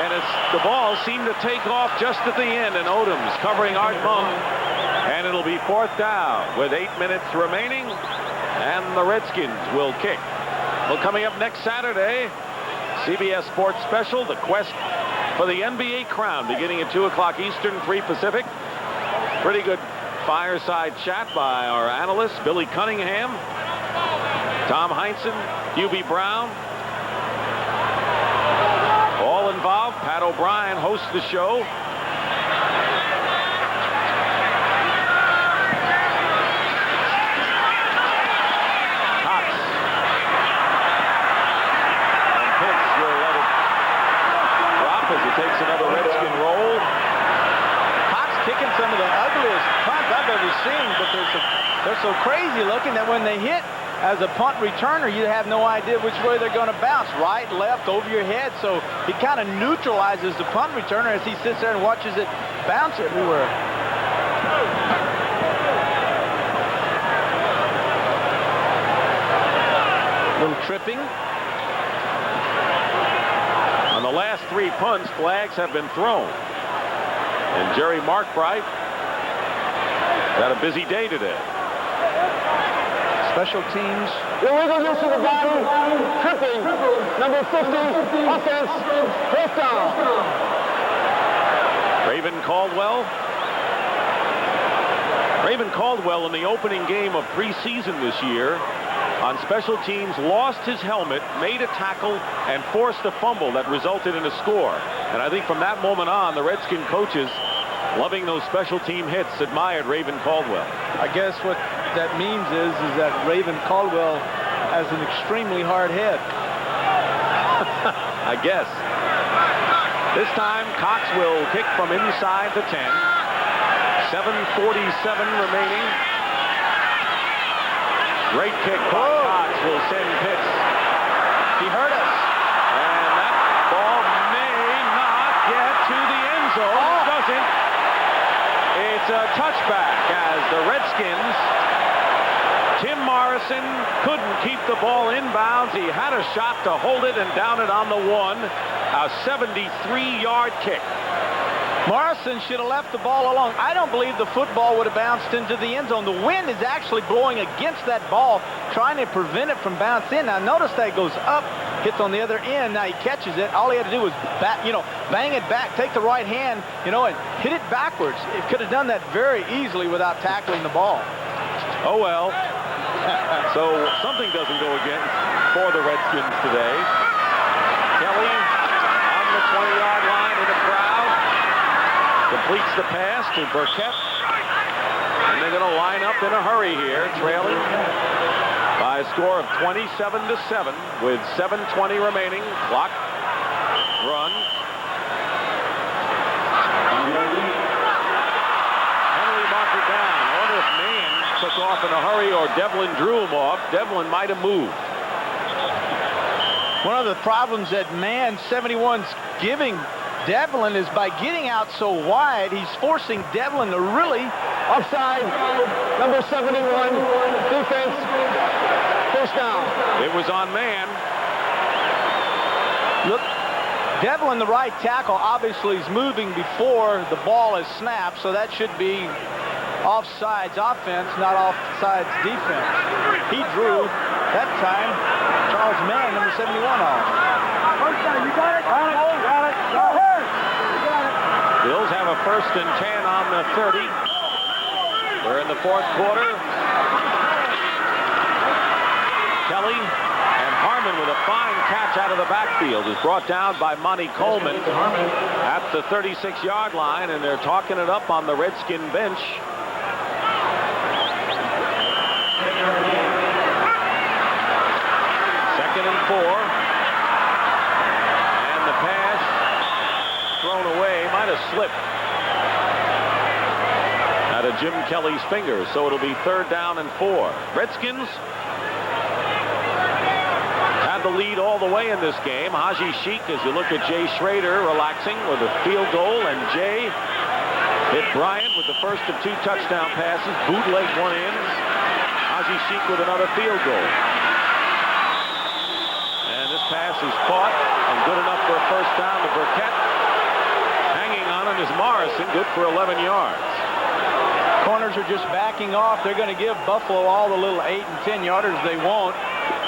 And the ball seemed to take off just at the end, and Odom's covering Art Monk. And it'll be 4th down with 8 minutes remaining, and the Redskins will kick. Well, coming up next Saturday, CBS Sports Special, the quest for the NBA crown, beginning at 2 o'clock Eastern, 3 Pacific. Pretty good fireside chat by our analysts, Billy Cunningham, Tom Heinsohn, Hubie Brown. All involved. Pat O'Brien hosts the show. Cox. And Pitts will let it drop as he takes another Redskin roll. Cox kicking some of the ugliest punts I've ever seen, but they're so crazy looking that when they hit as a punt returner, you have no idea which way they're going to bounce, right, left, over your head. So he kind of neutralizes the punt returner as he sits there and watches it bounce everywhere. A little tripping. On the last 3 punts, flags have been thrown. And Jerry Markbright had a busy day today. Special teams. Illegal use of the body, tripping, number 50, offense, 4th down. Raven Caldwell in the opening game of preseason this year on special teams lost his helmet, made a tackle, and forced a fumble that resulted in a score. And I think from that moment on, the Redskin coaches, loving those special team hits, admired Raven Caldwell. I guess what that means is that Raven Caldwell has an extremely hard head. I guess. This time, Cox will kick from inside the 10. 7:47 remaining. Great kick by Cox will send Pitts. He hurt us. And that ball may not get to the end zone. It doesn't. It's a touchback as the Redskins, Tim Morrison couldn't keep the ball inbounds. He had a shot to hold it and down it on the 1. A 73-yard kick. Morrison should have left the ball alone. I don't believe the football would have bounced into the end zone. The wind is actually blowing against that ball, trying to prevent it from bouncing in. Now notice that it goes up, hits on the other end. Now he catches it. All he had to do was bang it back, take the right hand, and hit it backwards. It could have done that very easily without tackling the ball. Oh well. So something doesn't go again for the Redskins today. Kelly on the 20-yard line in the crowd. Completes the pass to Burkett. And they're going to line up in a hurry here, trailing by a score of 27-7 with 7:20 remaining. Clock runs. Henry marked it down. I wonder if Mann took off in a hurry or Devlin drew him off. Devlin might have moved. One of the problems that Man 71's giving Devlin is by getting out so wide, he's forcing Devlin to really Offside, number 71, defense, 1st down. It was on Man. look. Devlin, the right tackle, obviously is moving before the ball is snapped, so that should be offsides offense, not offsides defense. He drew that time Charles Mann, number 71, off. You got it? Got it. Go ahead. Bills have a 1st and 10 on the 30. We're in the 4th quarter. Kelly and Harmon with a fine catch out of the backfield is brought down by Monty Coleman at the 36-yard line, and they're talking it up on the Redskin bench. Second and 4. And the pass thrown away. Might have slipped out of Jim Kelly's fingers. So it'll be 3rd down and 4. Redskins had the lead all the way in this game. Haji Sheik, as you look at Jay Schrader relaxing with a field goal, and Jay hit Bryant with the first of 2 touchdown passes, bootlegged one in. Haji Sheik with another field goal. And this pass is caught and good enough for a 1st down to Burkett. Hanging on it is Morrison, good for 11 yards. Corners are just backing off. They're going to give Buffalo all the little 8 and 10 yarders they want,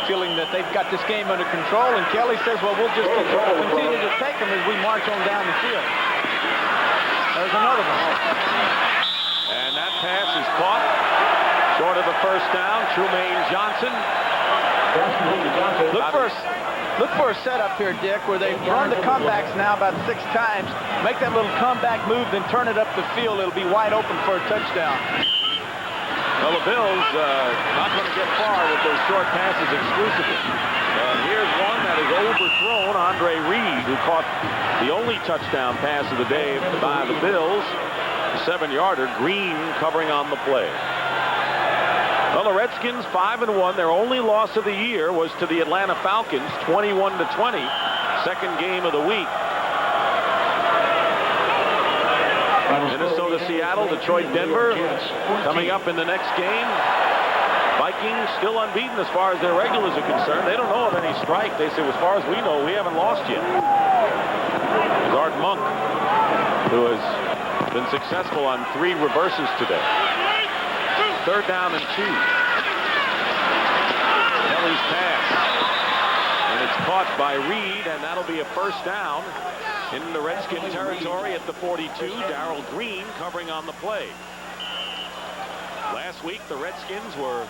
feeling that they've got this game under control. And Kelly says, well, we'll just continue to take them as we march on down the field. There's another one. And that pass is caught short of the 1st down. Trumaine Johnson. Look for a setup here, Dick, where they've run the comebacks now about 6 times. Make that little comeback move, then turn it up the field. It'll be wide open for a touchdown. Well, the Bills not going to get far with those short passes exclusively. And here's one that is overthrown. Andre Reed, who caught the only touchdown pass of the day by the Bills. The 7-yarder. Green covering on the play. Well, the Redskins 5-1. Their only loss of the year was to the Atlanta Falcons, 21-20. Second game of the week. Minnesota, Seattle, Detroit, Denver coming up in the next game. Vikings still unbeaten as far as their regulars are concerned. They don't know of any strike. They say, as far as we know, we haven't lost yet. There's Art Monk, who has been successful on 3 reverses today. 3rd down and 2. Kelly's pass. And it's caught by Reed, and that'll be a 1st down in the Redskin territory at the 42. Darrell Green covering on the play. Last week, the Redskins were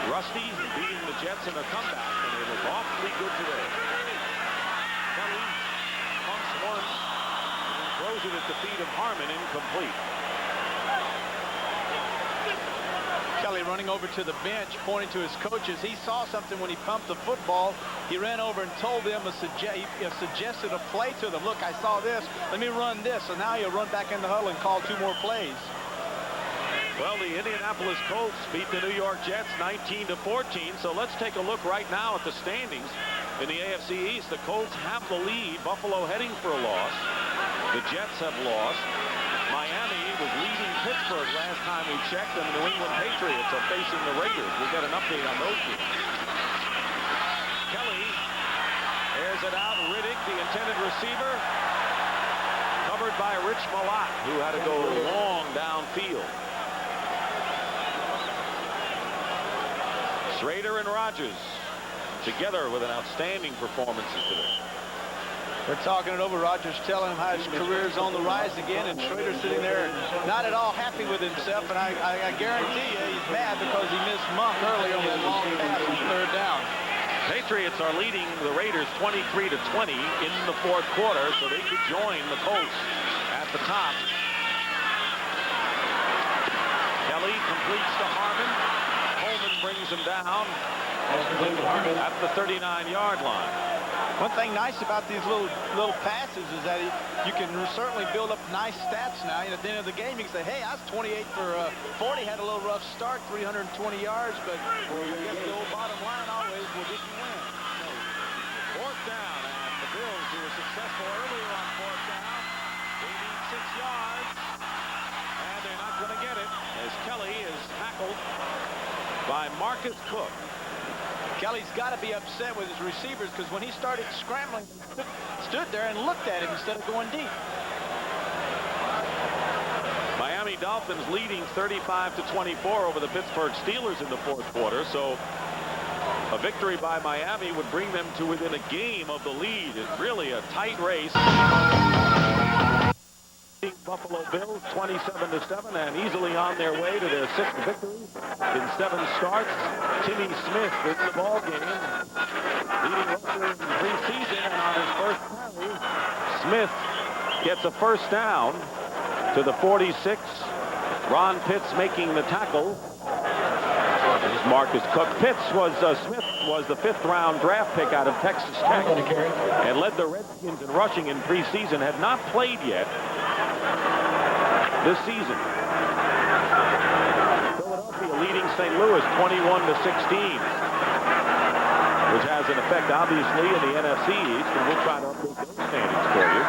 rusty, beating the Jets in a comeback, and they look awfully good today. Kelly pumps once and throws it at the feet of Harmon, incomplete. Kelly running over to the bench, pointing to his coaches. He saw something when he pumped the football. He ran over and told them, suggested a play to them. Look, I saw this. Let me run this. So now he'll run back in the huddle and call 2 more plays. Well, the Indianapolis Colts beat the New York Jets 19-14. So let's take a look right now at the standings in the AFC East. The Colts have the lead. Buffalo heading for a loss. The Jets have lost. Miami was leading Pittsburgh last time we checked, and the New England Patriots are facing the Raiders. We'll get an update on those two. Kelly airs it out. Riddick, the intended receiver, covered by Rich Malott, who had to go long downfield. Schrader and Rodgers together with an outstanding performance today. They're talking it over. Rodgers telling him how his career is on the rise again, and Schrader sitting there not at all happy with himself. And I guarantee you he's mad because he missed Monk early on that long pass on 3rd down. Patriots are leading the Raiders 23-20 in the 4th quarter, so they could join the Colts at the top. Kelly completes to Harmon. Coleman brings him down at the 39-yard line. One thing nice about these little passes is that you can certainly build up nice stats now. At the end of the game, you can say, hey, I was 28 for 40, had a little rough start, 320 yards, but I guess the old bottom line always will get you win. So, 4th down, and the Bills, who were successful earlier on 4th down, they need 6 yards, and they're not going to get it as Kelly is tackled by Marcus Cook. Kelly's got to be upset with his receivers because when he started scrambling, stood there and looked at him instead of going deep. Miami Dolphins leading 35-24 over the Pittsburgh Steelers in the 4th quarter. So a victory by Miami would bring them to within a game of the lead. It's really a tight race. Buffalo Bills 27-7 and easily on their way to their 6th victory in 7 starts. Timmy Smith in the ball game, leading rusher in preseason, and on his first carry, Smith gets a first down to the 46. Ron Pitts making the tackle. Marcus Cook. Smith was the 5th-round draft pick out of Texas Tech and led the Redskins in rushing in preseason. Had not played yet this season. Philadelphia leading St. Louis 21-16, which has an effect obviously in the NFC East, and we'll try to update those standings for you.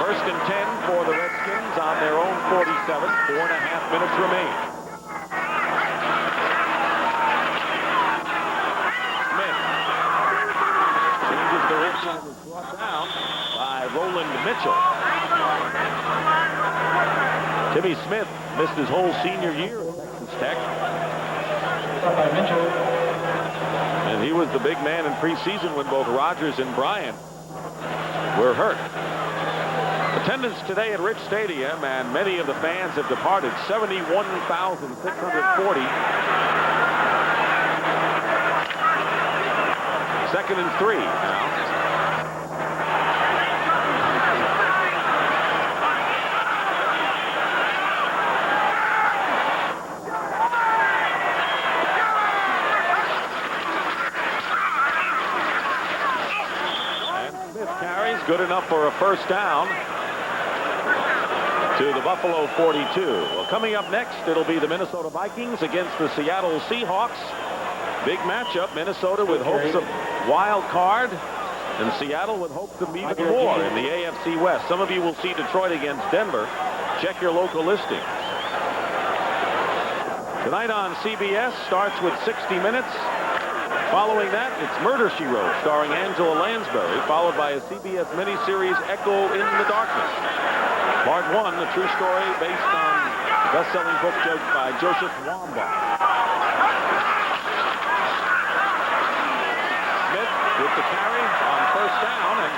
1st and 10 for the Redskins on their own 47. 4.5 minutes remain. Was brought down by Roland Mitchell. Timmy Smith missed his whole senior year at Texas Tech. And he was the big man in preseason when both Rodgers and Bryant were hurt. Attendance today at Rich Stadium, and many of the fans have departed. 71,640. 2nd and 3 now. Good enough for a first down to the Buffalo 42. Well, coming up next, it'll be the Minnesota Vikings against the Seattle Seahawks. Big matchup. Minnesota with hopes of wild card, and Seattle with hopes of even more in the AFC West. Some of you will see Detroit against Denver. Check your local listings. Tonight on CBS starts with 60 Minutes. Following that, it's Murder, She Wrote, starring Angela Lansbury, followed by a CBS miniseries, Echo in the Darkness. Part 1, a true story based on best-selling book by Joseph Wambaugh. Smith with the carry on first down, and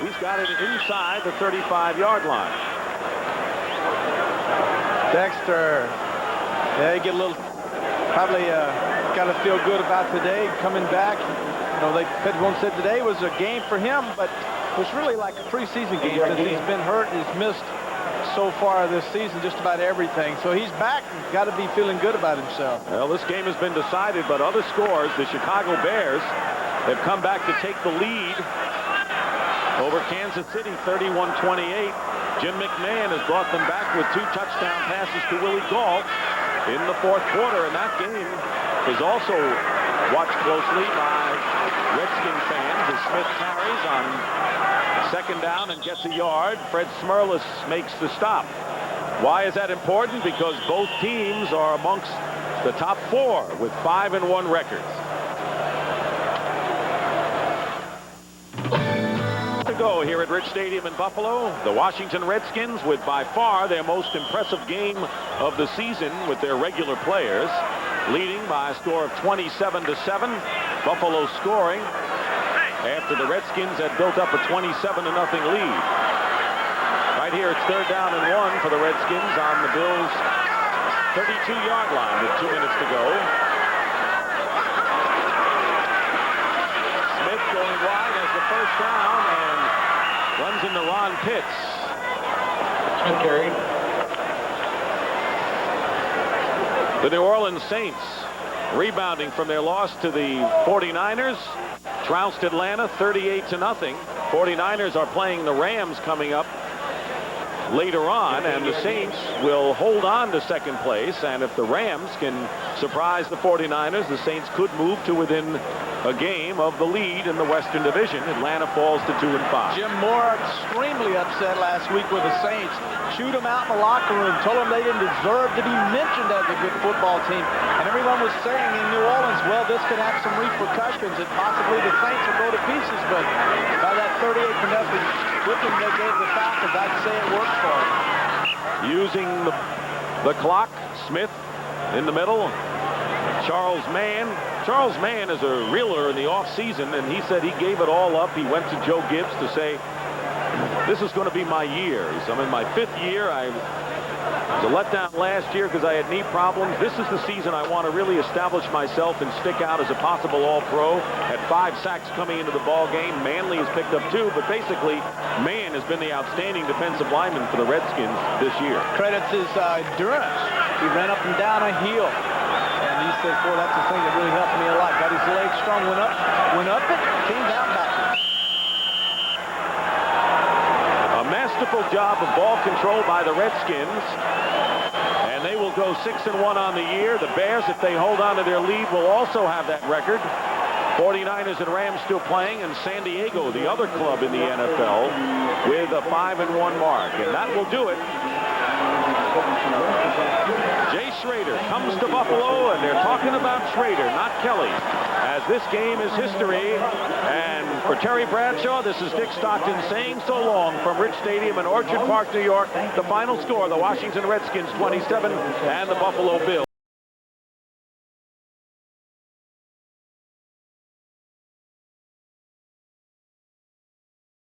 he's got it inside the 35-yard line. Dexter, yeah, you get a little, probably got to feel good about today coming back. You know, everyone said today was a game for him, but it was really like a preseason game since he's been hurt and he's missed so far this season just about everything. So he's back and got to be feeling good about himself. Well, this game has been decided, but other scores, the Chicago Bears have come back to take the lead over Kansas City 31-28. Jim McMahon has brought them back with 2 touchdown passes to Willie Gault in the 4th quarter, and that game is also watched closely by Redskin fans as Smith carries on 2nd down and gets a yard. Fred Smerlas makes the stop. Why is that important? Because both teams are amongst the top 4 with 5-1 records. To go here at Rich Stadium in Buffalo, the Washington Redskins with by far their most impressive game of the season with their regular players, leading by a score of 27-7. Buffalo scoring after the Redskins had built up a 27-0 lead. Right here, it's 3rd down and 1 for the Redskins on the Bills' 32-yard line with 2 minutes to go. Smith going wide as the first down and runs into Ron Pitts. Smith carried. The New Orleans Saints rebounding from their loss to the 49ers. Trounced Atlanta 38-0. 49ers are playing the Rams coming up later on, and the Saints will hold on to 2nd place, and if the Rams can surprise the 49ers, the Saints could move to within a game of the lead in the Western Division. Atlanta falls to 2-5. Jim Moore extremely upset last week with the Saints. Chewed them out in the locker room, told them they didn't deserve to be mentioned as a good football team. And everyone was saying in New Orleans, well, this could have some repercussions and possibly the Saints will go to pieces. But by that 38-0 whipping they gave the Falcons, I'd say it worked for them. Using the clock, Smith in the middle. Charles Mann. Charles Mann is a realtor in the offseason, and he said he gave it all up. He went to Joe Gibbs to say this is going to be my year. I'm in my 5th year. I was a letdown last year because I had knee problems. This is the season I want to really establish myself and stick out as a possible All-Pro. Had 5 sacks coming into the ball game. Manley has picked up 2, but basically, Mann has been the outstanding defensive lineman for the Redskins this year. Credits his endurance. He ran up and down a hill. And he says, boy, that's the thing that really helped me a lot. Got his legs strong, went up it, came down backwards. A masterful job of ball control by the Redskins. And they will go 6-1 on the year. The Bears, if they hold on to their lead, will also have that record. 49ers and Rams still playing, and San Diego, the other club in the NFL, with a 5-1 mark. And that will do it. Jay Schrader comes to Buffalo, and they're talking about Schrader, not Kelly, as this game is history. And for Terry Bradshaw, this is Dick Stockton saying so long from Rich Stadium in Orchard Park, New York. The final score, the Washington Redskins 27 and the Buffalo Bills.